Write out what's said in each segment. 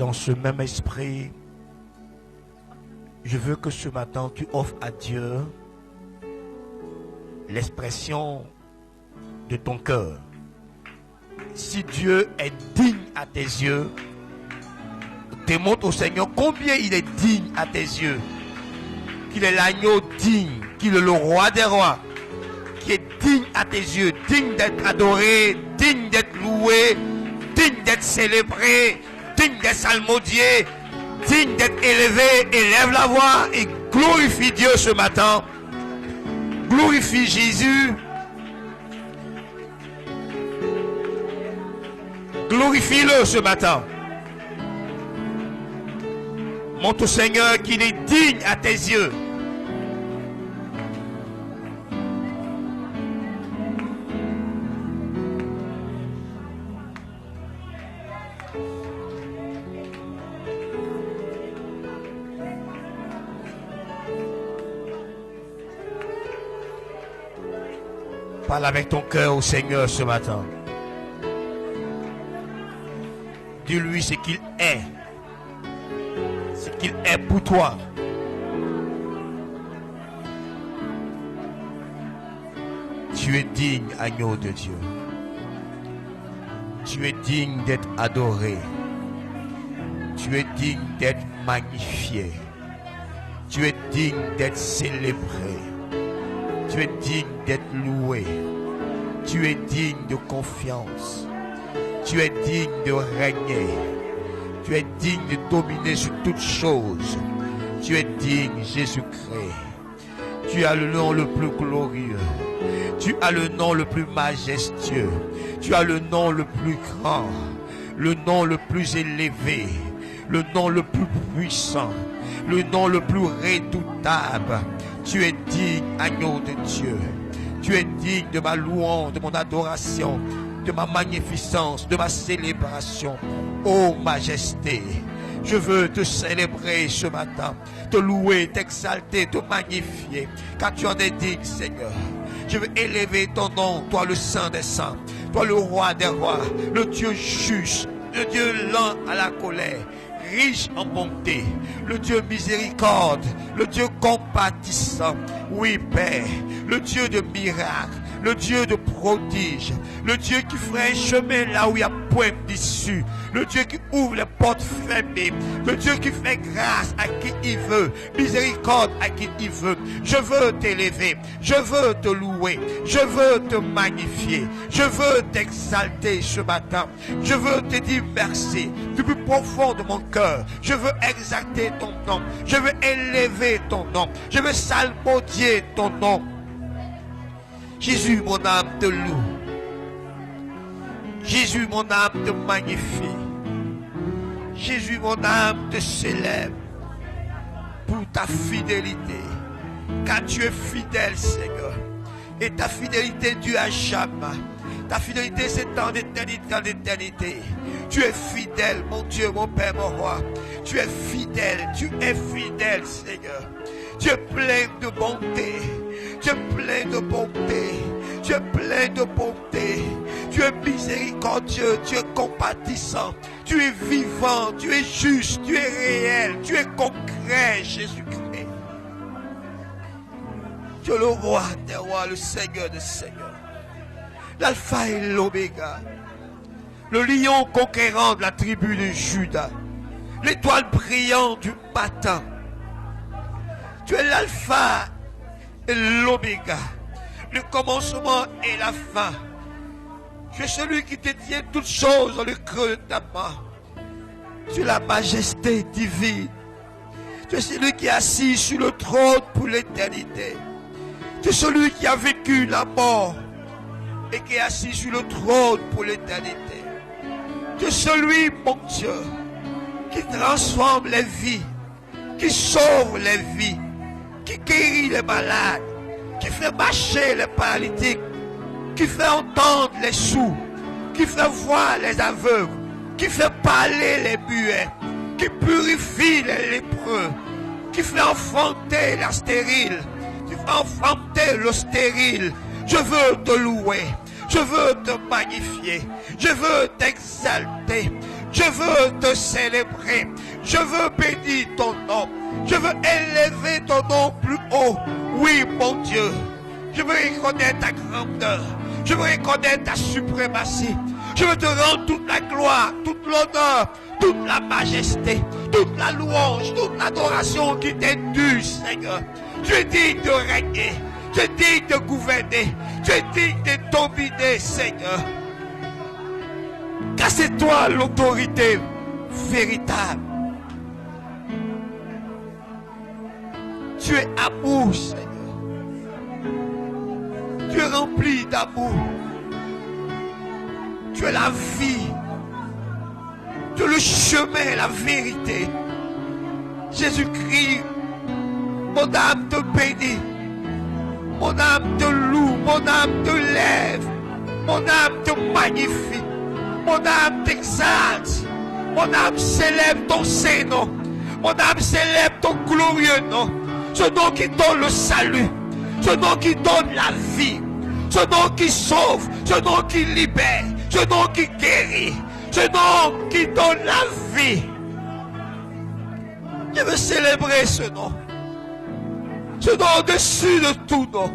dans ce même esprit, je veux que ce matin tu offres à Dieu l'expression de ton cœur. Si Dieu est digne à tes yeux, démontre au Seigneur combien il est digne à tes yeux. Qu'il est l'agneau digne, qu'il est le roi des rois, qui est digne à tes yeux, digne d'être adoré, digne d'être loué, digne d'être célébré, digne d'être salmodié, digne d'être élevé. Élève la voix et glorifie Dieu ce matin. Glorifie Jésus. Glorifie-le ce matin. Montre au Seigneur qu'il est digne à tes yeux. Parle avec ton cœur au Seigneur ce matin. Dis-lui ce qu'il est. Ce qu'il est pour toi. Tu es digne, agneau de Dieu. Tu es digne d'être adoré. Tu es digne d'être magnifié. Tu es digne d'être célébré. Tu es digne d'être loué. Tu es digne de confiance. Tu es digne de régner. Tu es digne de dominer sur toutes choses. Tu es digne, Jésus-Christ. Tu as le nom le plus glorieux. Tu as le nom le plus majestueux. Tu as le nom le plus grand. Le nom le plus élevé. Le nom le plus puissant. Le nom le plus redoutable. Tu es digne, agneau de Dieu. Tu es digne de ma louange, de mon adoration, de ma magnificence, de ma célébration. Ô majesté, je veux te célébrer ce matin, te louer, t'exalter, te magnifier, car tu en es digne, Seigneur. Je veux élever ton nom, toi le Saint des Saints, toi le Roi des Rois, le Dieu juste, le Dieu lent à la colère, riche en bonté, le Dieu miséricorde, le Dieu compatissant, oui Père, le Dieu de miracles, le Dieu de prodiges, le Dieu qui ferait un chemin là où il n'y a point d'issue, le Dieu qui ouvre les portes fermées, le Dieu qui fait grâce à qui il veut, miséricorde à qui il veut. Je veux t'élever, je veux te louer, je veux te magnifier, je veux t'exalter ce matin, je veux te dire merci du plus profond de mon cœur. Je veux exalter ton nom, je veux élever ton nom, je veux salmodier ton nom. Jésus, mon âme te loue. Jésus, mon âme te magnifie. Jésus, mon âme te célèbre pour ta fidélité. Car tu es fidèle, Seigneur. Et ta fidélité dure à jamais. Ta fidélité s'étend d'éternité en éternité. Tu es fidèle, mon Dieu, mon Père, mon Roi. Tu es fidèle, Seigneur. Tu es plein de bonté. Tu es plein de bonté. Tu es plein de bonté. Tu es miséricordieux. Tu es compatissant. Tu es vivant. Tu es juste. Tu es réel. Tu es concret, Jésus-Christ. Tu es le roi des rois, le Seigneur des seigneurs. L'alpha et l'oméga. Le lion conquérant de la tribu de Juda. L'étoile brillante du matin. Tu es l'alpha et l'oméga, le commencement et la fin. Tu es celui qui détient toutes choses dans le creux de ta main. Tu es la majesté divine. Tu es celui qui est assis sur le trône pour l'éternité. Tu es celui qui a vécu la mort et qui est assis sur le trône pour l'éternité. Tu es celui, mon Dieu, qui transforme les vies, qui sauve les vies, qui guérit les malades, qui fait marcher les paralytiques, qui fait entendre les sourds, qui fait voir les aveugles, qui fait parler les muets, qui purifie les lépreux, qui fait enfanter la stérile, qui fait enfanter le stérile. Je veux te louer, je veux te magnifier, je veux t'exalter, Je veux te célébrer. Je veux bénir ton nom. Je veux élever ton nom plus haut. Oui, mon Dieu. Je veux reconnaître ta grandeur. Je veux reconnaître ta suprématie. Je veux te rendre toute la gloire, toute l'honneur, toute la majesté, toute la louange, toute l'adoration qui t'est due, Seigneur. Tu es digne de régner. Tu es digne de gouverner. Tu es digne de dominer, Seigneur. Car c'est toi l'autorité véritable. Tu es amour, Seigneur. Tu es rempli d'amour. Tu es la vie. Tu es le chemin, la vérité. Jésus-Christ, mon âme te bénit. Mon âme te loue. Mon âme te lève. Mon âme te magnifie. Mon âme t'exalte. Mon âme célèbre ton Saint-Nom. Mon âme célèbre ton glorieux nom. Ce nom qui donne le salut. Ce nom qui donne la vie. Ce nom qui sauve. Ce nom qui libère. Ce nom qui guérit. Ce nom qui donne la vie. Je veux célébrer ce nom. Ce nom au-dessus de tout nom.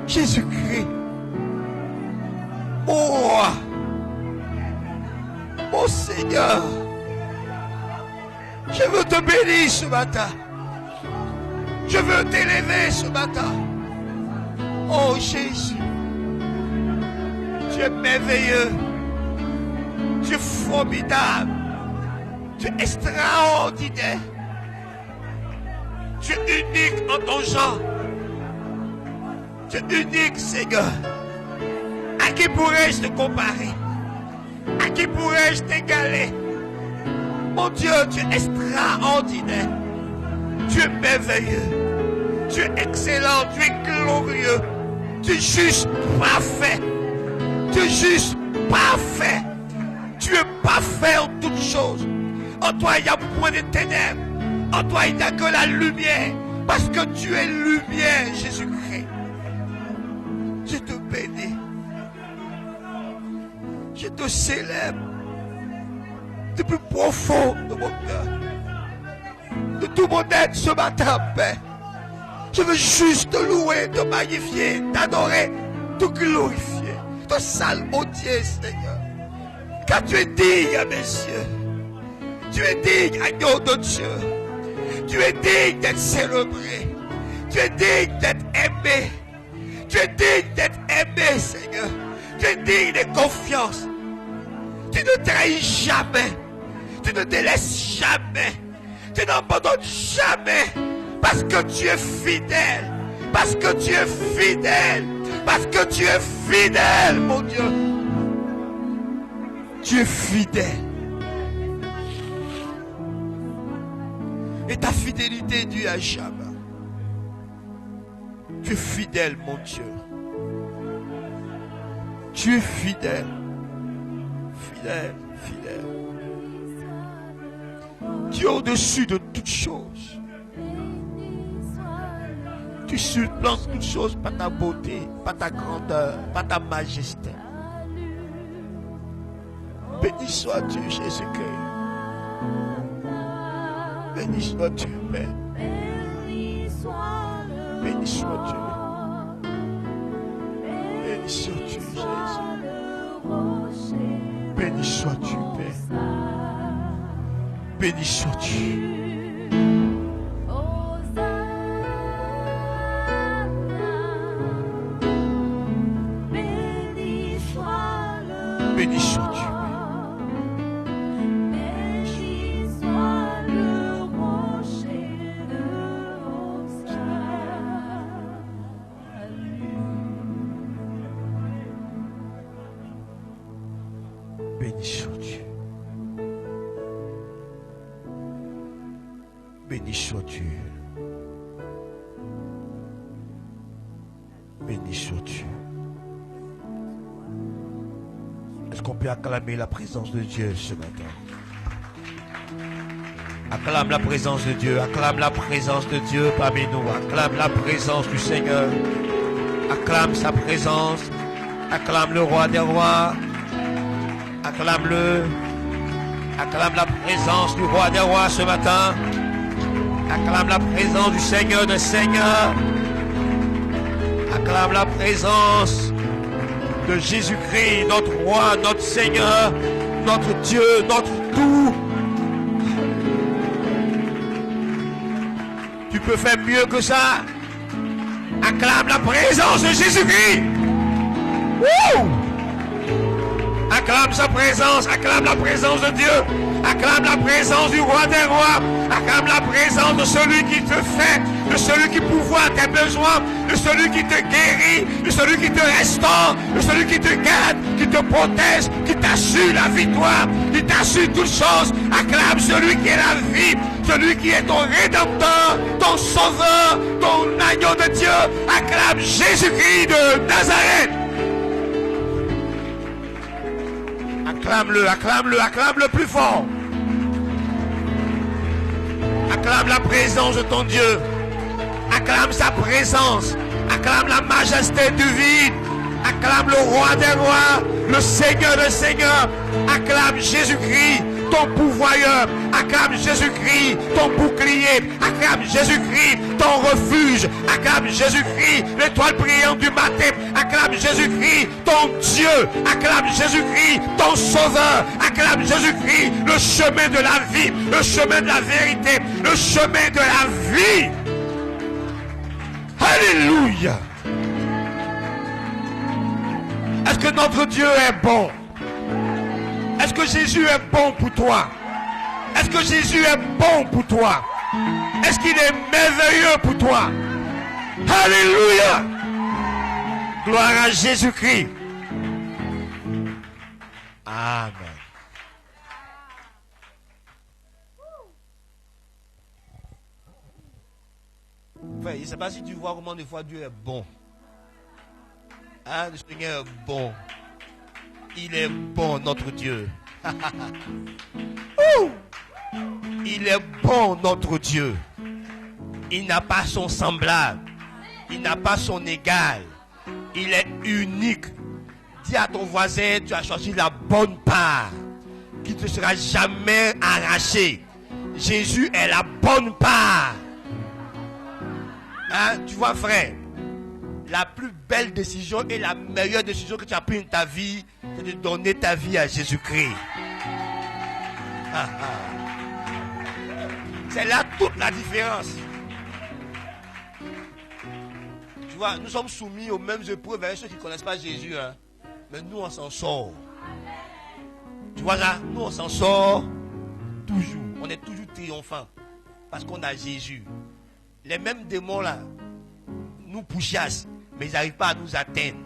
Jésus-Christ. Mon roi. Mon Seigneur. Je veux te bénir ce matin. Je veux t'élever ce matin. Oh Jésus. Tu es merveilleux. Tu es formidable. Tu es extraordinaire. Tu es unique en ton genre. Tu es unique, Seigneur. À qui pourrais-je te comparer? À qui pourrais-je t'égaler? Mon Dieu, tu es extraordinaire. Tu es merveilleux. Tu es excellent. Tu es glorieux. Tu es juste parfait. Tu es juste parfait. Tu es parfait en toutes choses. En toi, il n'y a point de ténèbres. En toi, il n'y a que la lumière. Parce que tu es lumière, Jésus-Christ. Je te bénis. Je te célèbre. Du plus profond de mon cœur. De tout mon être ce matin, Père. Je veux juste te louer, te magnifier, t'adorer, te glorifier. Te salmodier, Seigneur. Car tu es digne, messieurs. Tu es digne, agneau de Dieu. Tu es digne d'être célébré. Tu es digne d'être aimé. Tu es digne d'être aimé, Seigneur. Tu es digne de confiance. Tu ne trahis jamais. Tu ne délaisses jamais. Tu n'abandonnes jamais. Parce que tu es fidèle. Parce que tu es fidèle. Parce que tu es fidèle, mon Dieu. Tu es fidèle. Et ta fidélité dure à jamais. Tu es fidèle, mon Dieu. Tu es fidèle. Fidèle, fidèle. Tu es au-dessus de toutes choses. Tu surplantes toutes choses par ta beauté, par ta grandeur, par ta majesté. Béni sois-tu, Jésus-Christ. Béni sois-tu, Père. Béni sois-tu. Béni sois-tu, Jésus. Béni sois-tu, Père. Béni sois-tu. Béni sois-tu. Béni sois-tu. Béni sois-tu. Béni sois-tu. Est-ce qu'on peut acclamer la présence de Dieu ce matin? Acclame la présence de Dieu. Acclame la présence de Dieu parmi nous. Acclame la présence du Seigneur. Acclame sa présence. Acclame le roi des rois. Acclame-le. Acclame la présence du roi des rois ce matin. Acclame la présence du Seigneur des seigneurs. Acclame la présence de Jésus-Christ, notre roi, notre Seigneur, notre Dieu, notre tout. Tu peux faire mieux que ça. Acclame la présence de Jésus-Christ. Wouh! Acclame sa présence, acclame la présence de Dieu, acclame la présence du roi des rois, acclame la présence de celui qui te fait, de celui qui pourvoit tes besoins, de celui qui te guérit, de celui qui te restaure, de celui qui te garde, qui te protège, qui t'assure la victoire, qui t'assure toutes choses. Acclame celui qui est la vie, celui qui est ton rédempteur, ton sauveur, ton agneau de Dieu. Acclame Jésus-Christ de Nazareth. Acclame-le, acclame-le, acclame-le plus fort. Acclame la présence de ton Dieu. Acclame sa présence. Acclame la majesté divine. Acclame le roi des rois, le Seigneur des seigneurs. Acclame Jésus-Christ, ton pourvoyeur. Acclame Jésus-Christ, ton bouclier. Acclame Jésus-Christ, ton refuge. Acclame Jésus-Christ, l'étoile brillante du matin. Acclame Jésus-Christ, ton Dieu. Acclame Jésus-Christ, ton sauveur. Acclame Jésus-Christ, le chemin de la vie, le chemin de la vérité, le chemin de la vie. Alléluia. Est-ce que notre Dieu est bon? Est-ce que Jésus est bon pour toi? Est-ce que Jésus est bon pour toi? Est-ce qu'il est merveilleux pour toi? Alléluia! Gloire à Jésus-Christ. Amen. Frère, je ne sais pas si tu vois comment des fois Dieu est bon. Hein, le Seigneur est bon. Il est bon, notre Dieu. Il est bon, notre Dieu. Il n'a pas son semblable. Il n'a pas son égal. Il est unique. Dis à ton voisin, tu as choisi la bonne part qui ne te sera jamais arrachée. Jésus est la bonne part. Hein, tu vois, frère, la plus belle décision et la meilleure décision que tu as prise dans ta vie, c'est de donner ta vie à Jésus-Christ. C'est là toute la différence. Tu vois, nous sommes soumis aux mêmes épreuves avec ceux qui ne connaissent pas Jésus. Hein. Mais nous, on s'en sort. Tu vois là, nous, on s'en sort toujours. On est toujours triomphant. Parce qu'on a Jésus. Les mêmes démons là nous pourchassent, mais ils n'arrivent pas à nous atteindre.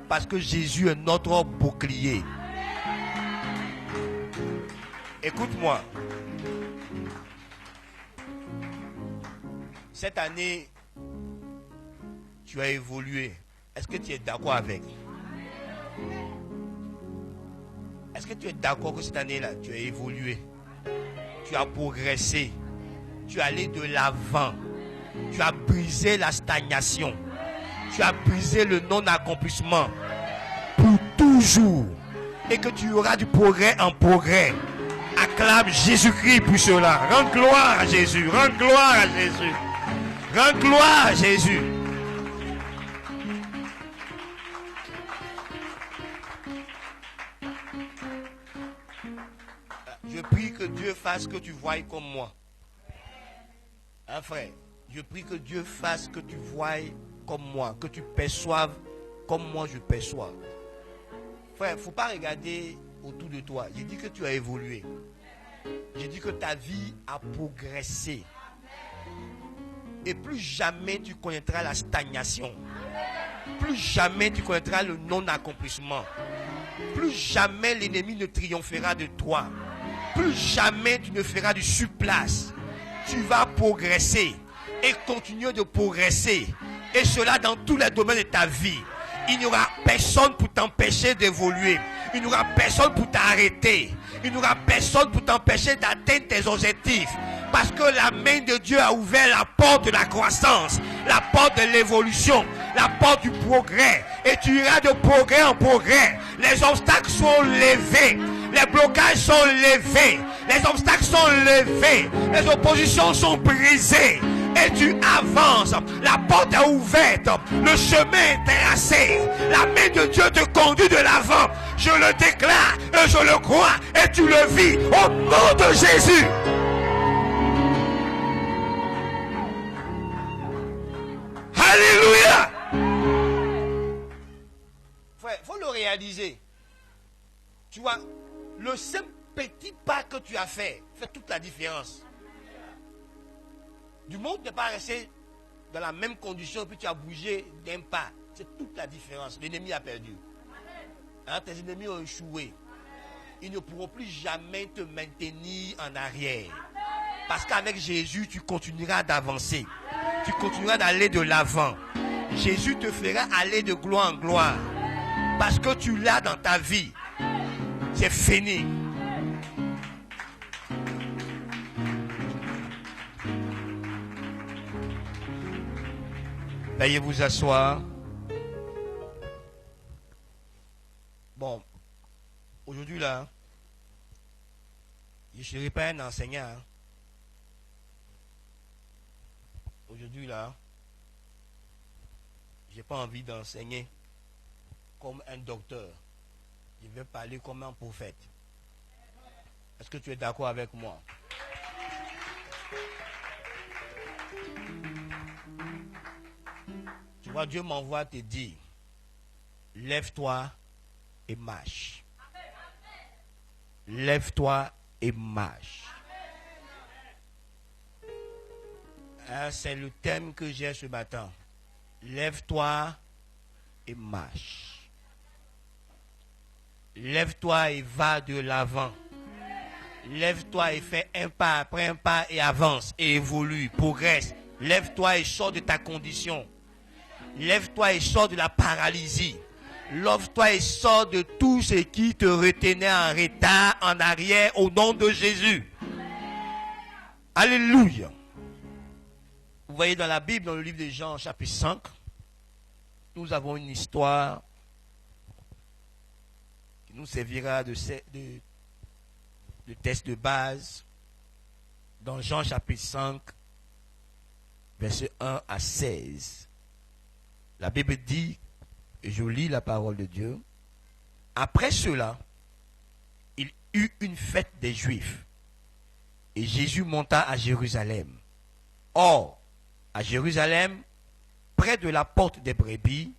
Parce que Jésus est notre bouclier. Écoute-moi. Cette année, tu as évolué. Est-ce que tu es d'accord avec? Est-ce que tu es d'accord que cette année-là, tu as évolué? Tu as progressé. Tu es allé de l'avant. Tu as brisé la stagnation. Tu as brisé le non-accomplissement pour toujours. Et que tu auras du progrès en progrès. Acclame Jésus-Christ pour cela. Rends gloire à Jésus. Rends gloire à Jésus. Rends gloire à Jésus. Je prie que Dieu fasse que tu voies comme moi. Hein, frère? Je prie que Dieu fasse que tu voies comme moi, que tu perçoives comme moi je perçois. Frère, il ne faut pas regarder autour de toi. J'ai dit que tu as évolué. J'ai dit que ta vie a progressé. Et plus jamais tu connaîtras la stagnation. Plus jamais tu connaîtras le non-accomplissement. Plus jamais l'ennemi ne triomphera de toi. Plus jamais tu ne feras du surplace. Tu vas progresser. Et continuer de progresser. Et cela dans tous les domaines de ta vie. Il n'y aura personne pour t'empêcher d'évoluer. Il n'y aura personne pour t'arrêter. Il n'y aura personne pour t'empêcher d'atteindre tes objectifs. Parce que la main de Dieu a ouvert la porte de la croissance, la porte de l'évolution, la porte du progrès. Et tu iras de progrès en progrès. Les obstacles sont levés. Les blocages sont levés. Les obstacles sont levés. Les oppositions sont brisées. Et tu avances. La porte est ouverte. Le chemin est tracé. La main de Dieu te conduit de l'avant. Je le déclare et je le crois. Et tu le vis au nom de Jésus. Alléluia. Frère, il faut le réaliser. Tu vois, le simple petit pas que tu as fait toute la différence. Du monde n'est pas resté dans la même condition, puis tu as bougé d'un pas. C'est toute la différence. L'ennemi a perdu. Hein, tes ennemis ont échoué. Ils ne pourront plus jamais te maintenir en arrière. Parce qu'avec Jésus, tu continueras d'avancer. Tu continueras d'aller de l'avant. Jésus te fera aller de gloire en gloire. Parce que tu l'as dans ta vie. C'est fini. Veuillez vous asseoir. Bon, aujourd'hui là, je ne serai pas un enseignant. Aujourd'hui là, je n'ai pas envie d'enseigner comme un docteur. Je vais parler comme un prophète. Est-ce que tu es d'accord avec moi? Tu vois, Dieu m'envoie te dire, lève-toi et marche. Lève-toi et marche. C'est le thème que j'ai ce matin. Lève-toi et marche. Lève-toi et va de l'avant. Lève-toi et fais un pas après un pas et avance et évolue, progresse. Lève-toi et sors de ta condition. Lève-toi et sors de la paralysie. Lève-toi et sors de tout ce qui te retenait en retard, en arrière, au nom de Jésus. Alléluia. Vous voyez dans la Bible, dans le livre de Jean, chapitre 5, nous avons une histoire qui nous servira de test de base. Dans Jean, chapitre 5, versets 1 à 16. La Bible dit, et je lis la parole de Dieu, après cela, il eut une fête des Juifs, et Jésus monta à Jérusalem. Or, à Jérusalem, près de la porte des brebis,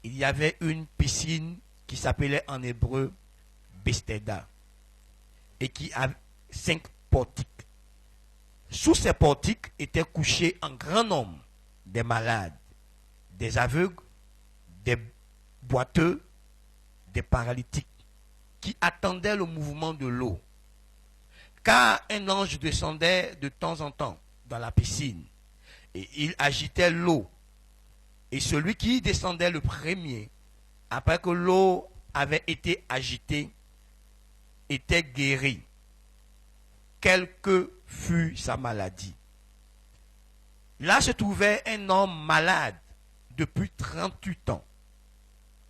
il y avait une piscine qui s'appelait en hébreu Bethesda, et qui avait 5 portiques. Sous ces portiques étaient couchés un grand nombre des malades, des aveugles, des boiteux, des paralytiques, qui attendaient le mouvement de l'eau. Car un ange descendait de temps en temps dans la piscine, et il agitait l'eau. Et celui qui descendait le premier, après que l'eau avait été agitée, était guéri, quelle que fût sa maladie. Là se trouvait un homme malade depuis 38 ans.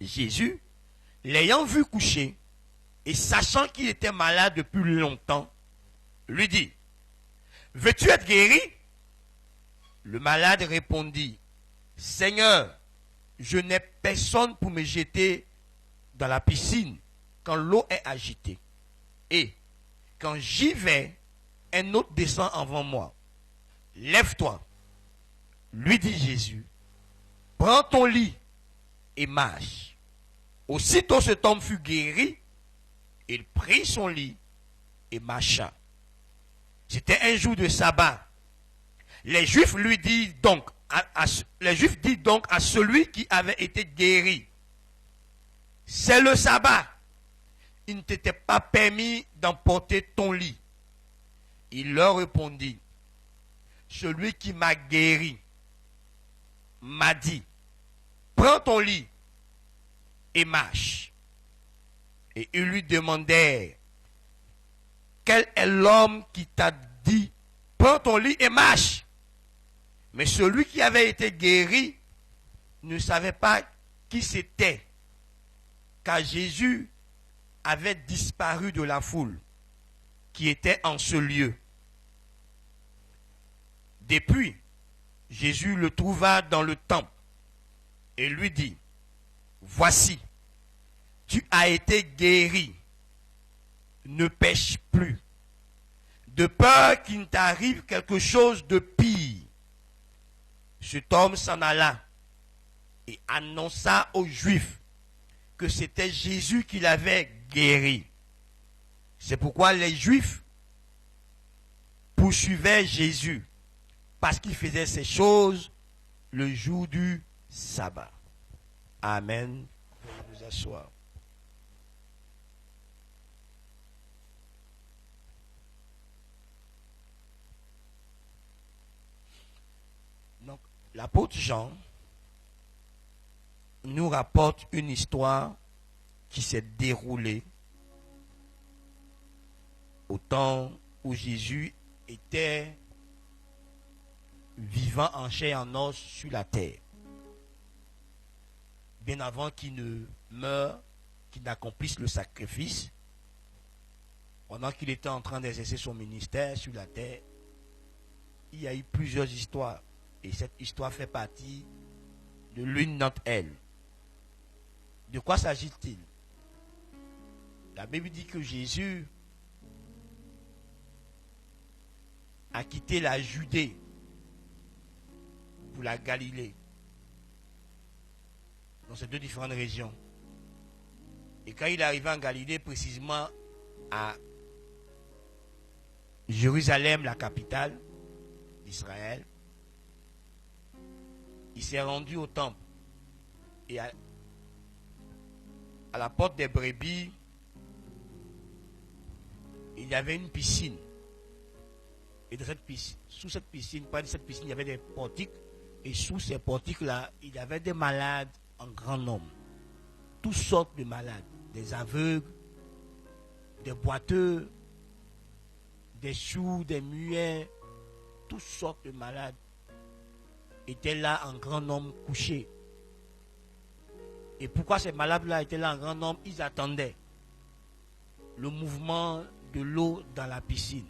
Jésus, l'ayant vu coucher, et sachant qu'il était malade depuis longtemps, lui dit, « Veux-tu être guéri ?» Le malade répondit, « Seigneur, je n'ai personne pour me jeter dans la piscine quand l'eau est agitée. Et quand j'y vais, un autre descend avant moi. Lève-toi. » Lui dit Jésus, « Prends ton lit et marche. » Aussitôt cet homme fut guéri, il prit son lit et marcha. C'était un jour de sabbat. Les Juifs disent donc à celui qui avait été guéri, « C'est le sabbat. Il ne t'était pas permis d'emporter ton lit. » Il leur répondit, « Celui qui m'a guéri m'a dit, prends ton lit et marche. » Et ils lui demandèrent, « Quel est l'homme qui t'a dit, prends ton lit et marche ?» Mais celui qui avait été guéri ne savaient pas qui c'était, car Jésus avait disparu de la foule qui était en ce lieu. Depuis, Jésus le trouva dans le temple et lui dit, « Voici, tu as été guéri, ne pêche plus, de peur qu'il ne t'arrive quelque chose de pire. » Cet homme s'en alla et annonça aux Juifs que c'était Jésus qui l'avait guéri. C'est pourquoi les Juifs poursuivaient Jésus, parce qu'il faisait ces choses le jour du sabbat. Amen. Vous vous asseoir. Donc, l'apôtre Jean nous rapporte une histoire qui s'est déroulée au temps où Jésus était vivant en chair et en os sur la terre. Bien avant qu'il ne meure, qu'il n'accomplisse le sacrifice, pendant qu'il était en train d'exercer son ministère sur la terre, il y a eu plusieurs histoires. Et cette histoire fait partie de l'une d'entre elles. De quoi s'agit-il? La Bible dit que Jésus a quitté la Judée pour la Galilée, dans ces deux différentes régions. Et quand il est arrivé en Galilée, précisément à Jérusalem, la capitale d'Israël, il s'est rendu au temple. Et à la porte des brebis, il y avait une piscine. Et de cette piscine, sous cette piscine, près de cette piscine, il y avait des portiques. Et sous ces portiques-là, il y avait des malades en grand nombre. Toutes sortes de malades. Des aveugles, des boiteux, des sourds, des muets. Toutes sortes de malades étaient là en grand nombre couchés. Et pourquoi ces malades-là étaient là en grand nombre? Ils attendaient le mouvement de l'eau dans la piscine.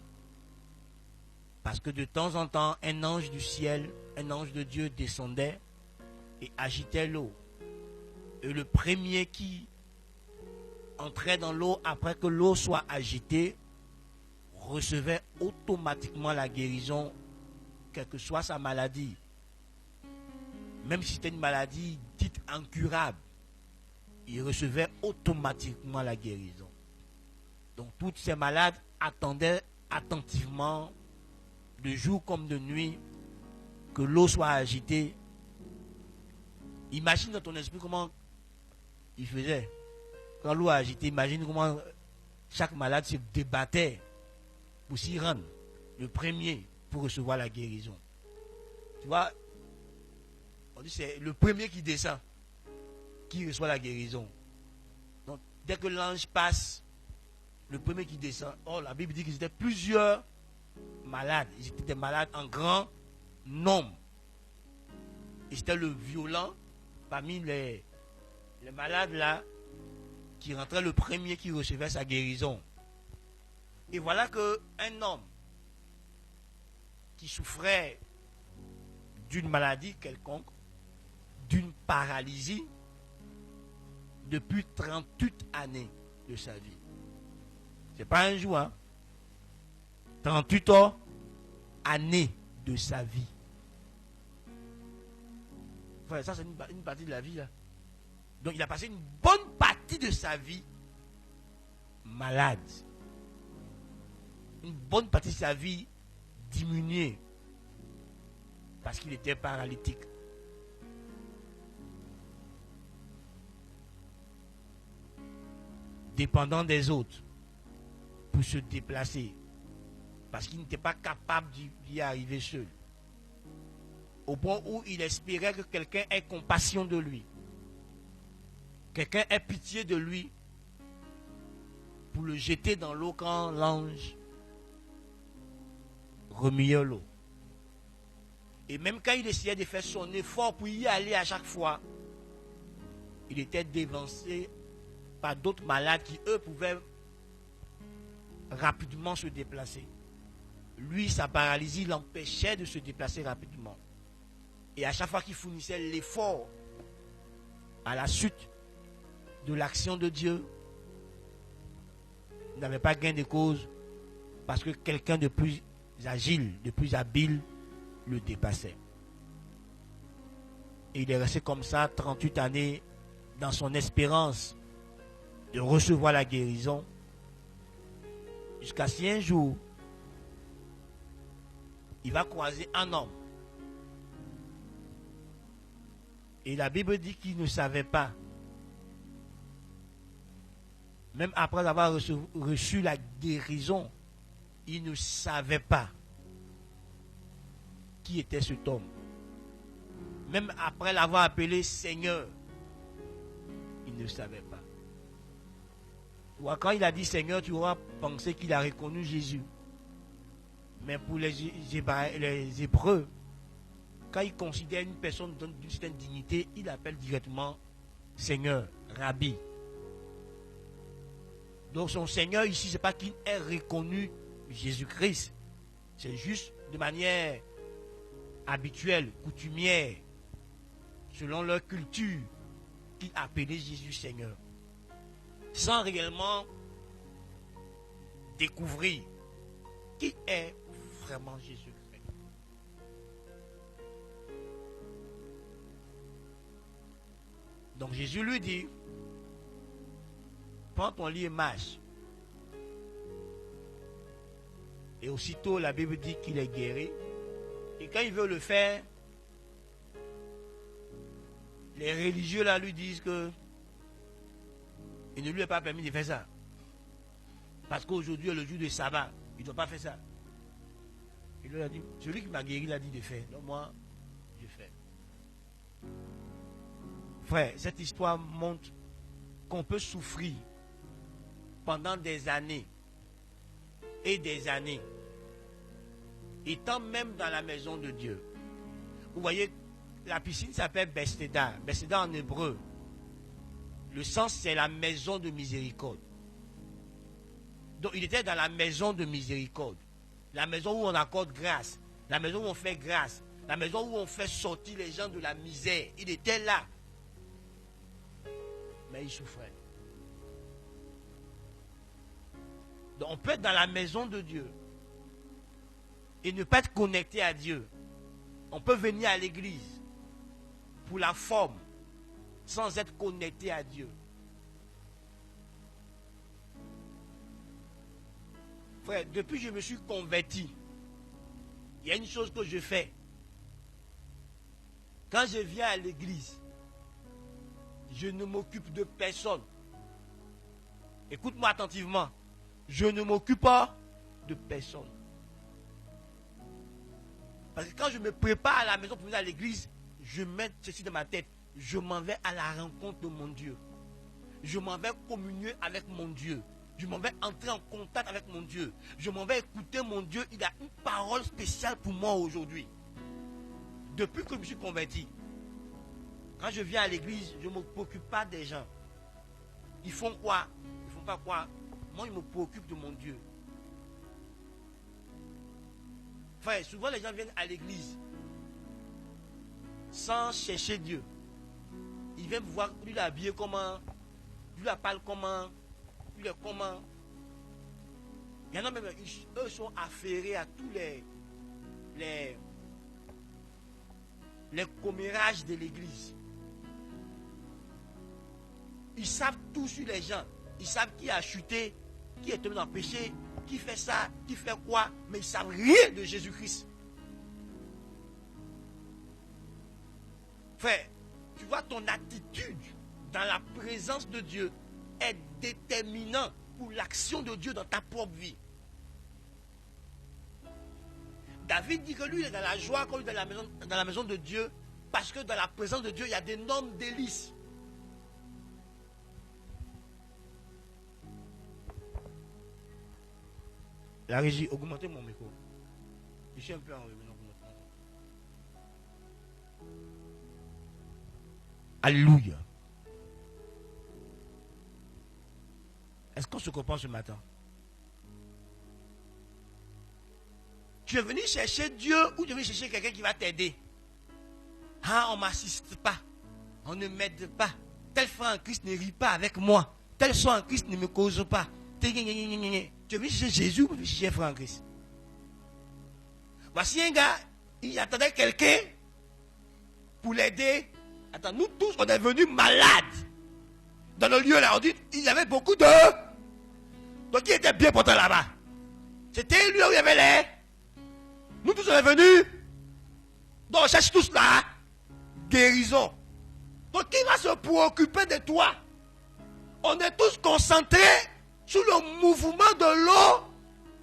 Parce que de temps en temps, un ange du ciel, un ange de Dieu descendait et agitait l'eau. Et le premier qui entrait dans l'eau après que l'eau soit agitée recevait automatiquement la guérison, quelle que soit sa maladie. Même si c'était une maladie dite incurable, il recevait automatiquement la guérison. Donc toutes ces malades attendaient attentivement, de jour comme de nuit, que l'eau soit agitée. Imagine dans ton esprit comment il faisait. Quand l'eau a agité, imagine comment chaque malade se débattait pour s'y rendre. Le premier pour recevoir la guérison. Tu vois, on dit c'est le premier qui descend qui reçoit la guérison. Donc dès que l'ange passe, le premier qui descend. Oh, la Bible dit qu'ils étaient plusieurs malades. Ils étaient des malades en grand nombre. Et c'était le violent parmi les malades là qui rentrait le premier qui recevait sa guérison. Et voilà qu'un homme qui souffrait d'une maladie quelconque, d'une paralysie, depuis 38 années de sa vie. C'est pas un jour, hein? 38 ans, années de sa vie. Enfin, ça, c'est une partie de la vie, là. Donc, il a passé une bonne partie de sa vie malade. Une bonne partie de sa vie diminuée. Parce qu'il était paralytique. Dépendant des autres pour se déplacer. Parce qu'il n'était pas capable d'y arriver seul. Au point où il espérait que quelqu'un ait compassion de lui. Quelqu'un ait pitié de lui pour le jeter dans l'eau quand l'ange remuait l'eau. Et même quand il essayait de faire son effort pour y aller à chaque fois, il était dévancé par d'autres malades qui, eux, pouvaient rapidement se déplacer. Lui, sa paralysie l'empêchait de se déplacer rapidement. Et à chaque fois qu'il fournissait l'effort à la suite de l'action de Dieu, il n'avait pas gain de cause parce que quelqu'un de plus agile, de plus habile le dépassait. Et il est resté comme ça 38 années dans son espérance de recevoir la guérison, jusqu'à si un jour il va croiser un homme. Et la Bible dit qu'il ne savait pas, même après avoir reçu la guérison, il ne savait pas qui était cet homme. Même après l'avoir appelé Seigneur, il ne savait pas. Quand il a dit Seigneur, tu auras pensé qu'il a reconnu Jésus. Mais pour les Hébreux, quand ils considèrent une personne d'une certaine dignité, ils l'appellent directement Seigneur, Rabbi. Donc son Seigneur ici, ce n'est pas qu'il ait reconnu Jésus-Christ. C'est juste de manière habituelle, coutumière, selon leur culture, qu'ils appelaient Jésus Seigneur. Sans réellement découvrir qui est vraiment Jésus-Christ. Donc Jésus lui dit, prends ton lit et marche. Et aussitôt la Bible dit qu'il est guéri. Et quand il veut le faire, les religieux là lui disent que il ne lui est pas permis de faire ça. Parce qu'aujourd'hui est le jour de sabbat. Il ne doit pas faire ça. Il lui a dit, celui qui m'a guéri l'a dit de faire. Donc moi, je fais. Frère, cette histoire montre qu'on peut souffrir pendant des années et des années, étant même dans la maison de Dieu. Vous voyez, la piscine s'appelle Bethesda. Bethesda en hébreu. Le sens, c'est la maison de miséricorde. Donc, il était dans la maison de miséricorde. La maison où on accorde grâce. La maison où on fait grâce. La maison où on fait sortir les gens de la misère. Il était là. Mais il souffrait. Donc, on peut être dans la maison de Dieu et ne pas être connecté à Dieu. On peut venir à l'église pour la forme sans être connecté à Dieu. Frère, depuis que je me suis converti, il y a une chose que je fais. Quand je viens à l'église, je ne m'occupe de personne. Écoute-moi attentivement. Je ne m'occupe pas de personne. Parce que quand je me prépare à la maison pour venir à l'église, je mets ceci dans ma tête. Je m'en vais à la rencontre de mon Dieu. Je m'en vais communier avec mon Dieu. Je m'en vais entrer en contact avec mon Dieu. Je m'en vais écouter mon Dieu. Il a une parole spéciale pour moi aujourd'hui. Depuis que je me suis converti, quand je viens à l'église, je ne me préoccupe pas des gens. Ils font quoi? Ils ne font pas quoi? Moi, je me préoccupe de mon Dieu. Frère, souvent les gens viennent à l'église sans chercher Dieu. Ils viennent voir, lui l'habiller comment, lui la parle comment, lui le comment. Il y en a même, eux sont affairés à tous les commérages de l'église. Ils savent tout sur les gens. Ils savent qui a chuté, qui est tombé dans le péché, qui fait ça, qui fait quoi, mais ils ne savent rien de Jésus-Christ. Frère, tu vois, ton attitude dans la présence de Dieu est déterminant pour l'action de Dieu dans ta propre vie. David dit que lui, il est dans la joie quand il est dans la maison de Dieu, parce que dans la présence de Dieu, il y a d'énormes délices. La régie, augmentez mon micro. Je suis un peu enlevé. Alléluia. Est-ce qu'on se comprend ce matin? Tu es venu chercher Dieu ou tu es venu chercher quelqu'un qui va t'aider? Ah, on ne m'assiste pas. On ne m'aide pas. Tel frère en Christ ne rit pas avec moi. Tel soir en Christ ne me cause pas. Tu es venu chercher Jésus ou tu es venu chercher un frère en Christ? Voici un gars, il attendait quelqu'un pour l'aider. Attends, nous tous, on est venus malades. Dans le lieu là, on dit, il y avait beaucoup de... Donc il était bien portant là-bas. C'était lui où il y avait les... Nous tous, on est venus. Donc on cherche tous là. Guérison. Donc qui va se préoccuper de toi? On est tous concentrés sur le mouvement de l'eau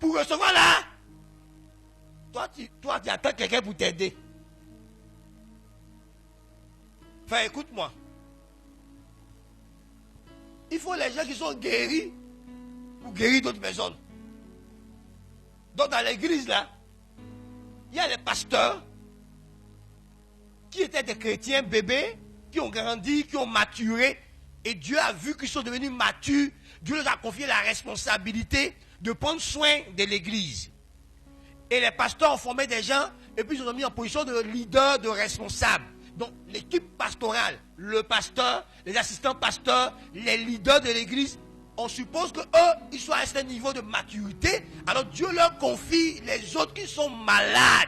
pour recevoir là. Toi, tu attends quelqu'un pour t'aider. Enfin, écoute-moi. Il faut les gens qui sont guéris pour guérir d'autres personnes. Donc dans l'église là, il y a les pasteurs qui étaient des chrétiens bébés, qui ont grandi, qui ont maturé, et Dieu a vu qu'ils sont devenus matures. Dieu leur a confié la responsabilité de prendre soin de l'église. Et les pasteurs ont formé des gens, et puis ils ont mis en position de leader, de responsable. Donc l'équipe pastorale, le pasteur, les assistants pasteurs, les leaders de l'église, on suppose qu'eux, ils sont à un certain niveau de maturité. Alors Dieu leur confie les autres qui sont malades.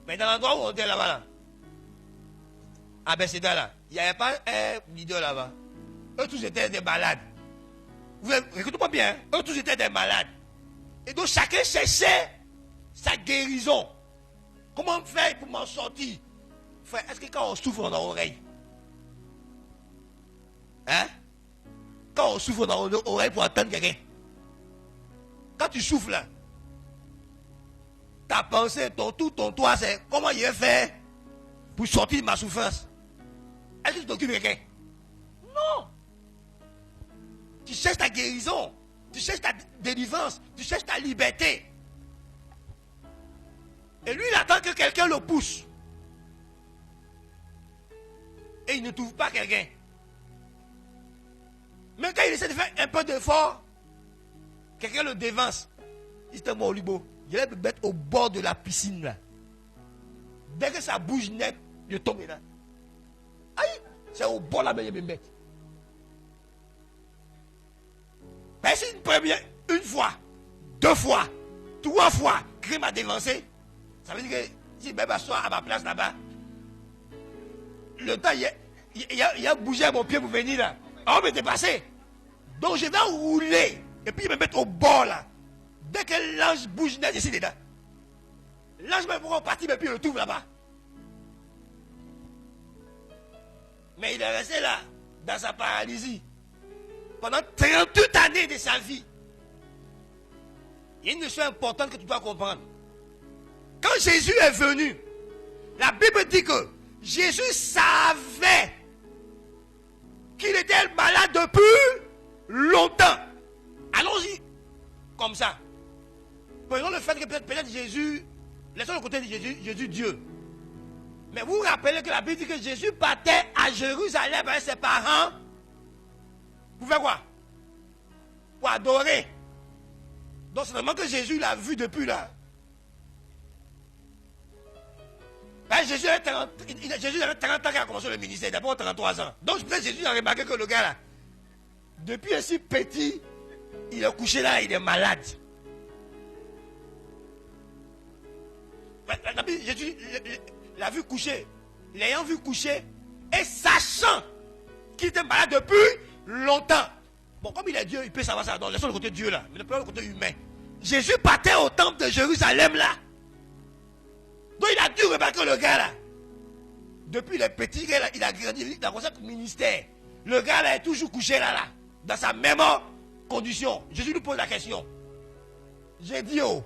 Mais dans l'endroit où on était là-bas, là, à Bethesda, là, il n'y avait pas un leader là-bas. Eux tous étaient des malades. Écoutez-moi bien, hein? Eux tous étaient des malades. Et donc chacun cherchait sa guérison. Comment faire pour m'en sortir? Frère, est-ce que quand on souffre, on a l'oreille? Hein? Quand on souffre, on a l'oreille pour entendre quelqu'un. Quand tu souffles là, ta pensée, ton tout, ton toi, c'est comment il va faire pour sortir de ma souffrance? Est-ce que tu t'occupes de quelqu'un? Non. Tu cherches ta guérison. Tu cherches ta délivrance. Tu cherches ta liberté. Et lui, il attend que quelqu'un le pousse. Et il ne trouve pas quelqu'un. Mais quand il essaie de faire un peu d'effort, quelqu'un le dévance. Il se dit, Olibo, il va me mettre au bord de la piscine là. Dès que ça bouge net, je tombe là. Aïe, c'est au bord là, mais il me met. Mais c'est une fois, 2 fois, 3 fois, crime m'a dévancé. Ça veut dire que si je m'assois à ma place là-bas, le temps, il a bougé à mon pied pour venir là. On m'était passé. Donc je vais rouler. Et puis il me met au bord là. Dès que l'ange bouge net, je suis dedans. L'ange me prend partir, mais puis il le trouve là-bas. Mais il est resté là, dans sa paralysie, pendant 38 années de sa vie. Il y a une notion importante que tu dois comprendre. Quand Jésus est venu, la Bible dit que Jésus savait qu'il était malade depuis longtemps. Allons-y comme ça. Prenons le fait que peut-être Jésus, laissons le côté de Jésus Dieu. Mais vous vous rappelez que la Bible dit que Jésus partait à Jérusalem avec ses parents. Pour faire quoi? Pour adorer. Donc c'est vraiment que Jésus l'a vu depuis là. Ben, Jésus avait 30 ans quand il a commencé le ministère, d'abord 33 ans. Donc peut-être Jésus a remarqué que le gars là, depuis ainsi petit, il est couché là, il est malade. Jésus l'a vu coucher, l'ayant vu coucher, et sachant qu'il était malade depuis longtemps. Bon, comme il est Dieu, il peut savoir ça. Donc laissons le côté Dieu là, mais le côté humain. Jésus partait au temple de Jérusalem là. Donc il a dû remarquer le gars là. Depuis le petit gars là, il a grandi dans le ministère. Le gars là est toujours couché là, dans sa même condition. Jésus lui pose la question. J'ai dit, oh,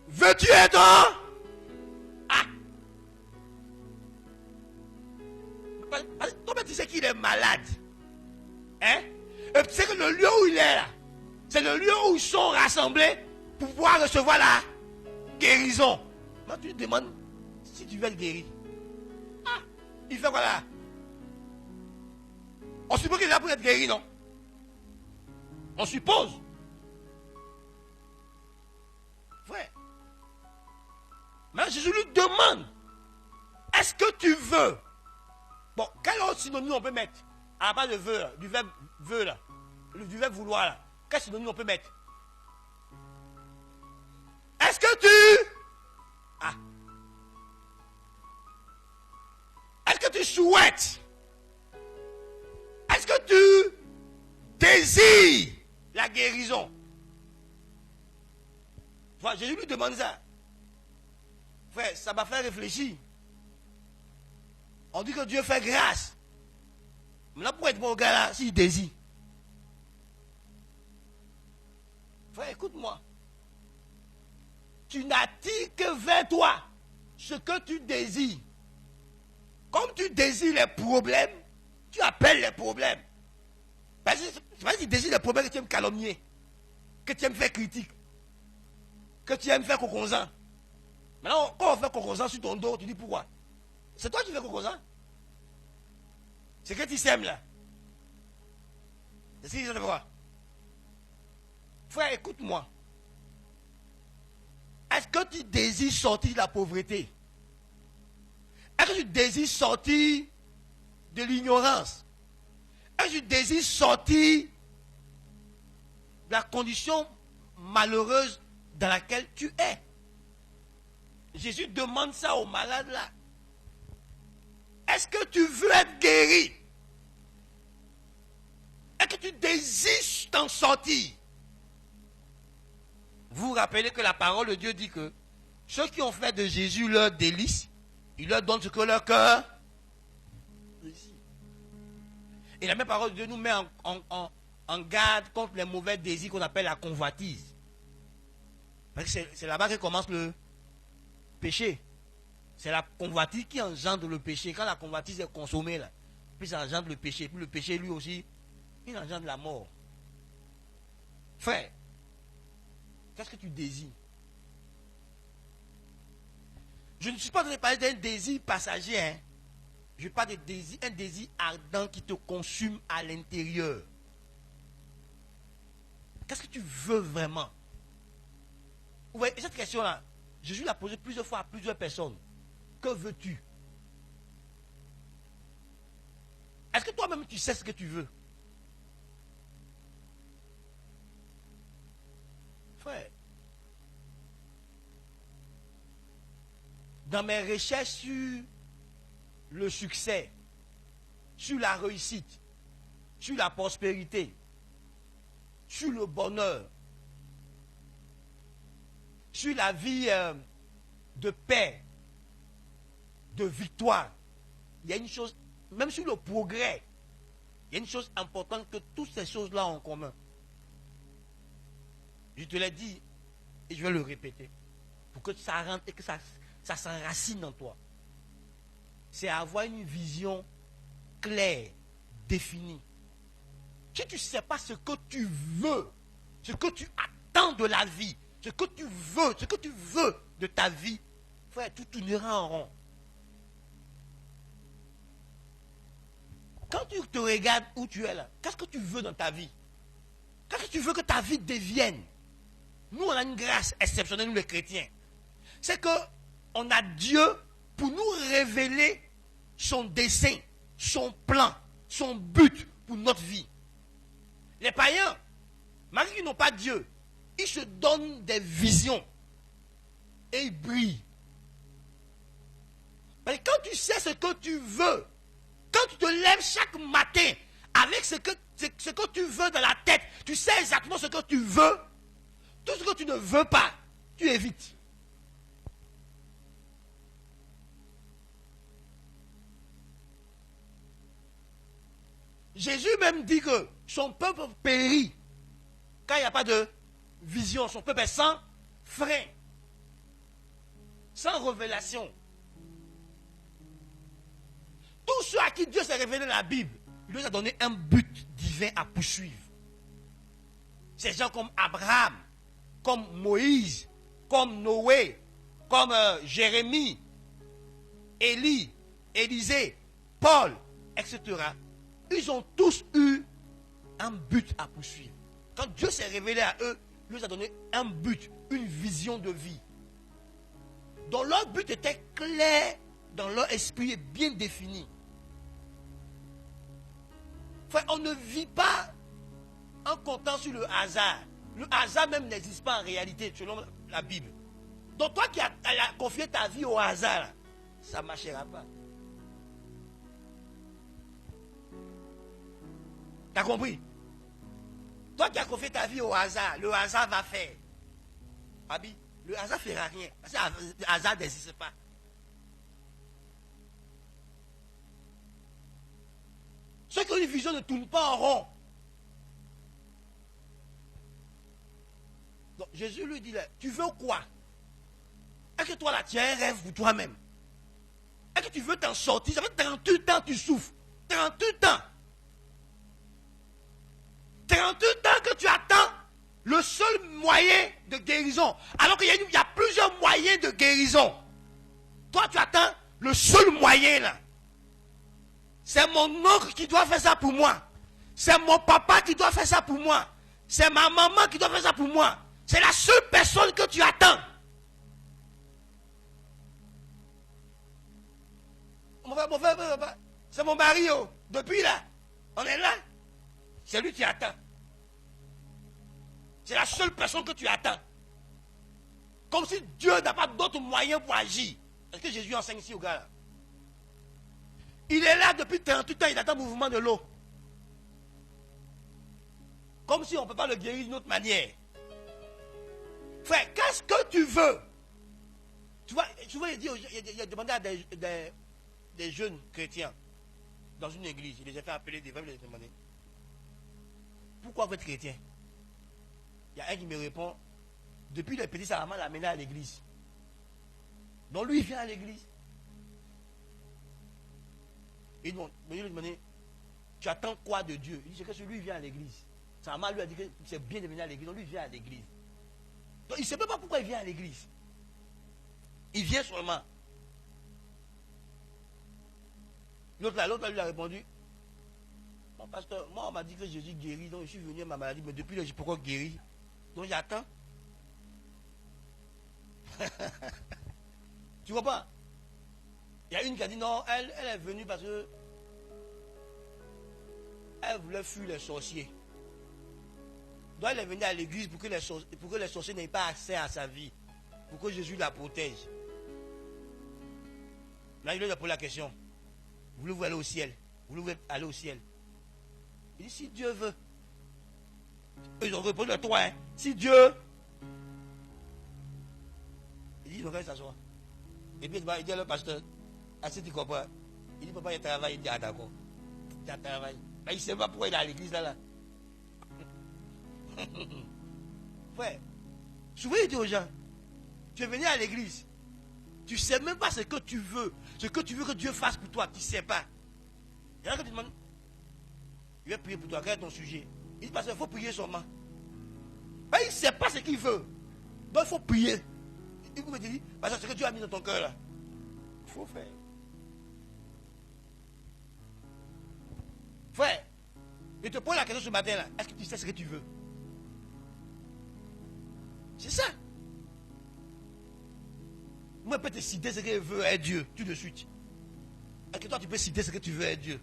veux-tu être? Ah! Toi, tu sais qu'il est malade. Hein? Et tu sais que le lieu où il est là, c'est le lieu où ils sont rassemblés pour pouvoir recevoir la guérison. Moi, tu te demandes si tu veux être guéri. Il fait quoi là? On suppose qu'il est là pour être guéri, non? On suppose. Frère. Mais Jésus lui demande, est-ce que tu veux? Bon, quel autre synonyme on peut mettre? À la base de vœu, là, du verbe vœu là, du verbe vouloir là. Quel synonyme on peut mettre? Est-ce que tu... Ah. Est-ce que tu souhaites? Est-ce que tu désires la guérison? Enfin, Jésus lui demande ça. Frère, ça m'a fait réfléchir. On dit que Dieu fait grâce. Maintenant, pourquoi être bon au gars là s'il désire? Frère, écoute-moi. Tu n'attires que vers toi ce que tu désires. Comme tu désires les problèmes, tu appelles les problèmes. Parce que c'est pas si tu désires les problèmes que tu aimes calomnier, que tu aimes faire critique, que tu aimes faire coconzan. Maintenant, quand on fait coconzan sur ton dos, tu dis pourquoi? C'est toi qui fais coconzan. C'est que tu sèmes là. C'est ce que tu vois. Frère, écoute-moi. Est-ce que tu désires sortir de la pauvreté? Est-ce que tu désires sortir de l'ignorance? Est-ce que tu désires sortir de la condition malheureuse dans laquelle tu es? Jésus demande ça aux malades là. Est-ce que tu veux être guéri? Est-ce que tu désires t'en sortir? Vous vous rappelez que la parole de Dieu dit que ceux qui ont fait de Jésus leur délice, il leur donne ce que leur cœur désire. Et la même parole de Dieu nous met en garde contre les mauvais désirs qu'on appelle la convoitise. Parce que c'est là-bas que commence le péché. C'est la convoitise qui engendre le péché. Quand la convoitise est consommée, là, puis ça engendre le péché. Puis le péché, lui aussi, il engendre la mort. Frère, qu'est-ce que tu désires? Je ne suis pas en train de parler d'un désir passager. Hein. Je parle d'un désir ardent qui te consume à l'intérieur. Qu'est-ce que tu veux vraiment? Vous voyez, cette question-là, Jésus l'a posée plusieurs fois à plusieurs personnes. Que veux-tu? Est-ce que toi-même tu sais ce que tu veux? Frère, dans mes recherches sur le succès, sur la réussite, sur la prospérité, sur le bonheur, sur la vie de paix, de victoire, il y a une chose, même sur le progrès, il y a une chose importante que toutes ces choses-là ont en commun. Je te l'ai dit et je vais le répéter pour que ça rentre et que ça s'enracine en toi. C'est avoir une vision claire, définie. Si tu ne sais pas ce que tu veux, ce que tu attends de la vie, ce que tu veux de ta vie, frère, tout tournera en rond. Quand tu te regardes où tu es là, qu'est-ce que tu veux dans ta vie? Qu'est-ce que tu veux que ta vie devienne? Nous, on a une grâce exceptionnelle, nous les chrétiens. C'est qu'on a Dieu pour nous révéler son dessein, son plan, son but pour notre vie. Les païens, malgré qu'ils n'ont pas Dieu, ils se donnent des visions et ils brillent. Mais quand tu sais ce que tu veux, quand tu te lèves chaque matin avec ce que tu veux dans la tête, tu sais exactement ce que tu veux. Tout ce que tu ne veux pas, tu évites. Jésus même dit que son peuple périt quand il n'y a pas de vision. Son peuple est sans frein, sans révélation. Tous ceux à qui Dieu s'est révélé dans la Bible, il lui a donné un but divin à poursuivre. Ces gens comme Abraham, comme Moïse, comme Noé, comme Jérémie, Élie, Élisée, Paul, etc. Ils ont tous eu un but à poursuivre. Quand Dieu s'est révélé à eux, il leur a donné un but, une vision de vie. Donc leur but était clair dans leur esprit et bien défini. Enfin, on ne vit pas en comptant sur le hasard. Le hasard même n'existe pas en réalité, selon la Bible. Donc toi qui as confié ta vie au hasard, ça ne marchera pas. Tu as compris? Toi qui as confié ta vie au hasard, le hasard va faire. Abi, le hasard ne fera rien. Parce que le hasard n'existe pas. Ceux qui ont une vision ne tournent pas en rond. Donc Jésus lui dit là, tu veux quoi? Est-ce que toi là, tu as un rêve pour toi-même? Est-ce que tu veux t'en sortir? Ça fait 38 ans que tu souffres. 38 ans. 38 ans que tu attends le seul moyen de guérison. Alors qu'il y a plusieurs moyens de guérison. Toi, tu attends le seul moyen là. C'est mon oncle qui doit faire ça pour moi. C'est mon papa qui doit faire ça pour moi. C'est ma maman qui doit faire ça pour moi. C'est la seule personne que tu attends. Mon frère, c'est mon mari. Oh. Depuis là, on est là. C'est lui qui attend. C'est la seule personne que tu attends. Comme si Dieu n'a pas d'autre moyen pour agir. Est-ce que Jésus enseigne ici au gars là? Il est là depuis 38 ans, il attend le mouvement de l'eau. Comme si on ne peut pas le guérir d'une autre manière. Frère, qu'est-ce que tu veux? Tu vois, il a demandé à des jeunes chrétiens dans une église. Il les a fait appeler des femmes, il les a demandé. Pourquoi vous êtes chrétien? Il y a un qui me répond, depuis le petit Salama l'a amené à l'église. Donc lui, il vient à l'église. Et donc, lui lui demandait, tu attends quoi de Dieu? Il dit, c'est que lui vient à l'église. Salama lui a dit que c'est bien de venir à l'église. Donc lui vient à l'église. Donc il ne sait même pas pourquoi il vient à l'église. Il vient seulement. L'autre là, lui a répondu, mon pasteur, moi on m'a dit que Jésus guérit, donc je suis venu à ma maladie, mais depuis là, je peux pas guérir. Donc j'attends. Tu vois pas? Il y a une qui a dit non, elle est venue parce que elle voulait fuir les sorciers. Donc elle est venue à l'église pour que les sorciers n'aient pas accès à sa vie. Pour que Jésus la protège. Là, il lui a posé la question. Voulez-vous aller au ciel? Voulez-vous aller au ciel? Il dit si Dieu veut. Ils ont répondu à toi, hein. Si Dieu. Il dit, il va s'asseoir. Et puis il dit à le pasteur, est-ce que tu comprends? Il dit, papa, il travaille. Il dit, ah d'accord. Il travaille. Mais il ne sait pas pourquoi il est à l'église là. Frère, souvent il dit aux gens, tu es venu à l'église, tu ne sais même pas ce que tu veux que Dieu fasse pour toi, tu ne sais pas. Il y en a qui te demandent, je vais prier pour toi, quel est ton sujet? Il dit, parce qu'il faut prier seulement. Mais il ne sait pas ce qu'il veut. Donc il faut prier. Il me dit, parce que ce que Dieu a mis dans ton cœur là, il faut faire. Frère, je te pose la question ce matin là, est-ce que tu sais ce que tu veux? C'est ça. Moi, je peux te citer ce que veut être Dieu, tout de suite. Est-ce que toi, tu peux citer ce que tu veux être Dieu?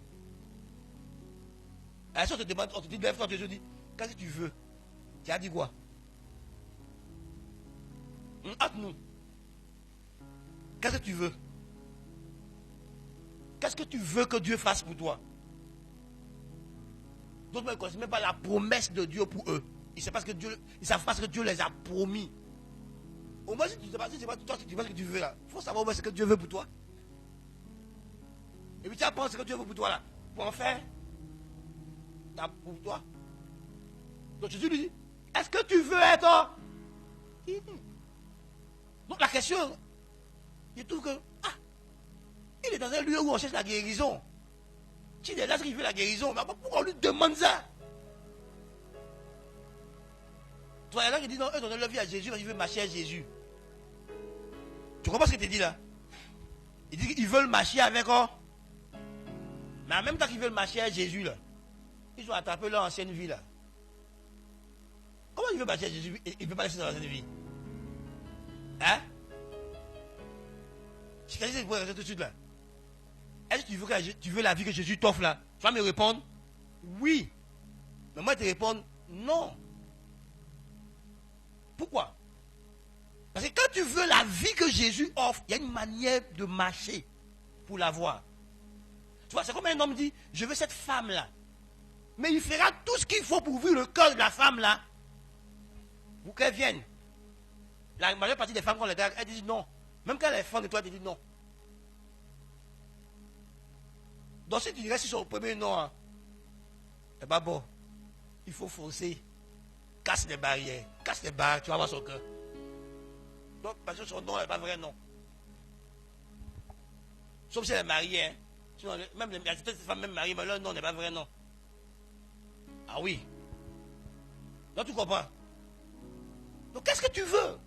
Alors, si on te demande, on te dit, lève-toi, je te dis, qu'est-ce que tu veux? Tu as dit quoi? Hâte-nous. Qu'est-ce que tu veux? Qu'est-ce que tu veux que Dieu fasse pour toi? D'autres ne connaissent même pas la promesse de Dieu pour eux. Ils ne savent pas ce que Dieu les a promis. Au moins, si tu ne sais pas, toi, tu vois ce que tu veux là. Il faut savoir au moins ce que Dieu veut pour toi. Et puis tu apprends ce que Dieu veut pour toi là. Pour en faire, pour toi. Donc Jésus lui dit, est-ce que tu veux être? Donc la question, je trouve que, il est dans un lieu où on cherche la guérison. S'il est là, c'est qu'il veut la guérison. Mais pourquoi on lui demande ça? Toi, il y en a qui disent non, eux donnent leur vie à Jésus, ils veulent marcher à Jésus. Tu comprends ce que tu dis là? Ils disent qu'ils veulent marcher avec Mais en même temps qu'ils veulent marcher à Jésus, là, ils ont attrapé leur ancienne vie, là. Comment ils veulent marcher à Jésus? Ils ne veulent pas laisser leur ancienne vie. Hein? Je vais vous rester tout de suite, là. Est-ce que tu veux la vie que Jésus t'offre, là? Tu vas me répondre oui. Mais moi, je te réponds non. Pourquoi? Parce que quand tu veux la vie que Jésus offre, il y a une manière de marcher pour l'avoir. Tu vois, c'est comme un homme dit, je veux cette femme-là. Mais il fera tout ce qu'il faut pour ouvrir le cœur de la femme-là pour qu'elle vienne. La majeure partie des femmes, quand elles elles disent non. Même quand elles font de toi, elles disent non. Donc si tu restes sur le premier non, hein, eh bien bon, il faut forcer. Casse les barrières. Casse les barrières, tu vas avoir son cœur. Donc, parce que son nom n'est pas vrai non. Sauf si elle est mariée. Hein. Sinon, même les femmes même mariées, mais leur nom n'est pas vrai non. Ah oui. Donc tu comprends. Donc qu'est-ce que tu veux?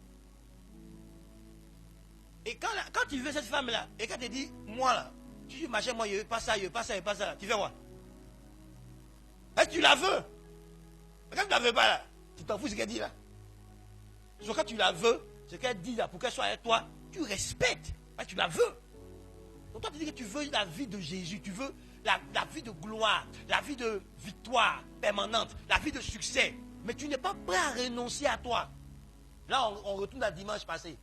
Et quand tu veux cette femme-là, et quand tu dis, moi là, tu dis, machin, moi, je veux pas ça, je veux pas ça, je veux pas ça, tu fais quoi? Est-ce que tu la veux? Mais quand tu la veux pas là, tu t'en fous de ce qu'elle dit là. Donc quand tu la veux, ce qu'elle dit là, pour qu'elle soit avec toi, tu respectes. Parce que tu la veux. Donc toi tu dis que tu veux la vie de Jésus, tu veux la vie de gloire, la vie de victoire permanente, la vie de succès. Mais tu n'es pas prêt à renoncer à toi. Là, on retourne à dimanche passé.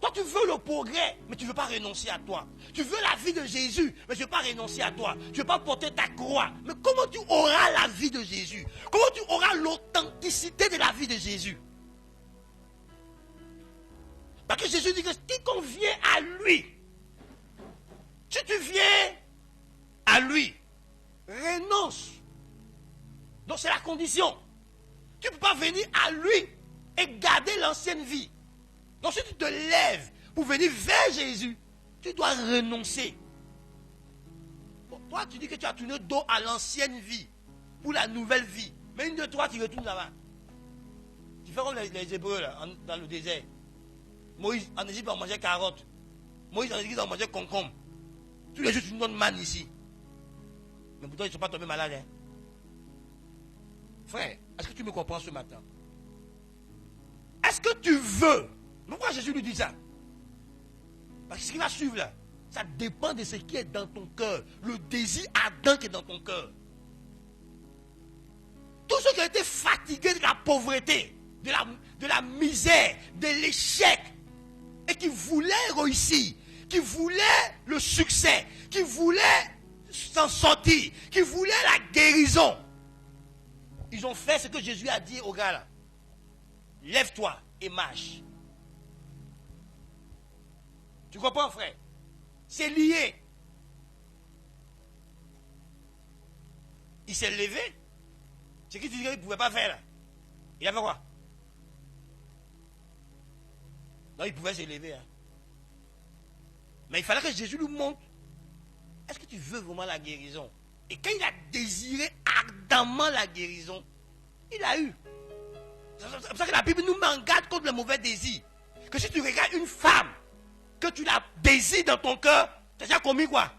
Toi, tu veux le progrès, mais tu ne veux pas renoncer à toi. Tu veux la vie de Jésus, mais tu ne veux pas renoncer à toi. Tu ne veux pas porter ta croix. Mais comment tu auras la vie de Jésus? Comment tu auras l'authenticité de la vie de Jésus? Parce que Jésus dit que quiconque vient à lui, si tu viens à lui, renonce. Donc c'est la condition. Tu ne peux pas venir à lui et garder l'ancienne vie. Donc si tu te lèves pour venir vers Jésus, tu dois renoncer. Bon, toi tu dis que tu as tourné dos à l'ancienne vie pour la nouvelle vie. Mais une de toi tu retournes là-bas. Tu fais comme les Hébreux là, dans le désert. Moïse en Égypte on mangeait carottes. Moïse en Égypte on mangeait concombre. Tous les jours tu nous donnes manne ici. Mais pourtant ils ne sont pas tombés malades. Hein? Frère, est-ce que tu me comprends ce matin? Est-ce que tu veux? Pourquoi Jésus lui dit ça? Parce que ce qui va suivre là, ça dépend de ce qui est dans ton cœur. Le désir ardent qui est dans ton cœur. Tous ceux qui ont été fatigués de la pauvreté, de la misère, de l'échec, et qui voulaient réussir, qui voulaient le succès, qui voulaient s'en sortir, qui voulaient la guérison, ils ont fait ce que Jésus a dit au gars là. Lève-toi et marche. Tu comprends, frère? C'est lié. Il s'est levé. Ce qu'il disait qu'il ne pouvait pas faire là. Il a fait quoi? Non, il pouvait se lever. Hein. Mais il fallait que Jésus lui montre. Est-ce que tu veux vraiment la guérison? Et quand il a désiré ardemment la guérison, il a eu. C'est pour ça que la Bible nous met en garde contre le mauvais désir. Que si tu regardes une femme, que tu la désires dans ton cœur, tu as déjà commis quoi?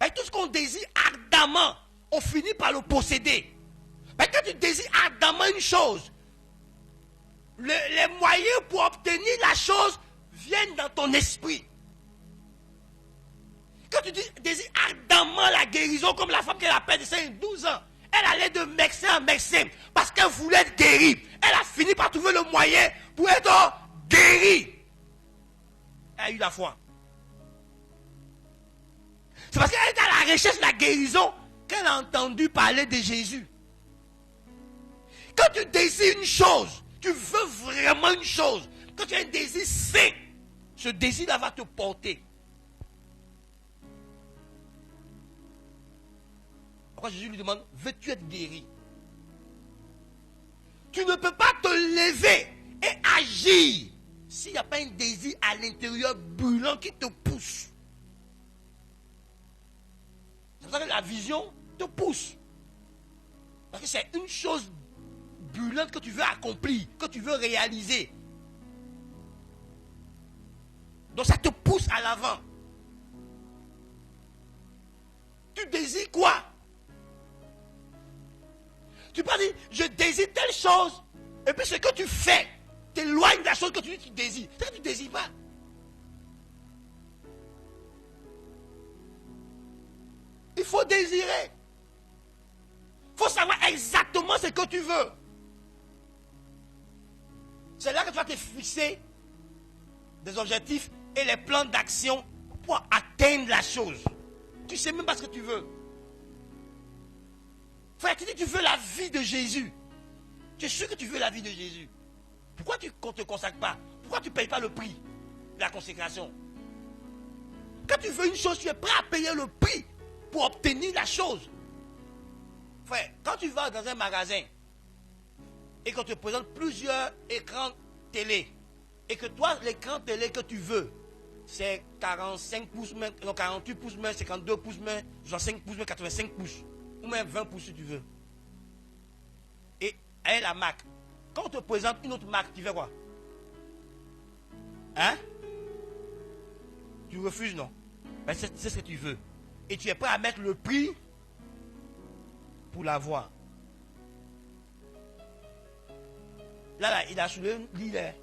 Et tout ce qu'on désire ardemment, on finit par le posséder. Mais quand tu désires ardemment une chose, les moyens pour obtenir la chose viennent dans ton esprit. Quand tu désires ardemment la guérison, comme la femme qui a perdu 12 ans, elle allait de médecin en médecin parce qu'elle voulait être guérie. Elle a fini par trouver le moyen pour être guérie. Elle a eu la foi. C'est parce qu'elle est à la recherche de la guérison qu'elle a entendu parler de Jésus. Quand tu désires une chose, tu veux vraiment une chose, quand tu as un désir sain, ce désir-là va te porter. Pourquoi Jésus lui demande, veux-tu être guéri? Tu ne peux pas te lever et agir s'il n'y a pas un désir à l'intérieur brûlant qui te pousse. C'est pour ça que la vision te pousse. Parce que c'est une chose brûlante que tu veux accomplir, que tu veux réaliser. Donc ça te pousse à l'avant. Tu désires quoi? Tu peux dire, je désire telle chose, et puis ce que tu fais t'éloigne de la chose que tu dis que tu désires. C'est que tu ne désires pas. Il faut désirer. Il faut savoir exactement ce que tu veux. C'est là que tu vas te fixer des objectifs et les plans d'action pour atteindre la chose. Tu ne sais même pas ce que tu veux. Frère, tu dis que tu veux la vie de Jésus. Tu es sûr que tu veux la vie de Jésus. Pourquoi tu ne te consacres pas? Pourquoi tu ne payes pas le prix de la consécration? Quand tu veux une chose, tu es prêt à payer le prix pour obtenir la chose. Frère, quand tu vas dans un magasin et qu'on te présente plusieurs écrans télé, et que toi, l'écran télé que tu veux, c'est 45 pouces, non, 48 pouces, 52 pouces, 65 pouces, 85 pouces, ou même 20 pouces si tu veux. Et elle est la marque. Quand on te présente une autre marque, tu fais quoi? Hein? Tu refuses, non? Ben c'est ce que tu veux. Et tu es prêt à mettre le prix pour l'avoir. Là, il a soulevé l'île.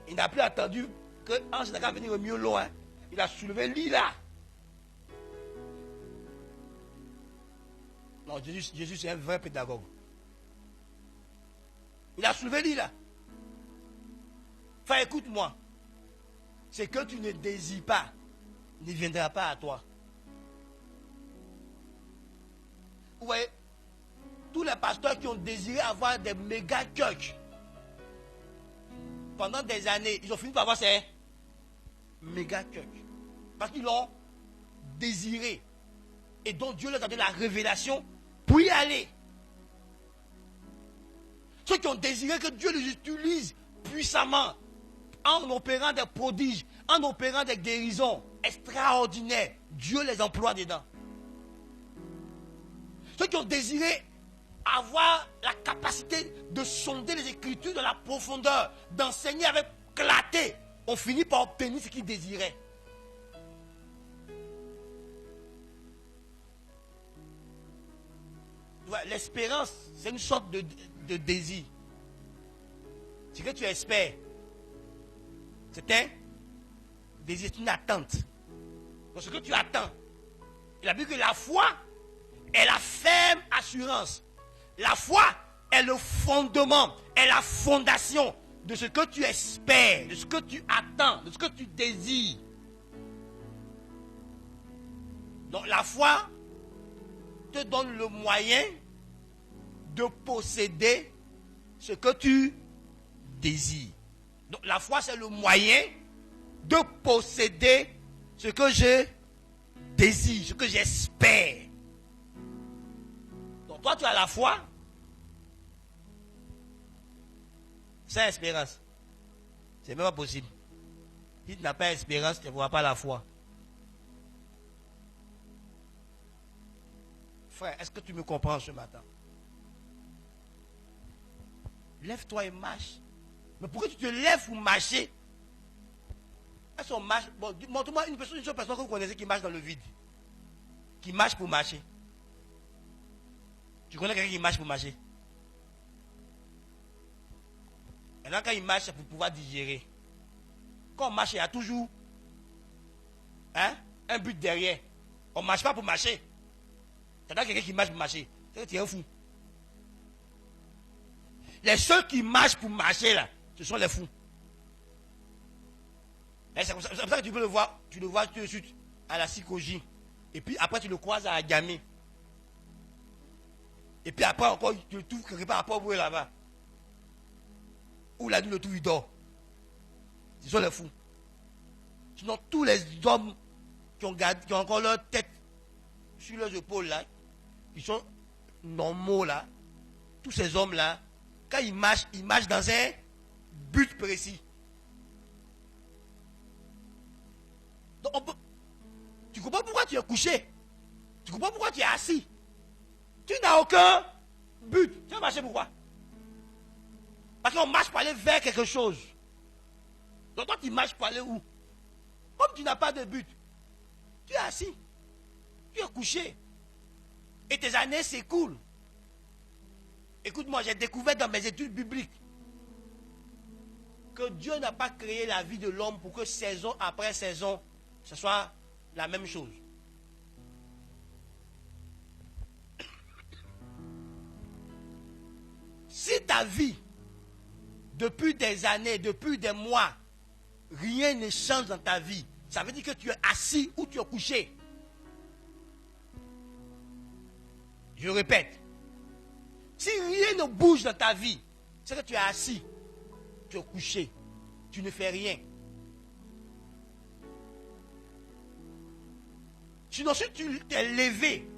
Il n'a plus attendu que Ange n'a qu'à venir au mieux loin. Il a soulevé l'île là. Non, Jésus c'est un vrai pédagogue. Il a soulevé l'île là. Enfin, écoute-moi. Ce que tu ne désires pas ne viendra pas à toi. Vous voyez, tous les pasteurs qui ont désiré avoir des méga church pendant des années, ils ont fini par avoir ces méga church. Parce qu'ils l'ont désiré. Et donc Dieu leur a donné la révélation pour y aller. Ceux qui ont désiré que Dieu les utilise puissamment en opérant des prodiges, en opérant des guérisons extraordinaires, Dieu les emploie dedans. Ceux qui ont désiré avoir la capacité de sonder les Écritures dans la profondeur, d'enseigner avec clarté, ont fini par obtenir ce qu'ils désiraient. L'espérance, c'est une sorte de désir. Ce que tu espères, c'est un désir, une attente. Donc ce que tu attends, il a vu que la foi est la ferme assurance. La foi est le fondement, est la fondation de ce que tu espères, de ce que tu attends, de ce que tu désires. Donc la foi te donne le moyen de posséder ce que tu désires. Donc la foi c'est le moyen de posséder ce que je désire, ce que j'espère. Donc toi tu as la foi sans espérance. C'est même pas possible. Si tu n'as pas espérance, tu ne vois pas la foi. Frère, est-ce que tu me comprends ce matin? Lève-toi et marche. Mais pourquoi tu te lèves pour marcher? Est-ce qu'on marche? Bon, montre-moi une seule personne que vous connaissez qui marche dans le vide. Qui marche pour marcher. Tu connais quelqu'un qui marche pour marcher? Maintenant, quand il marche, c'est pour pouvoir digérer. Quand on marche, il y a toujours un but derrière. On ne marche pas pour marcher. Tu as quelqu'un qui marche pour marcher. C'est que tu es un fou. Les seuls qui marchent pour marcher, là, ce sont les fous. C'est comme ça que tu peux le voir. Tu le vois tout de suite à la psychologie. Et puis après, tu le croises à Agamé. Et puis après, encore, tu le trouves quelque part à Port-Boué là-bas. Où la nuit, le tout, il dort. Ce sont les fous. Sinon, tous les hommes qui ont encore leur tête sur leurs épaules là, qui sont normaux là, tous ces hommes là, quand ils marchent dans un but précis. Donc tu comprends pourquoi tu es couché? Tu comprends pourquoi tu es assis? Tu n'as aucun but. Tu vas marcher pourquoi? Parce qu'on marche pour aller vers quelque chose. Donc toi tu marches pour aller où? Comme tu n'as pas de but, Tu es assis. Tu es couché. Et tes années s'écoulent. Écoute-moi, j'ai découvert dans mes études bibliques que Dieu n'a pas créé la vie de l'homme pour que saison après saison, ce soit la même chose. Si ta vie, depuis des années, depuis des mois, rien ne change dans ta vie, ça veut dire que tu es assis ou tu es couché. Je répète, si rien ne bouge dans ta vie, c'est que tu es assis, tu es couché, tu ne fais rien. Sinon, si tu t'es levé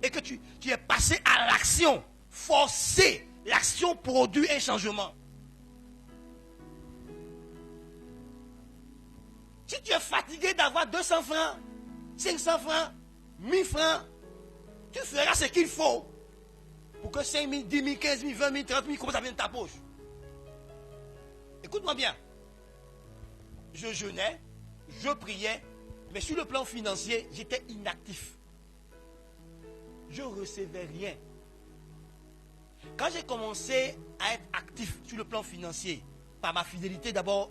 et que tu es passé à l'action, forcé, l'action produit un changement. Si tu es fatigué d'avoir 200 francs, 500 francs, 1000 francs, tu feras ce qu'il faut pour que 5 000, 10 000, 15 000, 20 000, 30 000 commencent à venir de ta poche. Écoute-moi bien. Je jeûnais, je priais, mais sur le plan financier, j'étais inactif. Je ne recevais rien. Quand j'ai commencé à être actif sur le plan financier, par ma fidélité d'abord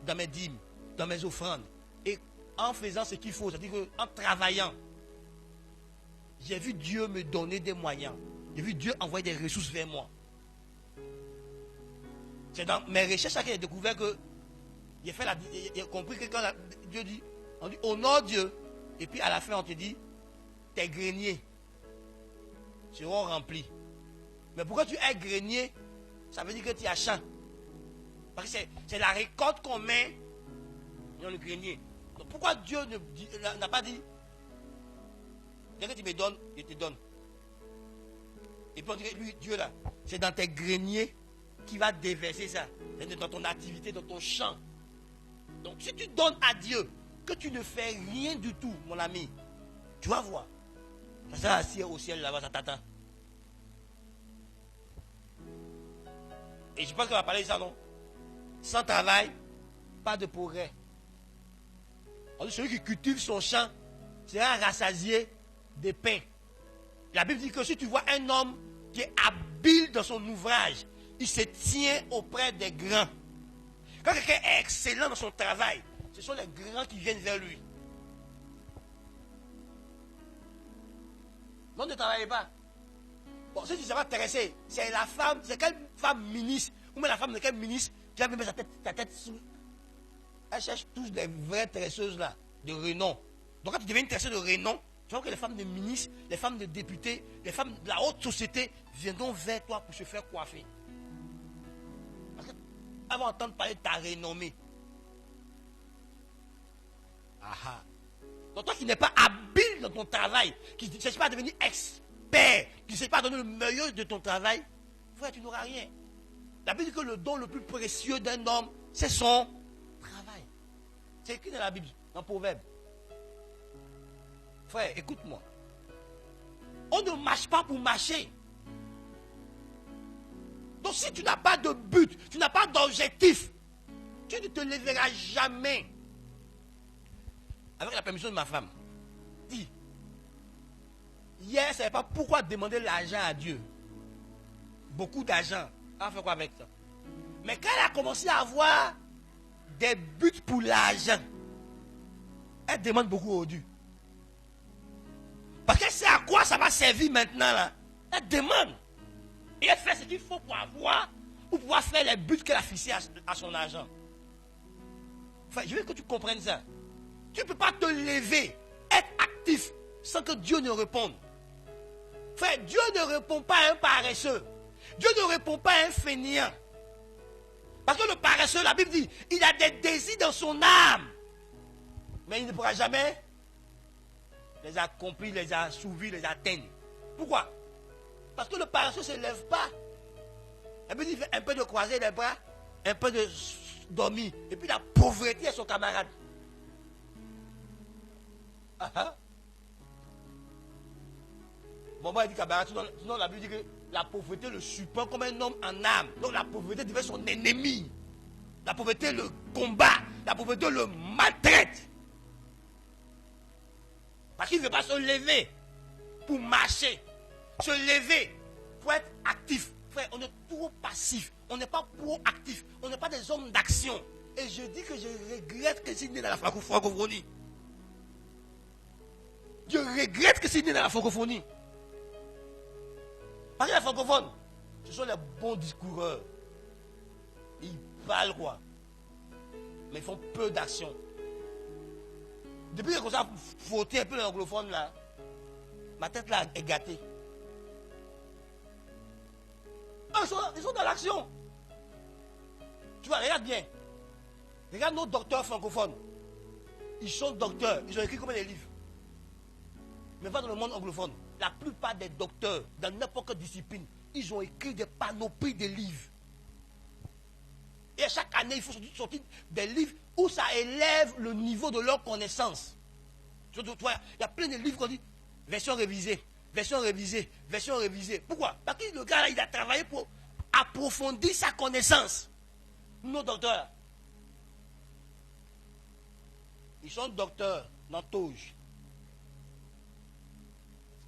dans mes dîmes, dans mes offrandes, et en faisant ce qu'il faut, c'est-à-dire en travaillant, j'ai vu Dieu me donner des moyens. J'ai vu Dieu envoyer des ressources vers moi. C'est dans mes recherches que j'ai découvert que j'ai compris que quand Dieu dit, on dit honore Dieu, et puis à la fin on te dit, tes greniers seront remplis. Mais pourquoi tu es grenier? Ça veut dire que tu as champ. Parce que c'est la récolte qu'on met dans le grenier. Donc pourquoi Dieu n'a pas dit, dès que tu me donnes, je te donne. Et puis on dirait, lui, Dieu là, c'est dans tes greniers qu'il va déverser ça. C'est dans ton activité, dans ton champ. Donc si tu donnes à Dieu, que tu ne fais rien du tout, mon ami, tu vas voir. Ça sera assis au ciel là-bas, ça t'attend. Et je pense qu'on va parler de ça, non? Sans travail, pas de progrès. On dit celui qui cultive son champ sera rassasié de pain. La Bible dit que si tu vois un homme qui est habile dans son ouvrage, il se tient auprès des grands. Quand quelqu'un est excellent dans son travail, ce sont les grands qui viennent vers lui. Non, ne travaillez pas. Bon, si tu ne sais pas t'intéresser, c'est la femme, c'est quelle femme ministre, ou même la femme de quel ministre qui a mis ta tête sous. Elle cherche tous des vraies tresseuses là, de renom. Donc quand tu deviens une tresseuse de renom, tu vois que les femmes de ministres, les femmes de députés, les femmes de la haute société viendront vers toi pour se faire coiffer. Parce qu'elles vont entendre parler de ta renommée. Aha. Donc toi qui n'es pas habile dans ton travail, qui ne cherche pas à devenir expert, qui ne cherche pas à donner le meilleur de ton travail, frère, tu n'auras rien. La Bible dit que le don le plus précieux d'un homme, c'est son travail. C'est écrit dans la Bible, dans Proverbe. Frère, écoute-moi. On ne marche pas pour marcher. Donc si tu n'as pas de but, tu n'as pas d'objectif, tu ne te lèveras jamais. Avec la permission de ma femme, dis, hier, je ne savais pas pourquoi demander l'argent à Dieu. Beaucoup d'argent. Elle a fait quoi avec ça? Mais quand elle a commencé à avoir des buts pour l'argent, elle demande beaucoup au Dieu. Parce qu'elle sait à quoi ça va servir maintenant là. Elle demande. Et elle fait ce qu'il faut pour avoir, pour pouvoir faire les buts qu'elle a fixés à son argent. Enfin, je veux que tu comprennes ça. Tu ne peux pas te lever, être actif, sans que Dieu ne réponde. Frère, Dieu ne répond pas à un paresseux. Dieu ne répond pas à un fainéant. Parce que le paresseux, la Bible dit, il a des désirs dans son âme. Mais il ne pourra jamais les accomplir, les assouvir, les atteindre. Pourquoi? Parce que le paresseux ne se lève pas. La Bible dit, il fait un peu de croiser les bras, un peu de dormir. Et puis la pauvreté est son camarade. Bon, il dit camarade, sinon la Bible dit que la pauvreté le surprend comme un homme en âme. Donc la pauvreté devient son ennemi. La pauvreté le combat. La pauvreté le maltraite. qu'il ne veut pas se lever pour marcher, se lever pour être actif. Frère, on est trop passif. On n'est pas proactif. On n'est pas des hommes d'action. Et je dis que je regrette que c'est né dans la francophonie. Je regrette que c'est né dans la francophonie. Parce que les francophones, ce sont les bons discoureurs. Ils parlent quoi? Mais ils font peu d'action. Depuis que j'ai frotté un peu l'anglophone là, ma tête là est gâtée. Ils sont dans l'action. Tu vois, regarde bien. Regarde nos docteurs francophones. Ils sont docteurs. Ils ont écrit combien de livres? Mais pas dans le monde anglophone. La plupart des docteurs, dans n'importe quelle discipline, ils ont écrit des panoplies de livres. Et chaque année, il faut sortir des livres où ça élève le niveau de leur connaissance. Il y a plein de livres qu'on dit version révisée, version révisée, version révisée. Pourquoi? Parce que le gars là, il a travaillé pour approfondir sa connaissance. Nos docteurs, ils sont docteurs dans Touge.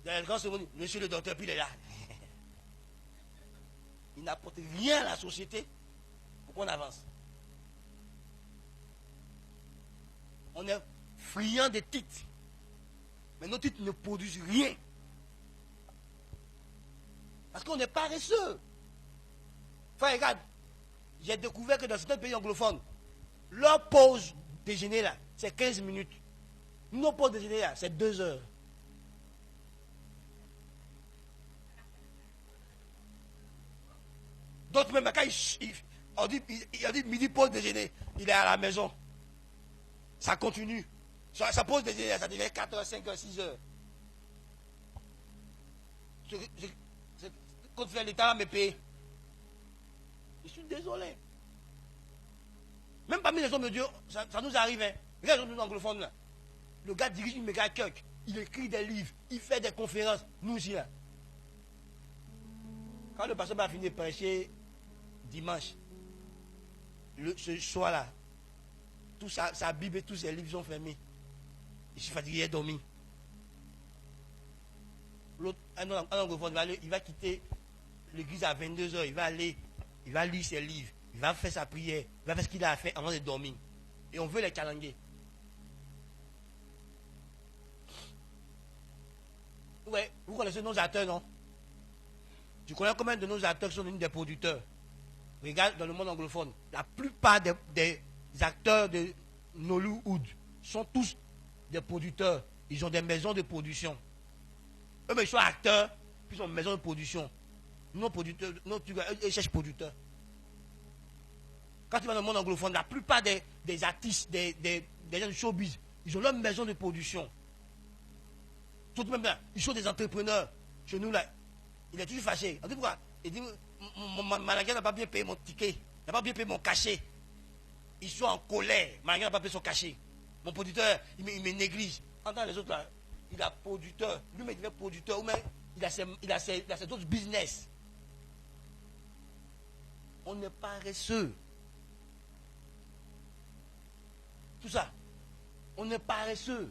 Dans les grandes cérémonies, monsieur le docteur, puis il est là. Il n'apporte rien à la société pour qu'on avance. On est friand des titres. Mais nos titres ne produisent rien. Parce qu'on est paresseux. Enfin, regarde, j'ai découvert que dans certains pays anglophones, leur pause déjeuner là, c'est 15 minutes. Nos pauses déjeuner là, c'est 2 heures. D'autres même, quand on dit midi pause déjeuner, il est à la maison. Ça continue. Ça pause déjeuner, ça devient 4 heures, 5 heures, 6 heures. Quand l'État va me payer. Je suis désolé. Même parmi les hommes de Dieu, ça nous arrive. Hein. Regarde les anglophones là. Le gars dirige une méga church. Il écrit des livres. Il fait des conférences. Nous aussi là. Quand le pasteur va finir de prêcher dimanche, ce soir-là, toute sa Bible et tous ses livres sont fermés. Je suis fatigué, il est dormi. L'autre, un anglophone, il va quitter l'église à 22 heures. Il va aller, il va lire ses livres. Il va faire sa prière. Il va faire ce qu'il a à faire avant de dormir. Et on veut les challenger. Ouais, vous connaissez nos acteurs, non? Tu connais combien de nos acteurs qui sont des producteurs? Regarde dans le monde anglophone. La plupart des acteurs de Nollywood sont tous des producteurs. Ils ont des maisons de production. Eux, mais ils sont acteurs, puis ils ont une maison de production. Nos producteurs, ils cherchent producteurs. Quand tu vas dans le monde anglophone, la plupart des artistes, des gens du showbiz, ils ont leur maison de production. Tout même là, ils sont des entrepreneurs. Chez nous, là, il est toujours fâché. On dit pourquoi? Il dit, mon manager n'a pas bien payé mon ticket, n'a pas bien payé mon cachet. Ils sont en colère. Mon manager n'a pas payé son cachet. Mon producteur, il me néglige. Entends les autres là, il a producteur. Lui-même, il est producteur. Ou même, il a ses autres business. On n'est pas paresseux. Tout ça. On est paresseux.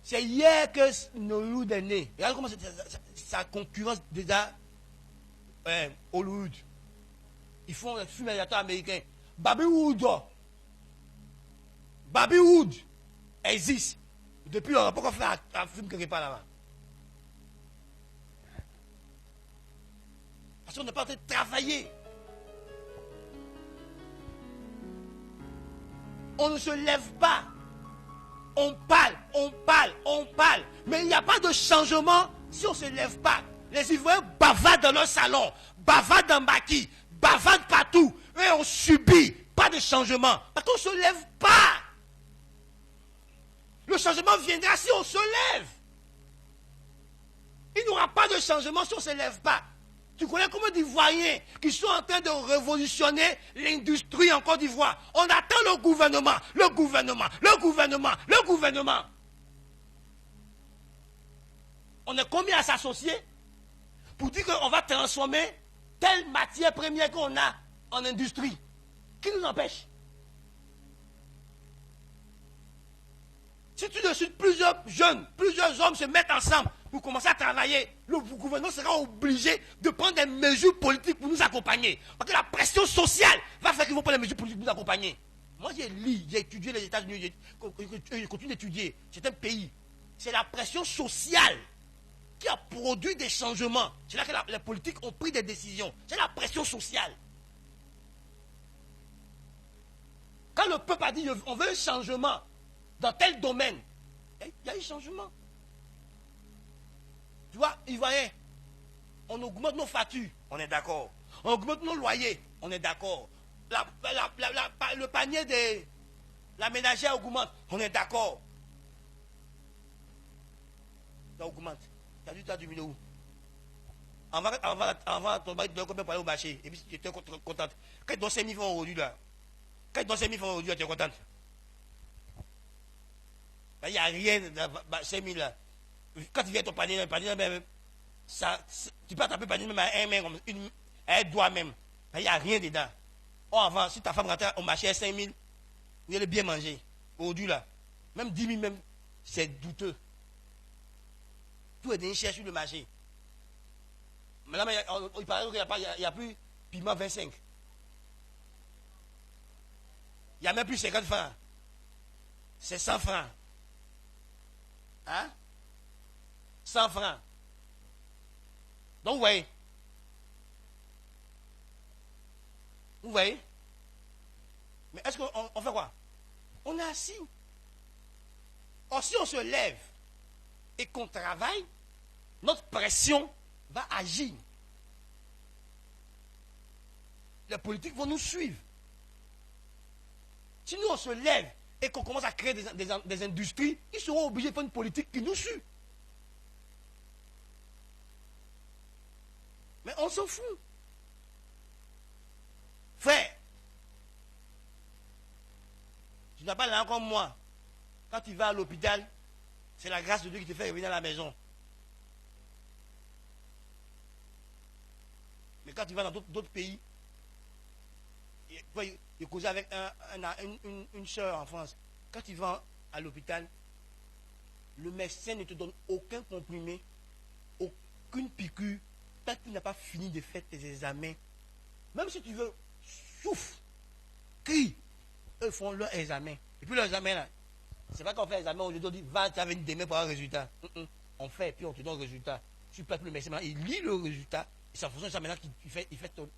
C'est hier que Nollywood est né. Regarde comment sa concurrence déjà Hollywood. Ils font un film américain. Babywood existe. Depuis, on n'a pas encore fait un film quelque part là-bas. Parce qu'on n'est pas en train de travailler. On ne se lève pas. On parle. Mais il n'y a pas de changement si on ne se lève pas. Les Ivoiriens bavardent dans leur salon, bavardent dans Baki, bavardent partout. Et on subit. Pas de changement. Parce qu'on ne se lève pas. Le changement viendra si on se lève. Il n'y aura pas de changement si on ne se lève pas. Tu connais combien d'Ivoiriens qui sont en train de révolutionner l'industrie en Côte d'Ivoire? On attend le gouvernement. On est combien à s'associer pour dire qu'on va transformer telle matière première qu'on a en industrie? Qui nous empêche? Si tu décides, plusieurs jeunes, plusieurs hommes se mettent ensemble pour commencer à travailler, le gouvernement sera obligé de prendre des mesures politiques pour nous accompagner. Parce que la pression sociale va faire qu'ils vont prendre des mesures politiques pour nous accompagner. Moi, j'ai étudié les États-Unis, je continue d'étudier. C'est un pays. C'est la pression sociale qui a produit des changements. C'est là que les politiques ont pris des décisions. C'est la pression sociale. Quand le peuple a dit on veut un changement dans tel domaine, il y a eu changement. Tu vois, Ivoirien, on augmente nos factures, on est d'accord. On augmente nos loyers, on est d'accord. Le panier de la ménagère augmente, on est d'accord. Ça augmente. Tu as dû diminuer où? Avant, ton mari te donne combien pour aller au marché? Et puis tu étais contente. Quand tu donnes 5 000 francs aujourd'hui, là, quand tu donnes 5 000 francs aujourd'hui, tu es contente. Il n'y a rien dans 5 000 là. Quand tu viens ton panier, le panier même, tu peux attraper le panier même à un main, à un doigt même. Il n'y a rien dedans. Oh, avant, si ta femme rentrait au marché à 5 000, vous allez bien manger. Aujourd'hui là, même 10 000 même, c'est douteux. Tout est cher sur le marché. Mais là, il paraît qu'il n'y a plus piment 25. Il n'y a même plus 50 francs. C'est 100 francs. Hein? 100 francs. Donc, vous voyez. Vous voyez? Mais est-ce qu'on fait quoi? On est assis. Or, si on se lève et qu'on travaille, notre pression va agir. Les politiques vont nous suivre. Si nous on se lève et qu'on commence à créer des industries, ils seront obligés de faire une politique qui nous suit. Mais on s'en fout. Frère, tu n'as pas là comme moi. Quand tu vas à l'hôpital, c'est la grâce de Dieu qui te fait revenir à la maison. Mais quand tu vas dans d'autres pays, j'ai causé avec une soeur en France. Quand tu vas à l'hôpital, le médecin ne te donne aucun comprimé, aucune piqûre, tant qu'il n'a pas fini de faire tes examens. Même si tu veux, souffle, crie, eux font leur examen. Et puis leur examen là, c'est pas qu'on fait l'examen, on lui dit, va, tu as une demain pour un résultat. On fait, puis on te donne le résultat. Tu peux le médecin, il lit le résultat, et c'est en fonction de ça maintenant qu'il fait ton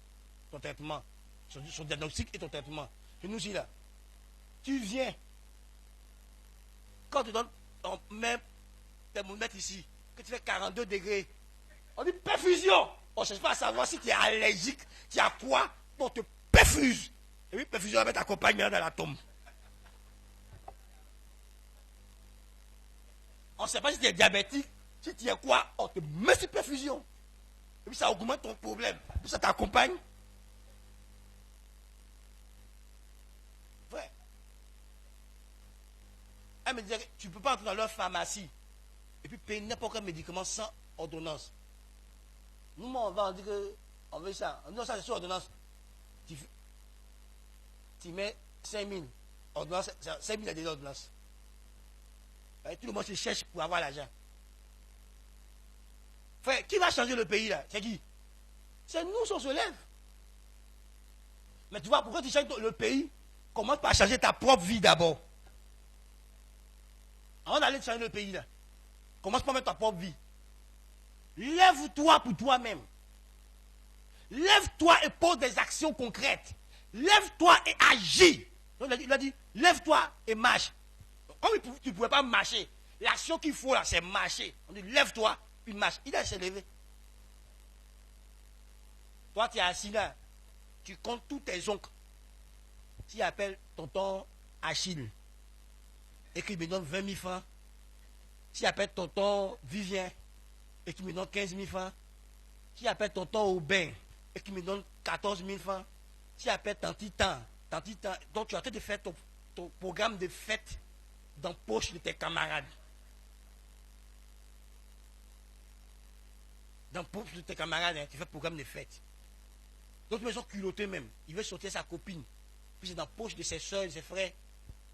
traitement. Son diagnostic et ton traitement. Et nous aussi là, tu viens, quand tu donnes ton même thermomètre ici, que tu fais 42 degrés, on dit perfusion. On ne cherche pas à savoir si tu es allergique, tu as quoi, on te perfuse. Et puis perfusion va mettre ta compagne dans la tombe. On ne sait pas si tu es diabétique, si tu es quoi, on te met sur perfusion. Et puis ça augmente ton problème. Et puis ça t'accompagne. Vrai. Elle me disait, tu ne peux pas entrer dans leur pharmacie et puis payer n'importe quel médicament sans ordonnance. Nous, on va dire qu'on veut ça. On dit ça, c'est sur ordonnance. Tu mets 5 000. Ordonnance, 5 000, il y a des ordonnances. Et tout le monde se cherche pour avoir l'argent. Frère, qui va changer le pays là? C'est qui? C'est nous si on se lève. Mais tu vois, pourquoi tu changes le pays? Commence par changer ta propre vie d'abord. Avant d'aller changer le pays là, commence par mettre ta propre vie. Lève-toi pour toi-même. Lève-toi et pose des actions concrètes. Lève-toi et agis. Donc, il a dit, lève-toi et marche. Comme tu ne pouvais pas marcher, l'action qu'il faut là, c'est marcher. On dit, lève-toi, puis marche. Il a s'est levé. Toi, tu es assis là. Tu comptes tous tes oncles. Tu appelles tonton Achille et qu'il me donne 20 000 francs. Tu appelles tonton Vivien et qu'il me donne 15 000 francs. Tu appelles tonton Aubin et qu'il me donne 14 000 francs. Tu appelles tantitan. Donc tu es en train de faire ton programme de fête dans la poche de tes camarades. Dans la poche de tes camarades, hein, tu fais programme de fête. D'autres maisons culottées même. Il veut sortir sa copine. Puis c'est dans la poche de ses soeurs et ses frères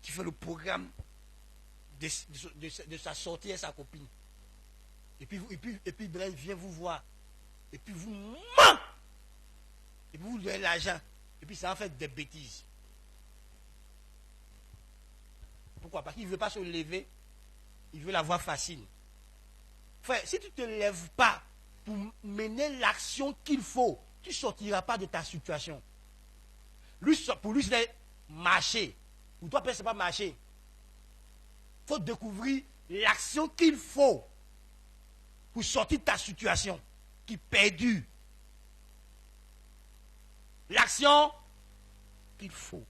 qui fait le programme de sa sortie et sa copine. Et puis Blaise vient vous voir. Et puis vous ment. Et puis vous donnez l'argent. Et puis ça en fait des bêtises. Pourquoi? Parce qu'il ne veut pas se lever. Il veut l'avoir facile. Frère, si tu ne te lèves pas pour mener l'action qu'il faut, tu ne sortiras pas de ta situation. Pour lui, c'est marcher. Pour toi, ce n'est pas marcher. Il faut découvrir l'action qu'il faut pour sortir de ta situation qui perdure. L'action qu'il faut.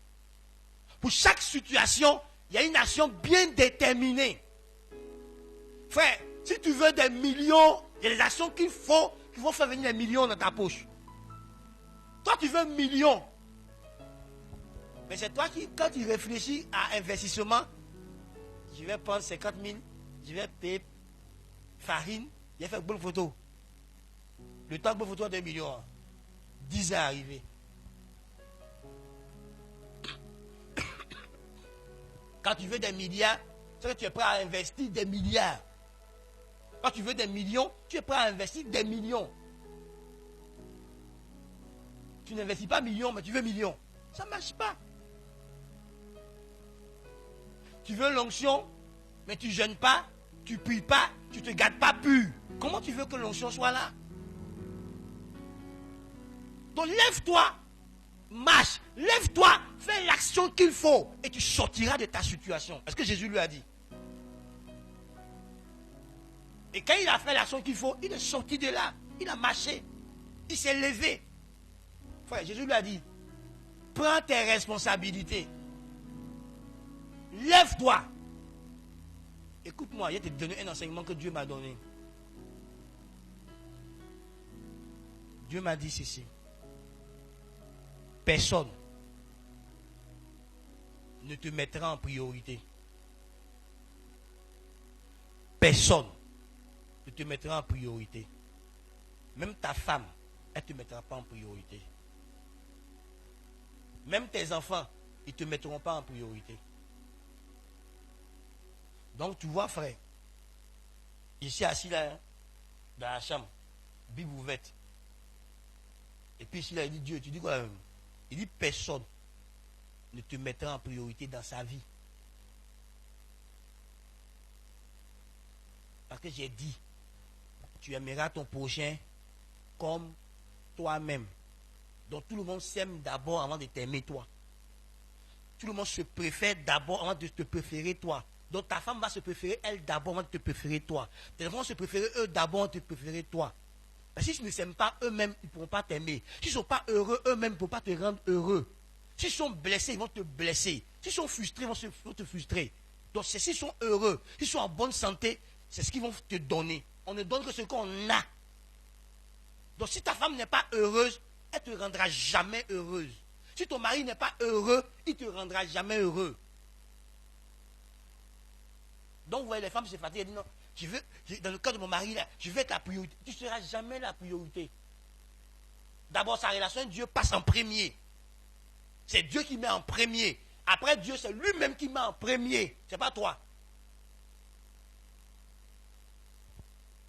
Pour chaque situation, il y a une action bien déterminée. Frère, si tu veux des millions, il y a des actions qu'il faut qui vont faire venir des millions dans ta poche. Toi, tu veux un million. Mais c'est toi qui, quand tu réfléchis à investissement, je vais prendre 50 000, je vais payer farine, je vais faire une bonne photo. Le temps de bonne photo de 2 millions, 10 ans arrivé. Quand tu veux des milliards, c'est que tu es prêt à investir des milliards. Quand tu veux des millions, tu es prêt à investir des millions. Tu n'investis pas millions, mais tu veux millions. Ça ne marche pas. Tu veux l'onction, mais tu ne jeûnes pas, tu ne pries pas, tu ne te gardes pas pur. Comment tu veux que l'onction soit là? Donc lève-toi, marche, lève-toi, fais l'action qu'il faut et tu sortiras de ta situation. Est-ce que Jésus lui a dit? Et quand il a fait l'action qu'il faut, il est sorti de là, il a marché, il s'est levé. Frère, Jésus lui a dit, prends tes responsabilités. Lève-toi. Écoute-moi, je vais te donner un enseignement que Dieu m'a donné. Dieu m'a dit ceci. Personne ne te mettra en priorité. Personne ne te mettra en priorité. Même ta femme, elle ne te mettra pas en priorité. Même tes enfants, ils ne te mettront pas en priorité. Donc tu vois, frère, ici assis là, dans la chambre, Bible ouverte. Et puis ici là, il dit Dieu, tu dis quoi? Il dit personne ne te mettra en priorité dans sa vie. Parce que j'ai dit, tu aimeras ton prochain comme toi-même. Donc tout le monde s'aime d'abord avant de t'aimer toi. Tout le monde se préfère d'abord avant de te préférer toi. Donc ta femme va se préférer elle d'abord avant de te préférer toi. Tes enfants vont se préférer eux d'abord avant de te préférer toi. Parce que s'ils ne s'aiment pas eux-mêmes, ils ne pourront pas t'aimer. S'ils ne sont pas heureux eux-mêmes, ils ne pourront pas te rendre heureux. S'ils sont blessés, ils vont te blesser. S'ils sont frustrés, ils vont te frustrer. Donc s'ils sont heureux, s'ils sont en bonne santé, c'est ce qu'ils vont te donner. On ne donne que ce qu'on a. Donc si ta femme n'est pas heureuse, elle ne te rendra jamais heureuse. Si ton mari n'est pas heureux, il ne te rendra jamais heureux. Donc vous voyez, les femmes se fatiguent, elles disent non, dans le cas de mon mari, là, je veux être la priorité. Tu ne seras jamais la priorité. D'abord, sa relation avec Dieu passe en premier. C'est Dieu qui met en premier. Après Dieu, c'est lui-même qui met en premier. Ce n'est pas toi.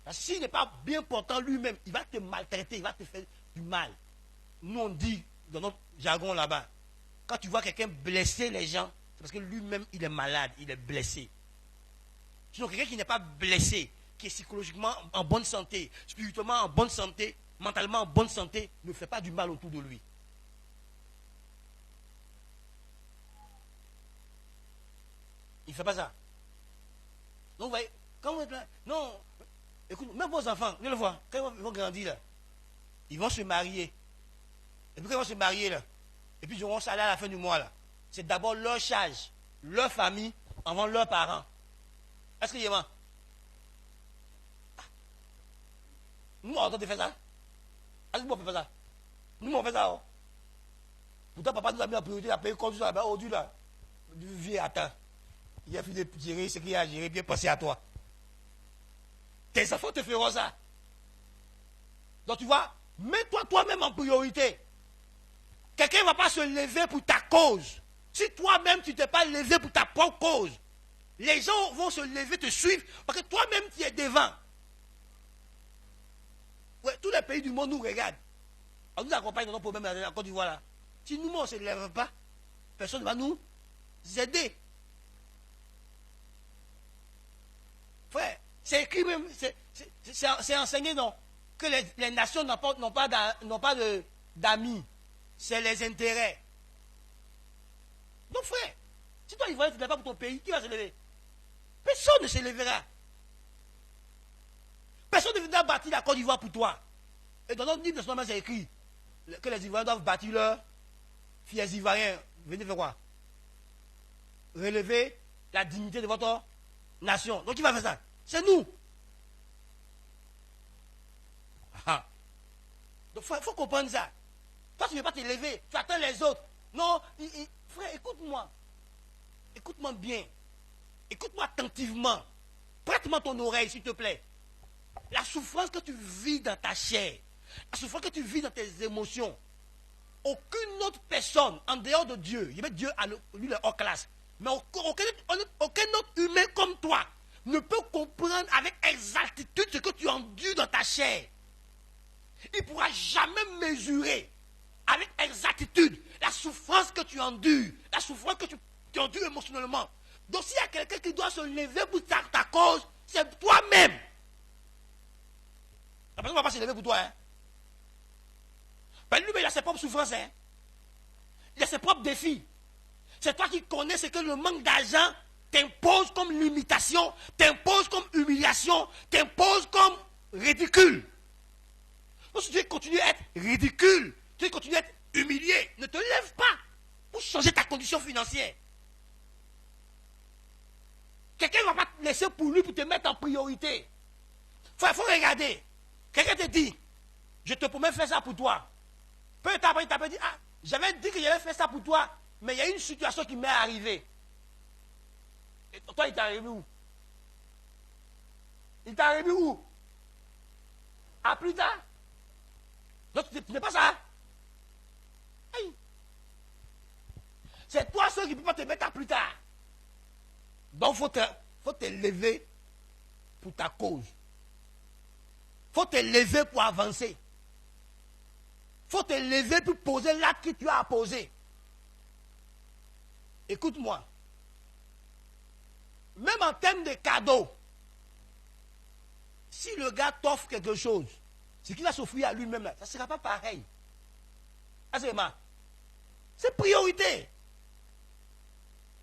Parce que s'il n'est pas bien portant lui-même, il va te maltraiter, il va te faire du mal. Nous, on dit, dans notre jargon là-bas, quand tu vois quelqu'un blesser les gens, c'est parce que lui-même, il est malade, il est blessé. Sinon, quelqu'un qui n'est pas blessé, qui est psychologiquement en bonne santé, spirituellement en bonne santé, mentalement en bonne santé, ne fait pas du mal autour de lui. Il ne fait pas ça. Donc, vous voyez, quand vous êtes là, non, écoute, même vos enfants, vous le voyez, quand ils vont grandir, là, ils vont se marier. Et puis quand ils vont se marier, là, et puis ils auront salaire à la fin du mois, là, c'est d'abord leur charge, leur famille, avant leurs parents. Est-ce qu'il y a nous, on a fait ça. Est-ce que vous faites ça? Nous, on fait ça. Oh. Pourtant, papa nous a mis en priorité, il a payé compte là-bas, au-dessus là. Du vieux, attends. Il a fait de gérer ce qu'il a géré, bien passer à toi. Tes enfants te feront ça. Donc tu vois, mets-toi toi-même en priorité. Quelqu'un ne va pas se lever pour ta cause. Si toi-même tu ne t'es pas levé pour ta propre cause, Les gens vont se lever, te suivre, parce que toi-même, tu es devant. Ouais, tous les pays du monde nous regardent. On nous accompagne dans nos problèmes en Côte d'Ivoire là. Si nous, on ne se lève pas, personne ne va nous aider. Frère, c'est écrit même, c'est enseigné non, que les nations n'ont pas d'amis. C'est les intérêts. Donc frère, si toi Ivoirien, tu ne lèves pas pour ton pays, qui va se lever? Personne ne se lèvera. Personne ne viendra bâtir la Côte d'Ivoire pour toi. Et dans notre livre, c'est écrit que les Ivoiriens doivent bâtir leurs fiers Ivoiriens. Venez faire quoi? Relever la dignité de votre nation. Donc qui va faire ça? C'est nous. Ah. Donc il faut comprendre ça. Toi, tu ne veux pas te lever, tu attends les autres. Non, frère, écoute-moi. Écoute-moi bien. Écoute-moi attentivement. Prête-moi ton oreille, s'il te plaît. La souffrance que tu vis dans ta chair, la souffrance que tu vis dans tes émotions, aucune autre personne en dehors de Dieu, il met Dieu à lui le hors classe, mais aucun autre humain comme toi ne peut comprendre avec exactitude ce que tu endures dans ta chair. Il ne pourra jamais mesurer avec exactitude la souffrance que tu endures, la souffrance que tu endures émotionnellement. Donc s'il y a quelqu'un qui doit se lever pour ta cause, c'est toi-même. La personne ne va pas se lever pour toi. Hein? Ben, lui, il a ses propres souffrances. Hein? Il a ses propres défis. C'est toi qui connais ce que le manque d'argent t'impose comme limitation, t'impose comme humiliation, t'impose comme ridicule. Donc si tu veux continuer à être ridicule, tu veux continuer à être humilié, ne te lève pas pour changer ta condition financière. Quelqu'un ne va pas te laisser pour lui, pour te mettre en priorité. Il faut regarder. Quelqu'un te dit, je te promets faire ça pour toi. Peu de temps après, il t'a dit, ah, j'avais dit que j'allais faire ça pour toi, mais il y a une situation qui m'est arrivée. Et toi, il t'est arrivé où? Il t'est arrivé où? À plus tard? Donc, tu n'es pas ça? Hey. C'est toi seul qui ne peut pas te mettre à plus tard. Donc, il faut te lever pour ta cause. Il faut te lever pour avancer. Il faut te lever pour poser l'acte que tu as à poser. Écoute-moi. Même en termes de cadeaux, si le gars t'offre quelque chose, ce qu'il va s'offrir à lui-même, ça ne sera pas pareil. C'est priorité.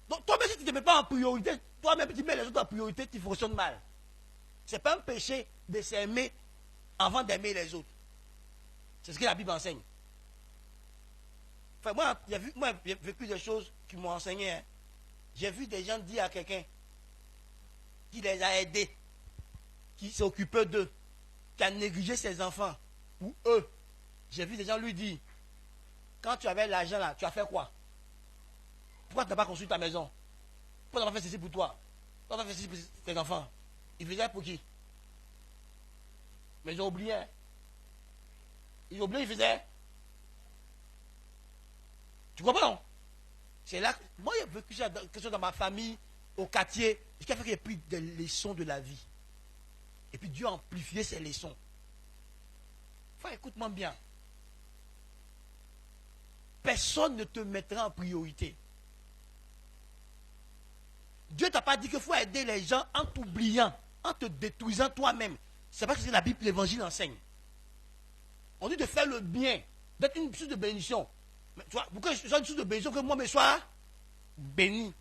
Donc toi-même, si tu ne te mets pas en priorité, toi-même, tu mets les autres en priorité, tu fonctionnes mal. Ce n'est pas un péché de s'aimer avant d'aimer les autres. C'est ce que la Bible enseigne. Enfin, moi, j'ai vécu des choses qui m'ont enseigné. Hein. J'ai vu des gens dire à quelqu'un qui les a aidés, qui s'occupait d'eux, qui a négligé ses enfants, ou eux. J'ai vu des gens lui dire, quand tu avais l'argent là, tu as fait quoi? Pourquoi tu n'as pas construit ta maison? Pourquoi tu n'as pas fait ceci pour toi? Pourquoi tu n'as pas fait ceci pour tes enfants? Ils faisaient pour qui? Mais ils ont oublié. Hein? Ils ont oublié, ils faisaient. Tu comprends? C'est là que moi j'ai vécu quelque chose dans ma famille, au quartier, ce qui a fait que j'ai pris des leçons de la vie. Et puis Dieu a amplifié ces leçons. Frère, écoute-moi bien. Personne ne te mettra en priorité. Dieu ne t'a pas dit qu'il faut aider les gens en t'oubliant, en te détruisant toi-même. C'est pas ce que la Bible, l'Évangile enseigne. On dit de faire le bien, d'être une source de bénédiction. Mais tu vois, pourquoi je sois une source de bénédiction que moi me sois béni?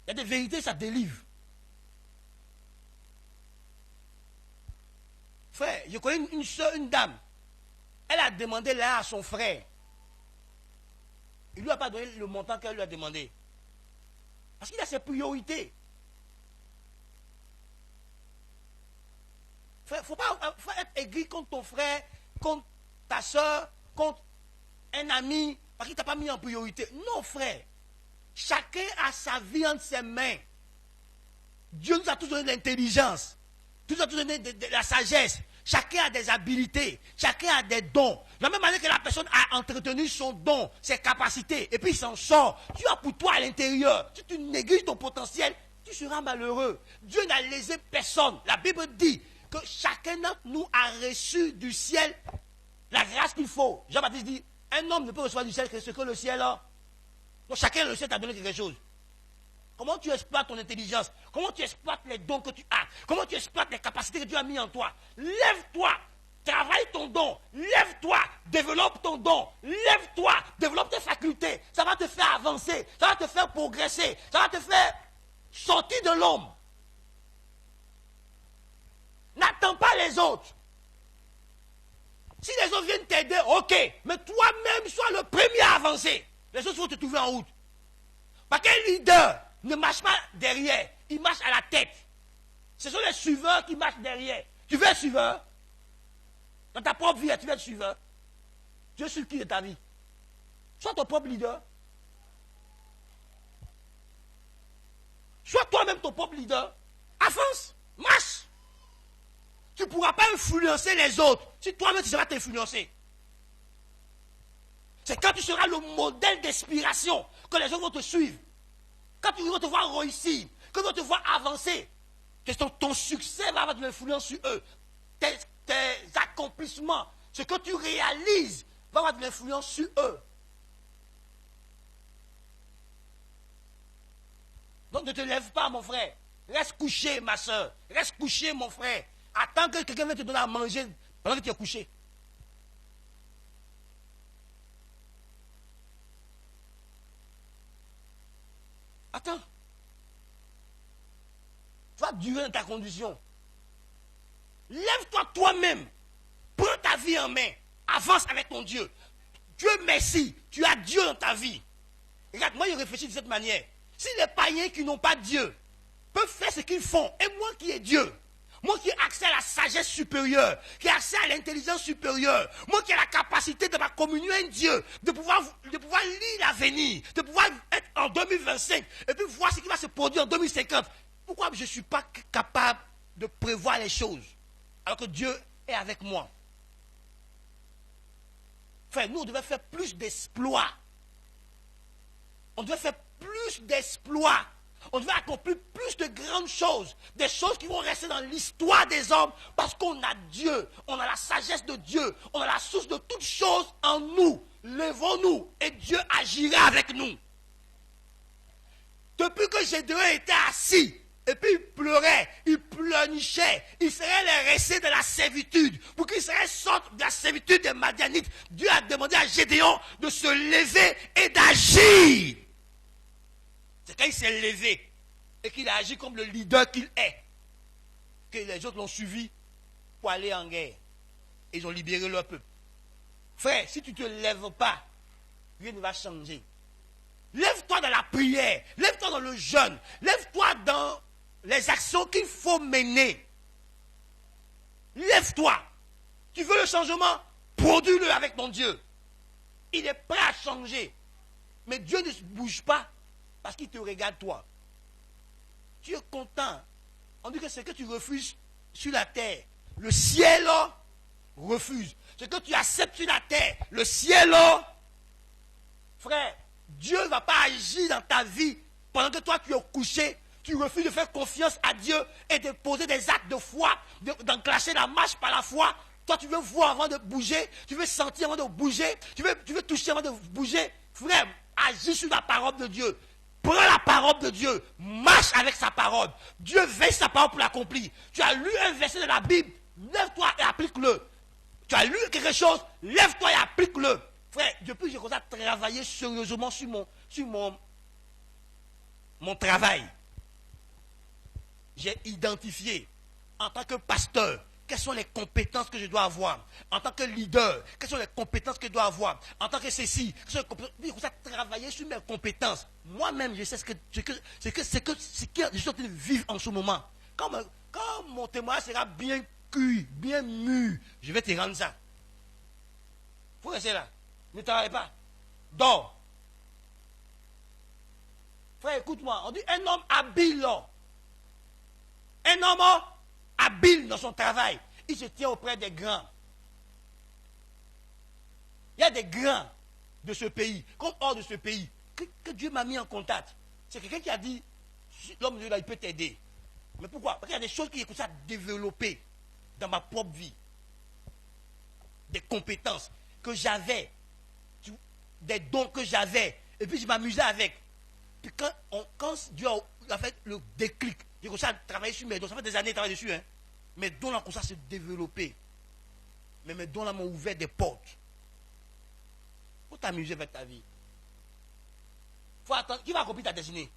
Il y a des vérités, ça délivre. Frère, je connais une soeur, une dame. Elle a demandé là à son frère. Il ne lui a pas donné le montant qu'elle lui a demandé. Parce qu'il a ses priorités. Frère, faut pas être aigri contre ton frère, contre ta soeur, contre un ami, parce qu'il ne t'a pas mis en priorité. Non, frère. Chacun a sa vie entre ses mains. Dieu nous a tous donné de l'intelligence. Dieu nous a tous donné de la sagesse. Chacun a des habilités, chacun a des dons. De la même manière que la personne a entretenu son don, ses capacités, et puis il s'en sort. Tu as pour toi à l'intérieur. Si tu négliges ton potentiel, tu seras malheureux. Dieu n'a lésé personne. La Bible dit que chacun d'entre nous a reçu du ciel la grâce qu'il faut. Jean-Baptiste dit, un homme ne peut recevoir du ciel que ce que le ciel a. Donc chacun le ciel t'a donné quelque chose. Comment tu exploites ton intelligence? Comment tu exploites les dons que tu as? Comment tu exploites les capacités que Dieu a mis en toi? Lève-toi, travaille ton don. Lève-toi, développe ton don. Lève-toi, développe tes facultés. Ça va te faire avancer. Ça va te faire progresser. Ça va te faire sortir de l'ombre. N'attends pas les autres. Si les autres viennent t'aider, ok. Mais toi-même, sois le premier à avancer. Les autres vont te trouver en route. Parce qu'un leader ne marche pas derrière, il marche à la tête. Ce sont les suiveurs qui marchent derrière. Tu veux être suiveur? Dans ta propre vie, tu veux être suiveur? Tu veux suivre qui de ta vie? Sois ton propre leader. Sois toi-même ton propre leader. Avance, marche. Tu ne pourras pas influencer les autres si toi-même tu ne sais pas t'influencer. C'est quand tu seras le modèle d'inspiration que les autres vont te suivre. Quand tu vas te voir réussir, que tu vas te voir avancer, que ton succès va avoir de l'influence sur eux. Tes accomplissements, ce que tu réalises, va avoir de l'influence sur eux. Donc ne te lève pas, mon frère. Reste couché, ma soeur. Reste couché, mon frère. Attends que quelqu'un vienne te donner à manger pendant que tu es couché. Attends. Tu vas durer dans ta condition. Lève-toi toi-même. Prends ta vie en main. Avance avec ton Dieu. Dieu merci. Tu as Dieu dans ta vie. Regarde, moi je réfléchis de cette manière. Si les païens qui n'ont pas Dieu peuvent faire ce qu'ils font, et moi qui ai Dieu, moi qui ai accès à la sagesse supérieure, qui ai accès à l'intelligence supérieure, moi qui ai la capacité de ma communion avec Dieu, de pouvoir lire l'avenir, de pouvoir être en 2025, et puis voir ce qui va se produire en 2050, pourquoi je ne suis pas capable de prévoir les choses, alors que Dieu est avec moi? Frère, nous on devait faire plus d'exploits. On devait faire plus d'exploits. On devait accomplir plus de grandes choses. Des choses qui vont rester dans l'histoire des hommes. Parce qu'on a Dieu. On a la sagesse de Dieu. On a la source de toutes choses en nous. Lèvons-nous et Dieu agira avec nous. Depuis que Gédéon était assis, et puis il pleurait, il pleurnichait, il serait resté de la servitude. Pour qu'il serait sorti de la servitude des Madianites, Dieu a demandé à Gédéon de se lever et d'agir. C'est quand il s'est levé et qu'il a agi comme le leader qu'il est, que les autres l'ont suivi pour aller en guerre. Ils ont libéré leur peuple. Frère, si tu ne te lèves pas, rien ne va changer. Lève-toi dans la prière, lève-toi dans le jeûne, lève-toi dans les actions qu'il faut mener. Lève-toi. Tu veux le changement? Produis-le avec ton Dieu. Il est prêt à changer. Mais Dieu ne bouge pas parce qu'il te regarde toi. Tu es content. On dit que ce que tu refuses sur la terre, le ciel refuse. Ce que tu acceptes sur la terre, le ciel, frère, Dieu ne va pas agir dans ta vie pendant que toi tu es couché. Tu refuses de faire confiance à Dieu et de poser des actes de foi, d'enclencher la marche par la foi. Toi, tu veux voir avant de bouger, tu veux sentir avant de bouger, tu veux toucher avant de bouger. Frère, agis sur la parole de Dieu. Prends la parole de Dieu, marche avec sa parole. Dieu veille sa parole pour l'accomplir. Tu as lu un verset de la Bible, lève-toi et applique-le. Tu as lu quelque chose, lève-toi et applique-le. Frère, depuis que j'ai commencé à travailler sérieusement sur mon travail, j'ai identifié en tant que pasteur quelles sont les compétences que je dois avoir. En tant que leader, quelles sont les compétences que je dois avoir. En tant que ceci, quelles sont les compétences. J'ai commencé à travailler sur mes compétences. Moi-même, je sais ce que je suis en train de vivre en ce moment. Quand mon témoignage sera bien cuit, bien mûr, je vais te rendre ça. Il faut rester là. Ne travaille pas. Dors. Frère, écoute-moi. On dit un homme habile. Un homme habile dans son travail. il se tient auprès des grands. Il y a des grands de ce pays, comme hors de ce pays, que Dieu m'a mis en contact. C'est quelqu'un qui a dit, l'homme de Dieu là, il peut t'aider. Mais pourquoi? Parce qu'il y a des choses qui commencent à développer dans ma propre vie. Des compétences que j'avais, des dons que j'avais, et puis je m'amusais avec. Puis quand Dieu a fait le déclic, j'ai commencé à travailler sur mes dons. Ça fait des années que je travaille dessus. Hein. Mes dons là, commencé à se développer. Mais mes dons là m'ont ouvert des portes. Il faut t'amuser avec ta vie. Il faut attendre. Qui va accomplir ta destinée?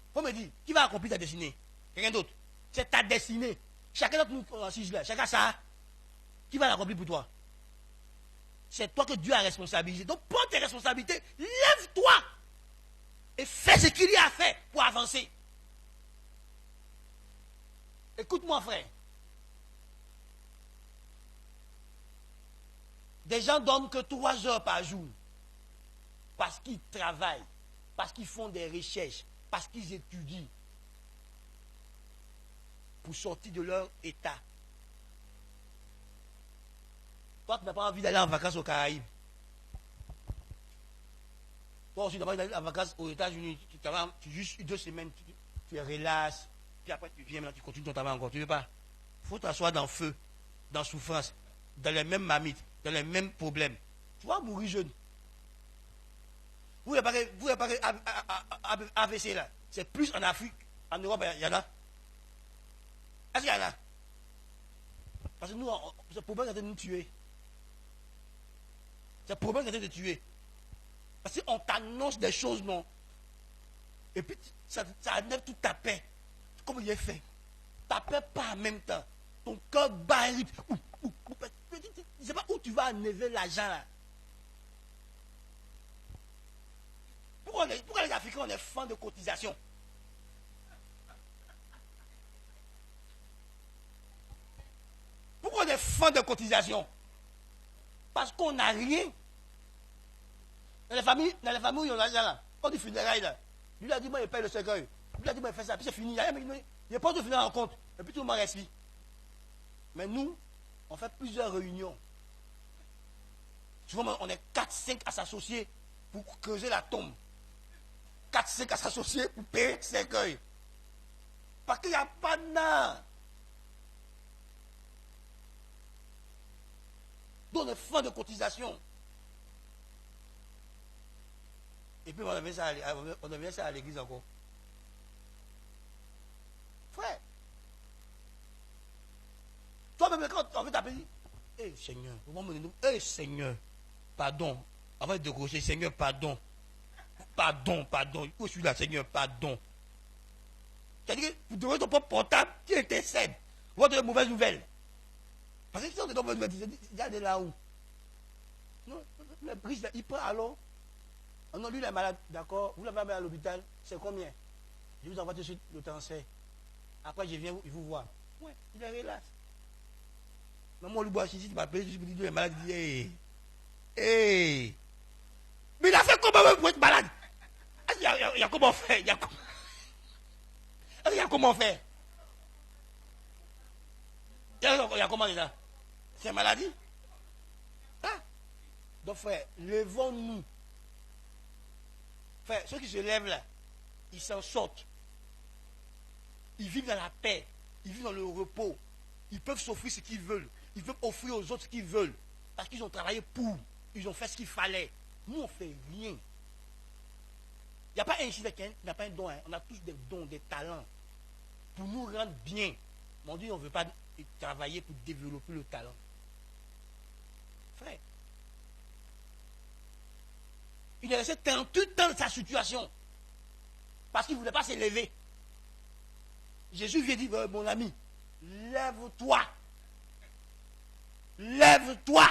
Il faut me dire, qui va accomplir ta destinée? Quelqu'un d'autre? C'est ta destinée. Chacun d'entre nous assise là. Chacun ça. Qui va l'accomplir pour toi? C'est toi que Dieu a responsabilisé. Donc prends tes responsabilités. Lève-toi. Et fais ce qu'il y a à faire pour avancer. Écoute-moi, frère. Des gens dorment que 3 heures par jour. Parce qu'ils travaillent. Parce qu'ils font des recherches. Parce qu'ils étudient. Pour sortir de leur état. Toi, tu n'as pas envie d'aller en vacances aux Caraïbes. Toi aussi, tu n'as pas envie d'aller en vacances aux États-Unis. Tu juste 2 semaines, tu relaxes. Puis après, tu viens, maintenant, tu continues ton travail encore. Tu ne veux pas? Il faut t'asseoir dans le feu, dans la souffrance, dans les mêmes mamites, dans les mêmes problèmes. Tu vas mourir jeune. Vous réparez AVC là. C'est plus en Afrique. En Europe, il y en a. Est-ce qu'il y en a? Parce que nous, ce problème est de nous tuer. C'est le problème qui est de tuer. Parce qu'on t'annonce des choses, non. Et puis, ça enlève toute ta paix. Comme il est fait. Ta paix pas en même temps. Ton cœur bat. Je ne sais pas où tu vas enlever l'argent là. Pourquoi les Africains, on est fans de cotisation? Pourquoi on est fans de cotisation? Parce qu'on n'a rien. Dans les familles où il y a l'argent là, quand du funérailles là, lui a dit, moi, il paye le cercueil. Lui a dit, moi, il fait ça, puis c'est fini. Il n'est pas de funérailles en compte. Et puis tout le monde reste. Mais nous, on fait plusieurs réunions. Souvent, on est 4-5 à s'associer pour creuser la tombe. 4-5 à s'associer pour payer le cercueil. Parce qu'il n'y a pas de nain. Donc, on est fans de cotisation. Et puis on avait ça à l'église encore. Frère. Toi-même, quand on veut t'appeler, hé Seigneur, hé Seigneur, pardon. Avant de décrocher, Seigneur, pardon. Pardon. Où je suis là, Seigneur, pardon. C'est-à-dire que vous devez ton propre portable qui intercède. Vous avez de mauvaises nouvelles. Parce que si on te donne de mauvaises nouvelles, il y a de là où. Non, le brise, il prend alors. Oh non, lui il est malade, d'accord. Vous l'avez amené à l'hôpital, c'est combien? Je vous envoie tout de suite le transfert. Après, je viens vous voir. Ouais, il est relax. Mais moi, le bois ici, tu m'appelles, je vous dis, il est malade. Il dit, hey. Mais il a fait comment pour être malade? Il y a comment faire? Il y a comment faire? Il y a comment déjà? C'est maladie? Hein? Donc, frère, levons-nous. Frère, ceux qui se lèvent là, ils s'en sortent. Ils vivent dans la paix. Ils vivent dans le repos. Ils peuvent s'offrir ce qu'ils veulent. Ils peuvent offrir aux autres ce qu'ils veulent. Parce qu'ils ont travaillé pour. Ils ont fait ce qu'il fallait. Nous, on ne fait rien. Il n'y a pas un chiffre qui n'a pas un don. Hein. On a tous des dons, des talents. Pour nous rendre bien. Mais on dit on ne veut pas travailler pour développer le talent. Frère. Il est resté 38 ans de sa situation. Parce qu'il ne voulait pas s'élever. Jésus lui a dit, mon ami, lève-toi. Lève-toi.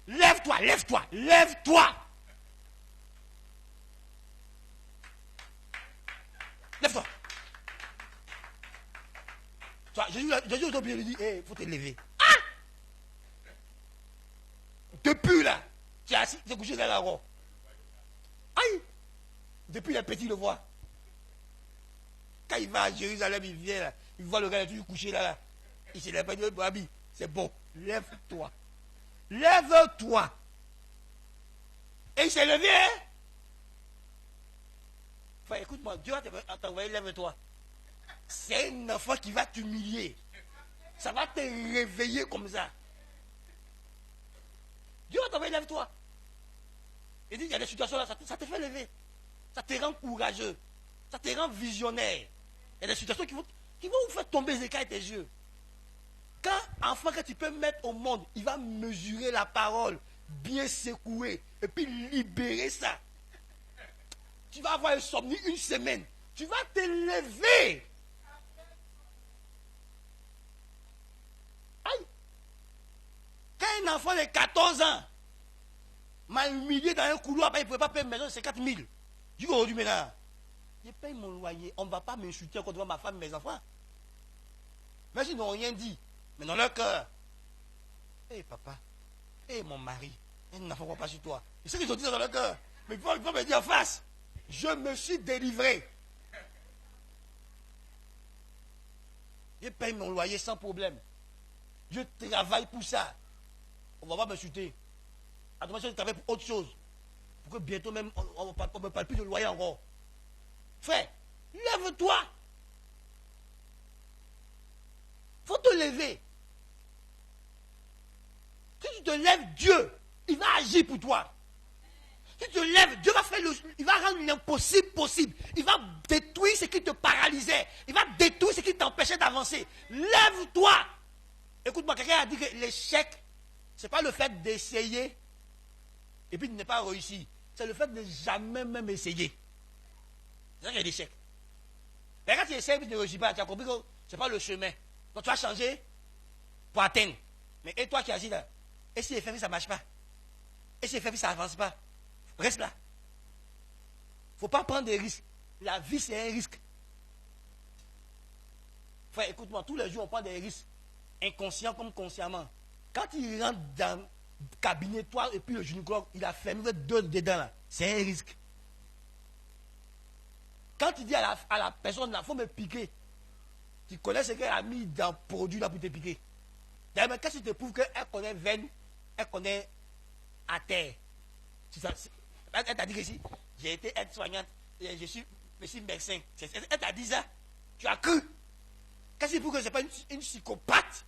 Lève-toi, lève-toi, lève-toi. Lève-toi. Jésus lui dit, il faut te lever. Ah! Depuis là, tu es assis, tu es couché dans la roue. Aïe! Depuis les petits le voient. quand il va à Jérusalem, il vient là, il voit le gars toujours couché là. Il se lève pas, il dit, Babi, c'est bon, lève-toi. Lève-toi. Et il s'est levé, hein? Enfin, écoute-moi, Dieu va t'envoyer, lève-toi. C'est un enfant qui va t'humilier. Ça va te réveiller comme ça. Dieu va t'envoyer, lève-toi. Il dit, il y a des situations là, ça te fait lever. Ça te rend courageux. Ça te rend visionnaire. Il y a des situations qui vont vous faire tomber les écailles de tes yeux. Quand enfant que tu peux mettre au monde, il va mesurer la parole, bien secouer, et puis libérer ça. Tu vas avoir insomnie une semaine. Tu vas te lever. Aïe. Quand un enfant de 14 ans m'a humilié dans un couloir, il ne pouvait pas payer une maison de 50 000. Je dis aujourd'hui maintenant, je paye mon loyer, on ne va pas m'insulter encore devant ma femme et mes enfants. Mais ils n'ont rien dit. Mais dans leur cœur, hé papa, hé mon mari, un enfant ne va pas sur toi. C'est ce qu'ils ont dit dans leur cœur. Mais il faut me dire en face, je me suis délivré. Je paye mon loyer sans problème. Je travaille pour ça. On ne va pas m'insulter. À demain, je travaille pour autre chose. Pour que bientôt même, on ne me parle plus de loyer encore. Frère, lève-toi. Faut te lever. Si tu te lèves, Dieu, il va agir pour toi. Si tu te lèves, Dieu va faire il va rendre l'impossible possible. Il va détruire ce qui te paralysait. Il va détruire ce qui t'empêchait d'avancer. Lève-toi. Écoute-moi, quelqu'un a dit que l'échec, ce n'est pas le fait d'essayer et puis de ne pas réussir. C'est le fait de jamais même essayer. C'est ça qu'il y a l'échec. Mais quand tu essaies et tu ne réussis pas, tu as compris que ce n'est pas le chemin. Donc tu vas changer pour atteindre. Mais et toi qui agis là, et si l'effet ça ne marche pas? Et si l'effet ça n'avance pas? Reste là. Il ne faut pas prendre des risques. La vie c'est un risque. Frère, écoute-moi, tous les jours on prend des risques. Inconscient comme consciemment. Quand il rentre dans le cabinet, toi et puis le gynécologue, il a fermé deux dedans là. C'est un risque. Quand tu dis à la personne là, il faut me piquer. Tu connais ce qu'elle a mis dans le produit là pour te piquer. D'ailleurs, qu'est-ce qui te prouve qu'elle connaît veine, elle connaît à terre. Elle t'a dit que si j'ai été aide-soignante, je suis médecin. Elle t'a dit ça. Tu as cru. Qu'est-ce qui prouve que ce n'est pas une psychopathe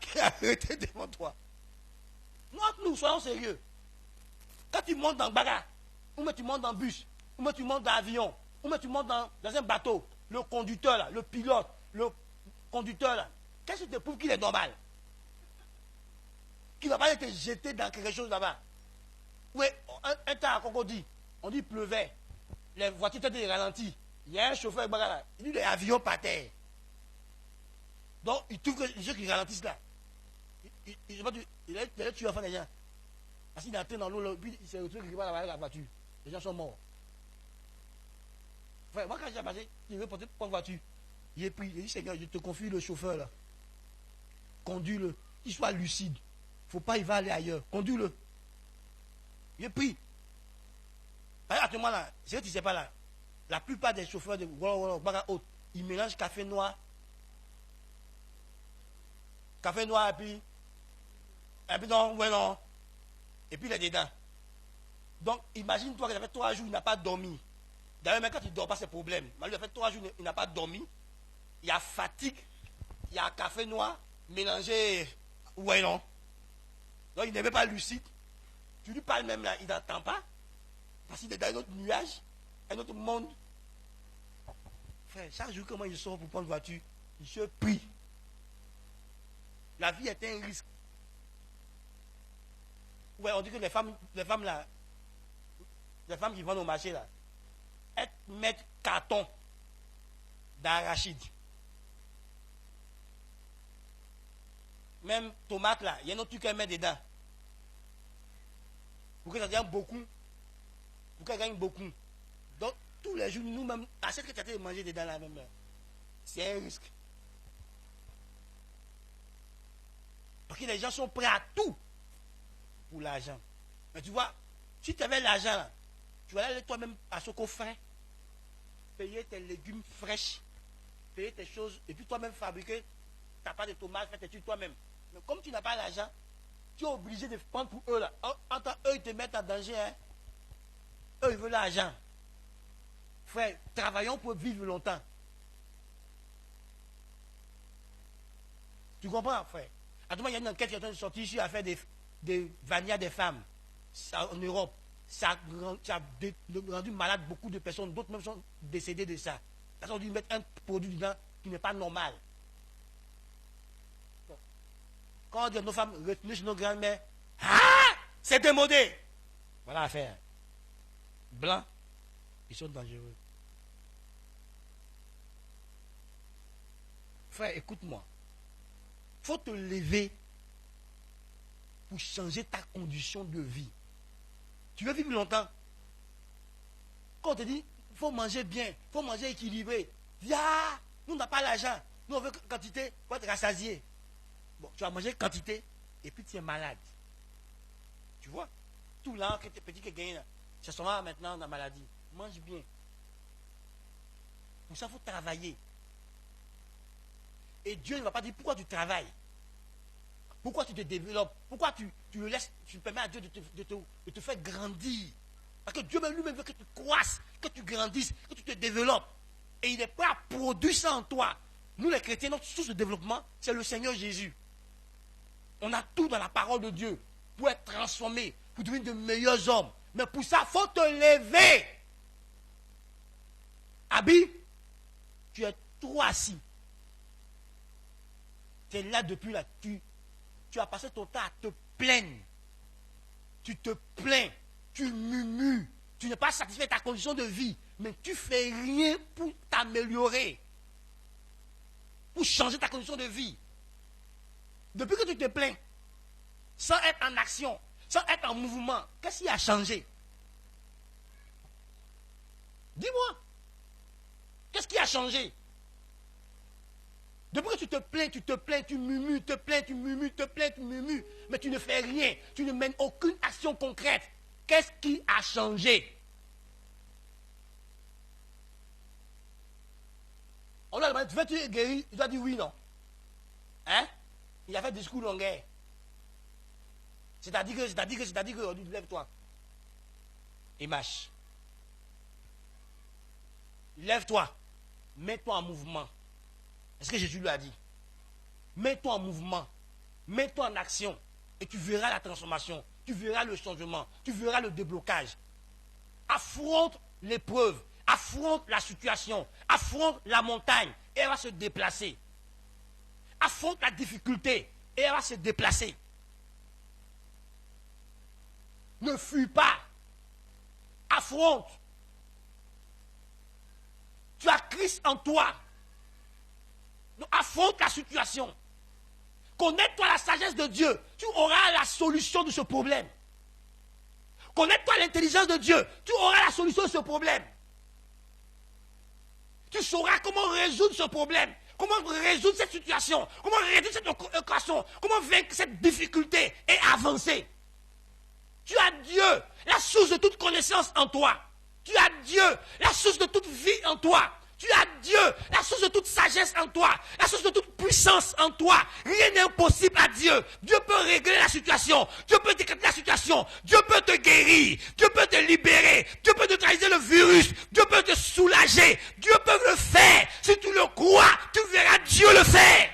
qui a arrêté devant toi? Nous soyons sérieux. Quand tu montes dans le bagarre, ou tu montes dans le bus, ou tu montes dans l'avion, ou tu montes dans un bateau, le conducteur là, le pilote, le conducteur là, qu'est-ce qui te prouve qu'il est normal? Qu'il ne va pas être jeté dans quelque chose là-bas. Oui, un temps à Cocody, on dit qu'il pleuvait, les voitures étaient ralenties, il y a un chauffeur là, il dit les avions par terre. Donc il trouve que les gens qui ralentissent là, il a tué enfant des gens. Parce qu'il est entré dans l'eau, puis il s'est retrouvé quelque part avec la voiture. Les gens sont morts. Frère, moi quand j'ai passé, il veut porter pour une voiture. Il est pris, il dit Seigneur, je te confie le chauffeur là. Conduis-le, qu'il soit lucide. Il ne faut pas, il va aller ailleurs. Conduis-le. Il est pris. Actuellement là, c'est que tu ne sais pas là. La plupart des chauffeurs de bagarre haute, ils mélangent café noir. Café noir et puis non, ouais non. Et puis il est dedans. Donc imagine-toi que ça fait 3 jours, il n'a pas dormi. D'ailleurs, même quand il ne dort pas, c'est problème. Mais il a fait 3 jours, il n'a pas dormi. Il y a fatigue. Il y a café noir mélangé. Ouais non. Donc il n'est même pas lucide. Tu lui parles même là, il n'entend pas. Parce qu'il est dans un autre nuage, un autre monde. Frère, chaque jour, comment il sort pour prendre une voiture, il se prie. La vie est un risque. Ouais, on dit que les femmes là, les femmes qui vendent au marché là, elles mettent carton d'arachide. Même tomate là, il y a un autre truc qu'elles mettent dedans. Pour que ça devienne beaucoup. Pour qu'elles gagnent beaucoup. Donc, tous les jours, nous-mêmes, à cette que tu as de manger dedans là même, c'est un risque. Parce que les gens sont prêts à tout pour l'argent. Mais tu vois, si tu avais l'argent là, tu vas aller toi-même à ce coffret, payer tes légumes fraîches, payer tes choses et puis toi-même fabriquer, tu n'as pas de tomates, fais tes trucs toi-même. Mais comme tu n'as pas l'argent, tu es obligé de prendre pour eux là. Entre eux, ils te mettent en danger. Hein. Eux, ils veulent l'argent. Frère, travaillons pour vivre longtemps. Tu comprends, frère? À tout moment, il y a une enquête qui est en train de sortir ici à faire des vanillas des femmes en Europe. Ça a rendu malade beaucoup de personnes. D'autres même sont décédés de ça. Parce qu'on dit mettre un produit dedans qui n'est pas normal. Quand on dit à nos femmes, retenez chez nos grands-mères, ah, c'est démodé. Voilà l'affaire. Blancs, ils sont dangereux. Frère, écoute-moi. Il faut te lever pour changer ta condition de vie. Tu veux vivre longtemps. Quand on te dit, il faut manger bien, il faut manger équilibré. Ah, nous n'avons pas l'argent. Nous on veut quantité pour être rassasié. Bon, tu vas manger quantité et puis tu es malade. Tu vois? Tout là que tes petits qui gagnent, c'est seulement maintenant la maladie. Mange bien. Pour ça, il faut travailler. Et Dieu ne va pas dire pourquoi tu travailles. Pourquoi tu te développes. Pourquoi tu le laisses, tu permets à Dieu de te faire grandir. Parce que Dieu même lui-même veut que tu croisses, que tu grandisses, que tu te développes. Et il est prêt à produire ça en toi. Nous les chrétiens, notre source de développement, c'est le Seigneur Jésus. On a tout dans la parole de Dieu pour être transformé, pour devenir de meilleurs hommes. Mais pour ça, il faut te lever. Abi, tu es trop assis. Tu es là depuis là. Tu as passé ton temps à te plaindre. Tu te plains. Tu murmures. Tu n'es pas satisfait de ta condition de vie. Mais tu ne fais rien pour t'améliorer. Pour changer ta condition de vie. Depuis que tu te plains, sans être en action, sans être en mouvement, qu'est-ce qui a changé? Dis-moi. Qu'est-ce qui a changé? Depuis que tu te plains, tu murmures, te plains, tu murmures, te plains, tu murmures, mais tu ne fais rien, tu ne mènes aucune action concrète. Qu'est-ce qui a changé? On lui a demandé, tu veux être guéri? Il doit dire oui, non. Hein? Il a fait discours longueur. C'est-à-dire que, on dit, lève-toi. Et marche. Lève-toi. Mets-toi en mouvement. C'est ce que Jésus lui a dit. Mets-toi en mouvement. Mets-toi en action. Et tu verras la transformation. Tu verras le changement. Tu verras le déblocage. Affronte l'épreuve. Affronte la situation. Affronte la montagne. Et elle va se déplacer. Affronte la difficulté. Et elle va se déplacer. Ne fuis pas. Affronte. Tu as Christ en toi. Donc, affronte la situation. Connais-toi la sagesse de Dieu. Tu auras la solution de ce problème. Connais-toi l'intelligence de Dieu. Tu auras la solution de ce problème. Tu sauras comment résoudre ce problème. Comment résoudre cette situation. Comment résoudre cette équation. Comment vaincre cette difficulté et avancer. Tu as Dieu, la source de toute connaissance en toi. Tu as Dieu, la source de toute vie en toi. Tu as Dieu, la source de toute sagesse en toi, la source de toute puissance en toi. Rien n'est impossible à Dieu. Dieu peut régler la situation. Dieu peut décréter la situation. Dieu peut te guérir. Dieu peut te libérer. Dieu peut neutraliser le virus. Dieu peut te soulager. Dieu peut le faire. Si tu le crois, tu verras Dieu le faire.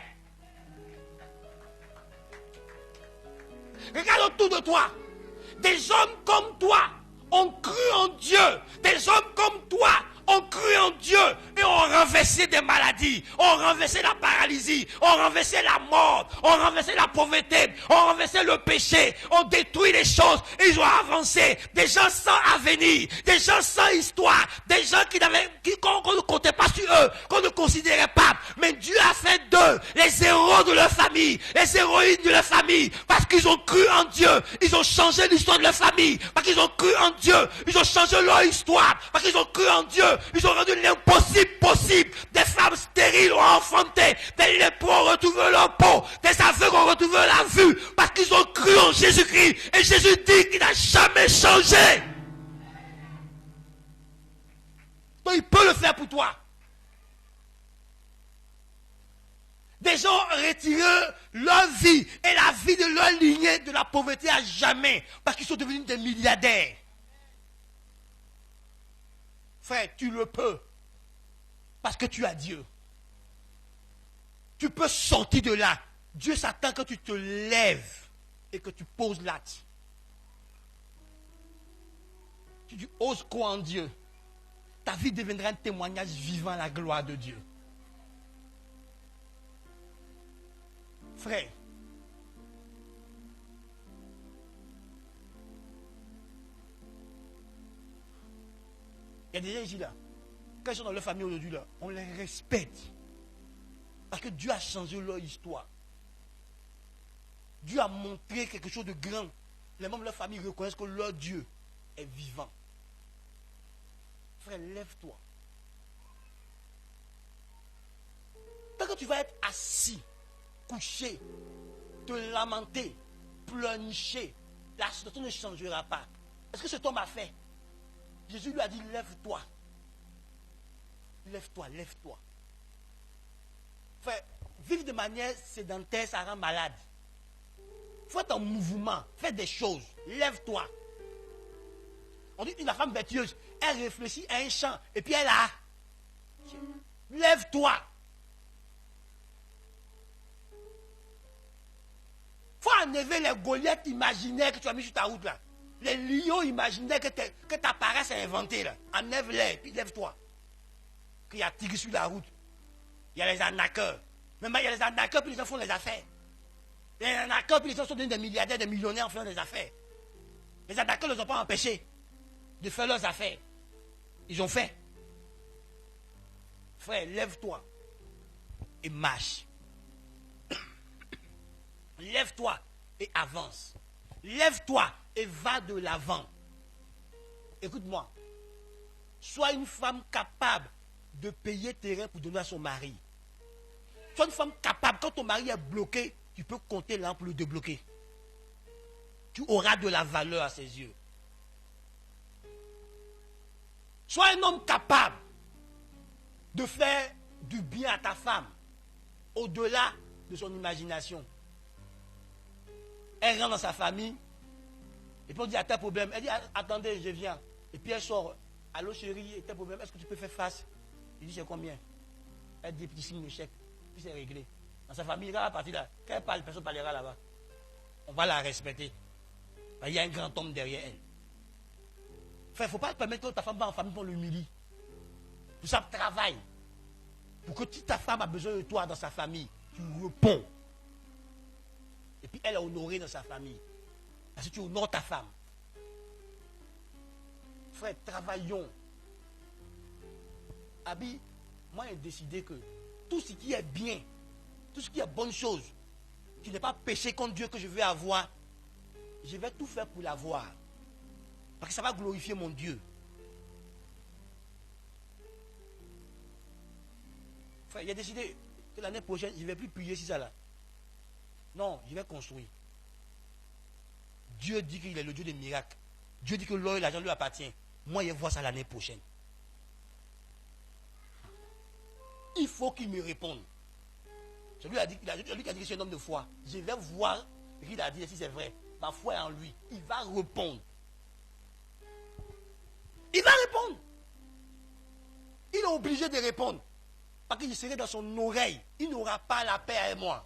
Regarde autour de toi. Des hommes comme toi ont cru en Dieu. Des hommes comme toi ont cru en Dieu et ont renversé des maladies, ont renversé la paralysie, ont renversé la mort, ont renversé la pauvreté, ont renversé le péché, ont détruit les choses et ils ont avancé. Des gens sans avenir, des gens sans histoire, des gens qu'on ne comptait pas sur eux, qu'on ne considérait pas. Mais Dieu a fait d'eux les héros de leur famille, les héroïnes de leur famille, parce qu'ils ont cru en Dieu. Ils ont changé l'histoire de leur famille, parce qu'ils ont cru en Dieu. Ils ont changé leur histoire, parce qu'ils ont cru en Dieu. Ils ont rendu l'impossible possible. Des femmes stériles ont enfanté. Des lépreux ont retrouvé leur peau. Des aveugles ont retrouvé la vue. Parce qu'ils ont cru en Jésus-Christ. Et Jésus dit qu'il n'a jamais changé. Donc il peut le faire pour toi. Des gens ont retiré leur vie et la vie de leur lignée de la pauvreté à jamais parce qu'ils sont devenus des milliardaires. Frère, tu le peux parce que tu as Dieu. Tu peux sortir de là. Dieu s'attend que tu te lèves et que tu poses l'acte. Tu oses quoi en Dieu? Ta vie deviendra un témoignage vivant à la gloire de Dieu. Frère, il y a des gens ici là, quand ils sont dans leur famille aujourd'hui là, on les respecte. Parce que Dieu a changé leur histoire. Dieu a montré quelque chose de grand. Les membres de leur famille reconnaissent que leur Dieu est vivant. Frère, lève-toi. Tant que tu vas être assis, couché, te lamenter, pleurnicher, la situation ne changera pas. Est-ce que cet homme a fait? Jésus lui a dit, lève-toi. Lève-toi, lève-toi. Frère, vivre de manière sédentaire, ça rend malade. Faut être en mouvement, fais des choses, lève-toi. On dit une femme vertueuse, elle réfléchit à un chant, et puis elle a. Lève-toi. Faut enlever les Goliaths imaginaires que tu as mis sur ta route là. Les lions imaginaires que ta paresse a inventés là. Enlève-les, puis lève-toi. Qu'il y a tigre sur la route. Il y a les arnaqueurs. Même il y a les arnaqueurs, puis les gens font les affaires. Les arnaqueurs, puis les gens sont devenus des milliardaires, des millionnaires en faisant des affaires. Les arnaqueurs ne les ont pas empêchés de faire leurs affaires. Ils ont fait. Frère, lève-toi et marche. Lève-toi et avance. Lève-toi et va de l'avant. Écoute-moi. Sois une femme capable de payer terrain pour donner à son mari. Sois une femme capable, quand ton mari est bloqué, tu peux compter là pour le débloquer. Tu auras de la valeur à ses yeux. Sois un homme capable de faire du bien à ta femme, au-delà de son imagination. Elle rentre dans sa famille, et puis on dit, à tel problème. Elle dit, attendez, je viens. Et puis elle sort, allô chérie, tel problème, est-ce que tu peux faire face? Il dit, c'est combien? Elle dit, petit signe de chèque, puis c'est réglé. Dans sa famille, quand elle va partir là, quand elle parle, personne ne parlera là-bas. On va la respecter. Il y a un grand homme derrière elle. Frère, il ne faut pas permettre que ta femme va en famille pour l'humilier. Tout ça travaille. Pour que si ta femme a besoin de toi dans sa famille, tu réponds. Et puis elle est honorée dans sa famille. Parce que tu honores ta femme. Frère, travaillons. Abi, moi j'ai décidé que tout ce qui est bien, tout ce qui est bonne chose, qui n'est pas péché contre Dieu que je veux avoir, je vais tout faire pour l'avoir. Parce que ça va glorifier mon Dieu. Frère, il a décidé que l'année prochaine, je ne vais plus prier si ça là. Non, je vais construire. Dieu dit qu'il est le Dieu des miracles. Dieu dit que l'or et l'argent lui appartient. Moi, je vais voir ça l'année prochaine. Il faut qu'il me réponde. Celui qui a dit que c'est un homme de foi. Je vais voir ce qu'il a dit, si c'est vrai. Ma foi est en lui. Il va répondre. Il va répondre. Il est obligé de répondre. Parce qu'il serait dans son oreille. Il n'aura pas la paix avec moi.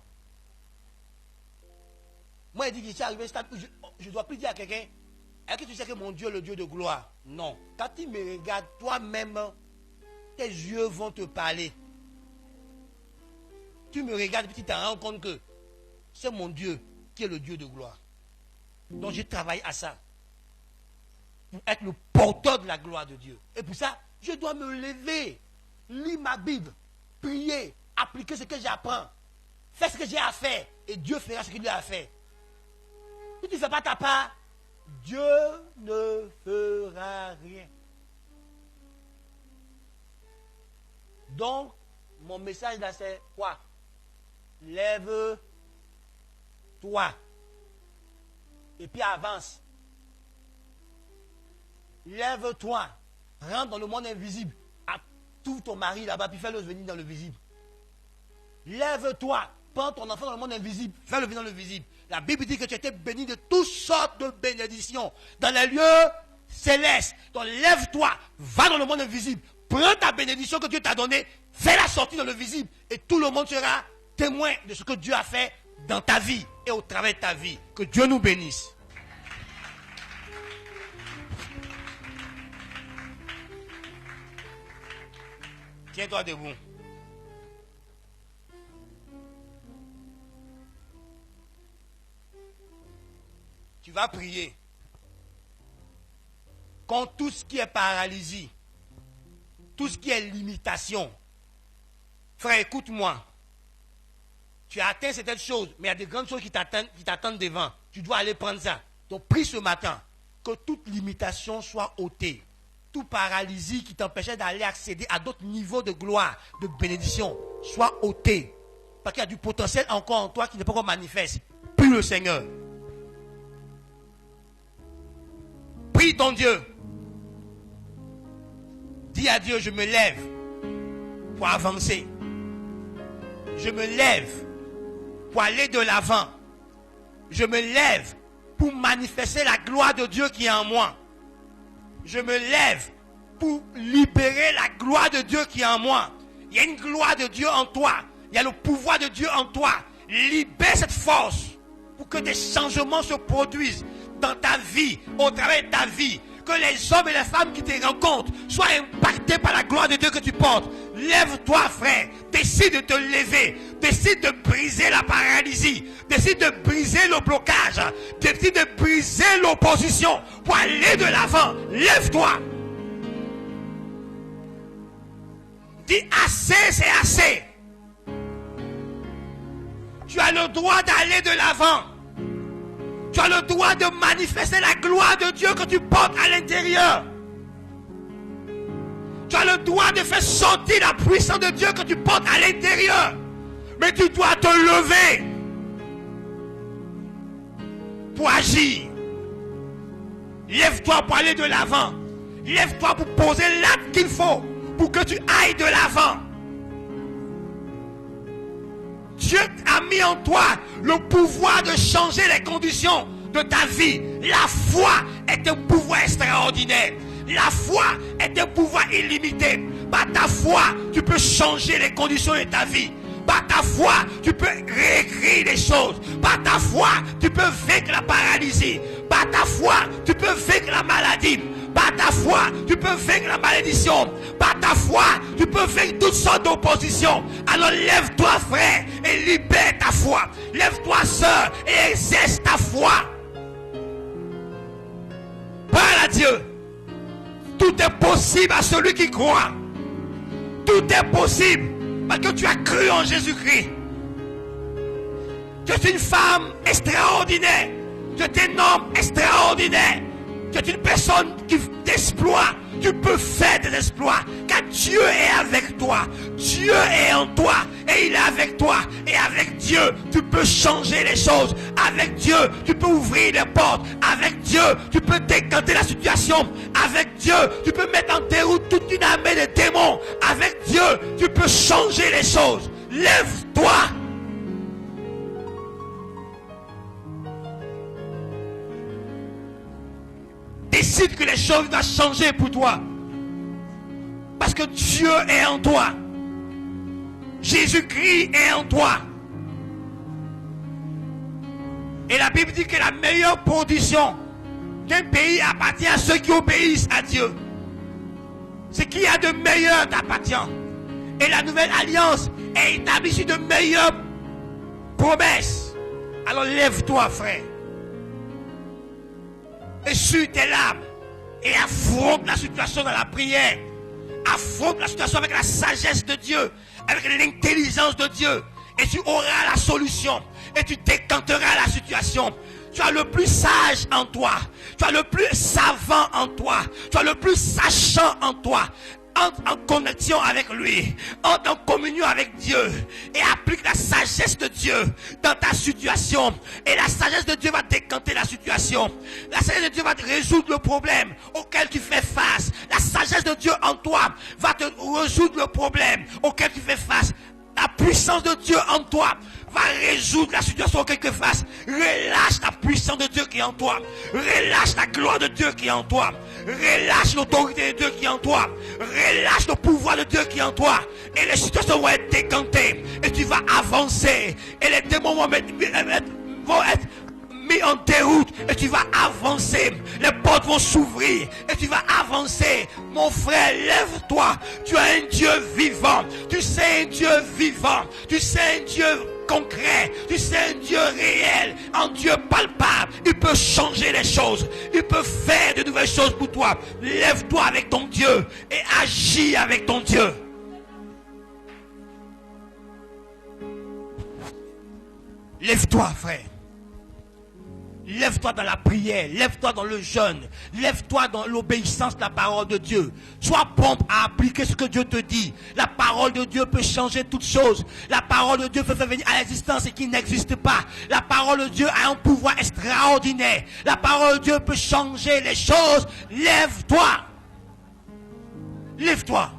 Moi, il dit qu'il est arrivé à un stade où je ne dois plus dire à quelqu'un, est-ce que tu sais que mon Dieu est le Dieu de gloire? Non. Quand il me regarde, toi-même, tes yeux vont te parler. Tu me regardes et tu te rends compte que c'est mon Dieu qui est le Dieu de gloire. Donc je travaille à ça. Pour être le porteur de la gloire de Dieu. Et pour ça, je dois me lever, lire ma Bible, prier, appliquer ce que j'apprends, faire ce que j'ai à faire. Et Dieu fera ce qu'il a à faire. Si tu ne fais pas ta part, Dieu ne fera rien. Donc, mon message là, c'est quoi? Lève-toi. Et puis avance. Lève-toi. Rentre dans le monde invisible. Trouve ton mari là-bas, puis fais-le venir dans le visible. Lève-toi, prends ton enfant dans le monde invisible, fais-le venir dans le visible. La Bible dit que tu étais béni de toutes sortes de bénédictions dans les lieux célestes. Donc lève-toi, va dans le monde invisible, prends ta bénédiction que Dieu t'a donnée, fais-la sortir dans le visible et tout le monde sera témoin de ce que Dieu a fait dans ta vie et au travers de ta vie. Que Dieu nous bénisse. Tiens-toi debout. Tu vas prier contre tout ce qui est paralysie, tout ce qui est limitation. Frère, écoute-moi. Tu as atteint certaines choses, mais il y a des grandes choses qui t'attendent devant. Tu dois aller prendre ça. Donc prie ce matin que toute limitation soit ôtée. Toute paralysie qui t'empêchait d'aller accéder à d'autres niveaux de gloire, de bénédiction, soit ôtée. Parce qu'il y a du potentiel encore en toi qui n'est pas encore manifeste. Prie le Seigneur. Prie ton Dieu. Dis à Dieu, je me lève pour avancer. Je me lève pour aller de l'avant. Je me lève pour manifester la gloire de Dieu qui est en moi. Je me lève pour libérer la gloire de Dieu qui est en moi. Il y a une gloire de Dieu en toi. Il y a le pouvoir de Dieu en toi. Libère cette force pour que des changements se produisent dans ta vie, au travers de ta vie. Que les hommes et les femmes qui te rencontrent soient impactés par la gloire de Dieu que tu portes. Lève-toi, frère. Décide de te lever. Décide de briser la paralysie. Décide de briser le blocage. Décide de briser l'opposition pour aller de l'avant. Lève-toi. Dis assez, c'est assez. Tu as le droit d'aller de l'avant. Tu as le droit de manifester la gloire de Dieu que tu portes à l'intérieur. Tu as le droit de faire sortir la puissance de Dieu que tu portes à l'intérieur. Mais tu dois te lever pour agir. Lève-toi pour aller de l'avant. Lève-toi pour poser l'acte qu'il faut pour que tu ailles de l'avant. Dieu a mis en toi le pouvoir de changer les conditions de ta vie. La foi est un pouvoir extraordinaire. La foi est un pouvoir illimité. Par ta foi, tu peux changer les conditions de ta vie. Par ta foi, tu peux réécrire les choses. Par ta foi, tu peux vaincre la paralysie. Par ta foi, tu peux vaincre la maladie. Par ta foi, tu peux vaincre la malédiction. Par ta foi, tu peux vaincre toutes sortes d'oppositions. Alors lève-toi, frère, et libère ta foi. Lève-toi, sœur, et exerce ta foi. Parle à Dieu. Tout est possible à celui qui croit. Tout est possible parce que tu as cru en Jésus-Christ. Tu es une femme extraordinaire. Tu es un homme extraordinaire. Tu es une personne d'exploit. Tu peux faire des exploits. Car Dieu est avec toi. Dieu est en toi. Et il est avec toi. Et avec Dieu, tu peux changer les choses. Avec Dieu, tu peux ouvrir les portes. Avec Dieu, tu peux décanter la situation. Avec Dieu, tu peux mettre en déroute toute une armée de démons. Avec Dieu, tu peux changer les choses. Lève-toi. Décide que les choses doivent changer pour toi. Parce que Dieu est en toi. Jésus-Christ est en toi. Et la Bible dit que la meilleure position d'un pays appartient à ceux qui obéissent à Dieu. Ce qu'il y a de meilleur t'appartient. Et la nouvelle alliance est établie sur de meilleures promesses. Alors lève-toi, frère. Essuie tes larmes et affronte la situation dans la prière. Affronte la situation avec la sagesse de Dieu, avec l'intelligence de Dieu. Et tu auras la solution. Et tu décanteras la situation. Tu as le plus sage en toi. Tu as le plus savant en toi. Tu as le plus sachant en toi. Entre en connexion avec lui, entre en communion avec Dieu et applique la sagesse de Dieu dans ta situation. Et la sagesse de Dieu va décanter la situation. La sagesse de Dieu va te résoudre le problème auquel tu fais face. La sagesse de Dieu en toi va te résoudre le problème auquel tu fais face. La puissance de Dieu en toi va résoudre la situation quelque face. Relâche la puissance de Dieu qui est en toi. Relâche la gloire de Dieu qui est en toi. Relâche l'autorité de Dieu qui est en toi. Relâche le pouvoir de Dieu qui est en toi. Et les situations vont être décantées. Et tu vas avancer. Et les démons vont être mis en déroute. Et tu vas avancer. Les portes vont s'ouvrir. Et tu vas avancer. Mon frère, lève-toi. Tu as un Dieu vivant. Tu sais un Dieu vivant. Tu sais un Dieu concret, tu sais un Dieu réel, un Dieu palpable. Il peut changer les choses, il peut faire de nouvelles choses pour toi. Lève-toi avec ton Dieu et agis avec ton Dieu. Lève-toi, frère. Lève-toi dans la prière, lève-toi dans le jeûne, lève-toi dans l'obéissance de la parole de Dieu. Sois prompt à appliquer ce que Dieu te dit. La parole de Dieu peut changer toutes choses. La parole de Dieu peut faire venir à l'existence ce qui n'existe pas. La parole de Dieu a un pouvoir extraordinaire. La parole de Dieu peut changer les choses. Lève-toi. Lève-toi.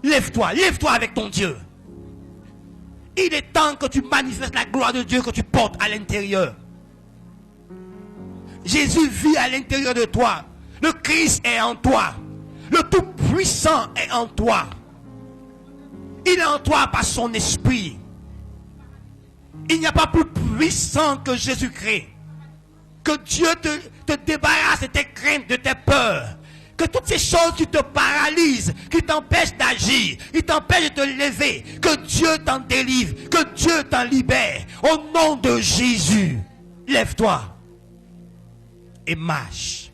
Lève-toi, lève-toi avec ton Dieu. Il est temps que tu manifestes la gloire de Dieu que tu portes à l'intérieur. Jésus vit à l'intérieur de toi. Le Christ est en toi. Le Tout-Puissant est en toi. Il est en toi par son esprit. Il n'y a pas plus puissant que Jésus-Christ. Que Dieu te débarrasse de tes craintes, de tes peurs. Que toutes ces choses qui te paralysent, qui t'empêchent d'agir, qui t'empêchent de te lever, que Dieu t'en délivre, que Dieu t'en libère. Au nom de Jésus, lève-toi et marche.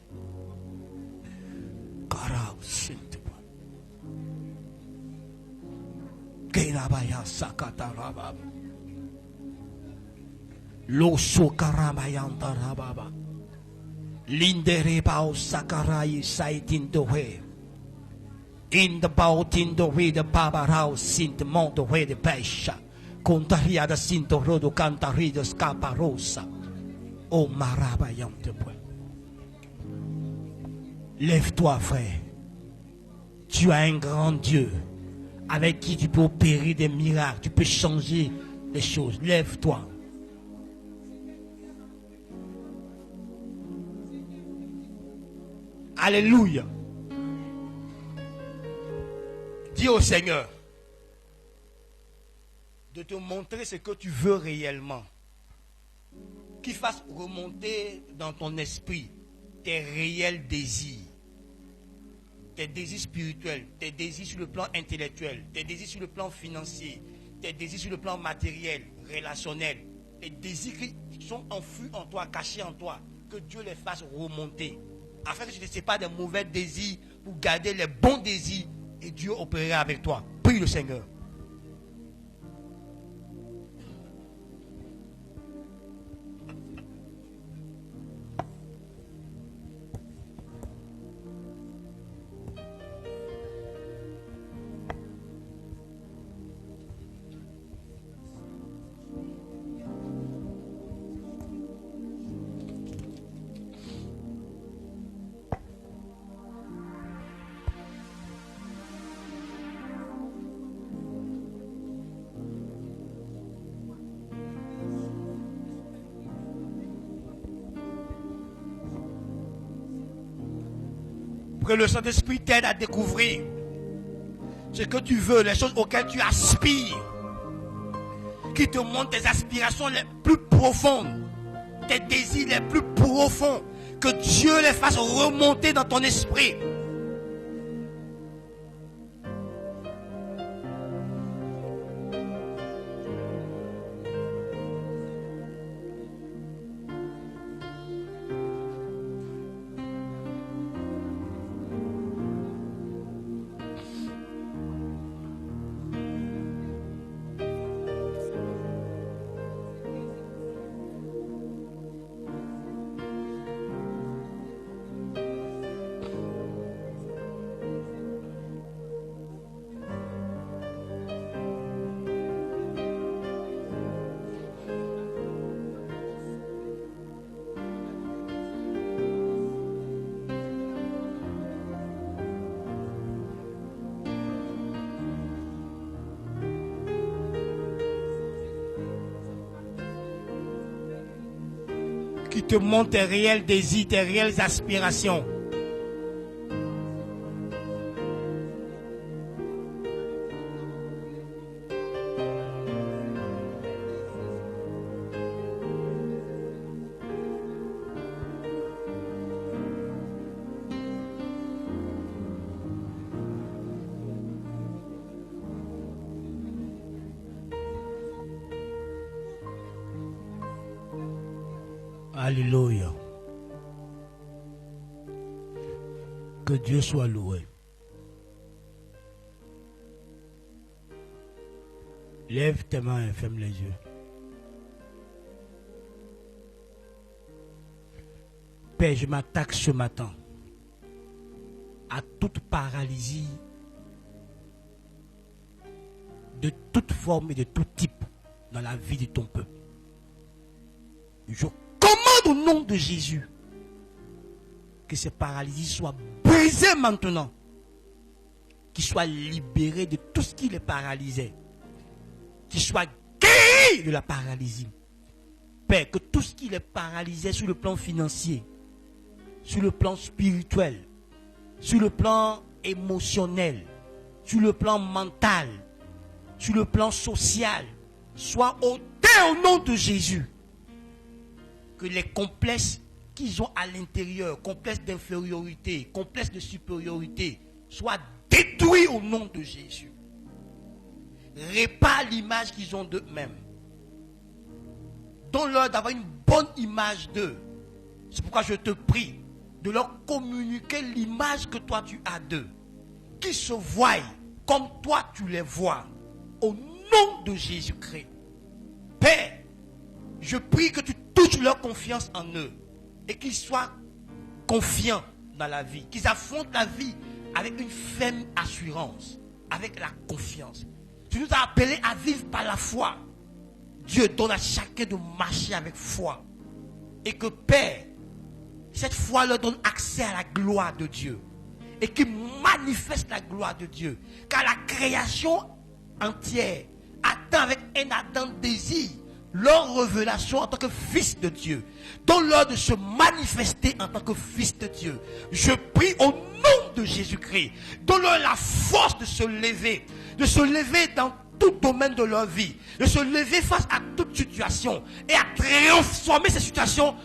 Lindere bao sakarai saitin dohe. In the bao tindo we the babarao sint monto we the pesha. Contaria da sinto rodo cantari de scaparosa. O marabayam de bois. Lève-toi, frère. Tu as un grand Dieu avec qui tu peux opérer des miracles. Tu peux changer les choses. Lève-toi. Alléluia. Dis au Seigneur de te montrer ce que tu veux réellement. Qu'il fasse remonter dans ton esprit tes réels désirs. Tes désirs spirituels, tes désirs sur le plan intellectuel, tes désirs sur le plan financier, tes désirs sur le plan matériel, relationnel. Tes désirs qui sont enfouis en toi, cachés en toi. Que Dieu les fasse remonter. Afin que tu ne sais pas des mauvais désirs pour garder les bons désirs et Dieu opérera avec toi. Prie le Seigneur. Que le Saint-Esprit t'aide à découvrir ce que tu veux, les choses auxquelles tu aspires, qui te montrent tes aspirations les plus profondes, tes désirs les plus profonds, que Dieu les fasse remonter dans ton esprit. qui te montre tes réels désirs, tes réelles aspirations. Alléluia. Que Dieu soit loué. Lève tes mains et ferme les yeux. Père, je m'attaque ce matin à toute paralysie de toute forme et de tout type dans la vie de ton peuple. Je commande au nom de Jésus que ces paralysies soient brisées maintenant, qu'ils soient libérés de tout ce qui les paralysait, qu'ils soient guéris de la paralysie. Père, que tout ce qui les paralysait sur le plan financier, sur le plan spirituel, sur le plan émotionnel, sur le plan mental, sur le plan social, soit ôté au nom de Jésus. Que les complexes qu'ils ont à l'intérieur, complexes d'infériorité, complexes de supériorité, soient détruits au nom de Jésus. Répare l'image qu'ils ont d'eux-mêmes. Donne-leur d'avoir une bonne image d'eux. C'est pourquoi je te prie de leur communiquer l'image que toi tu as d'eux. Qu'ils se voient comme toi tu les vois. Au nom de Jésus-Christ. Père, je prie que tu touches leur confiance en eux. Et qu'ils soient confiants dans la vie. Qu'ils affrontent la vie avec une ferme assurance. Avec la confiance. Tu nous as appelés à vivre par la foi. Dieu donne à chacun de marcher avec foi. Et que Père, cette foi leur donne accès à la gloire de Dieu. Et qui manifeste la gloire de Dieu. Car la création entière attend avec un ardent désir leur révélation en tant que fils de Dieu. Donne-leur de se manifester en tant que fils de Dieu. Je prie au nom de Jésus-Christ. Donne-leur la force de se lever. De se lever dans tout domaine de leur vie. De se lever face à toute situation. Et à transformer ces situations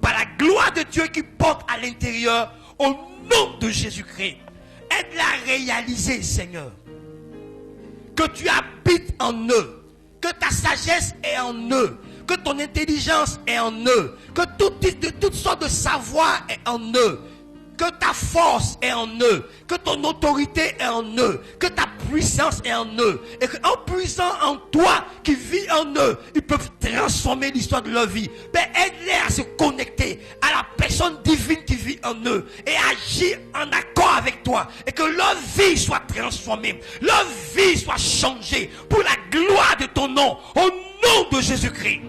par la gloire de Dieu qui porte à l'intérieur. Au nom de Jésus-Christ. Aide-les à réaliser, Seigneur, que tu habites en eux. Que ta sagesse est en eux. Que ton intelligence est en eux. Que toutes sortes de savoir est en eux. Que ta force est en eux. Que ton autorité est en eux. Que ta puissance est en eux. Et qu'en puissant en toi qui vit en eux, ils peuvent transformer l'histoire de leur vie. Mais aide-les à se connecter à la personne divine qui vit en eux. Et agir en accord avec toi. Et que leur vie soit transformée. Leur vie soit changée. Pour la gloire de ton nom. Au nom de Jésus-Christ.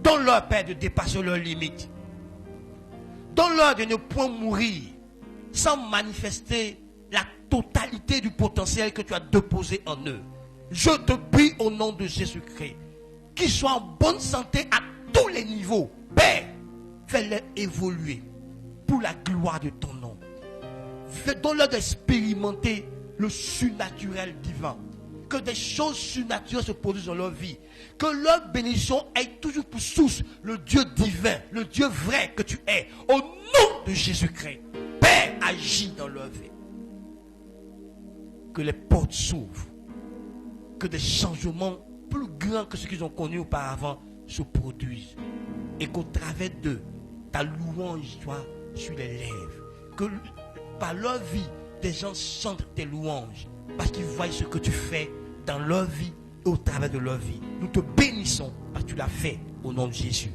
Donne-leur, Père, de dépasser leurs limites. Donne-leur de ne point mourir sans manifester la totalité du potentiel que tu as déposé en eux. Je te prie au nom de Jésus-Christ qu'ils soient en bonne santé à tous les niveaux. Père, fais-les évoluer pour la gloire de ton nom. Donne-leur d'expérimenter le surnaturel divin. Que des choses surnaturelles se produisent dans leur vie. Que leur bénédiction ait toujours pour source le Dieu divin, le Dieu vrai que tu es. Au nom de Jésus-Christ, Père, agis dans leur vie. Que les portes s'ouvrent. Que des changements plus grands que ceux qu'ils ont connus auparavant se produisent. Et qu'au travers d'eux, ta louange soit sur les lèvres. Que par leur vie, des gens chantent tes louanges. Parce qu'ils voient ce que tu fais dans leur vie et au travers de leur vie. Nous te bénissons parce que tu l'as fait au nom de Jésus.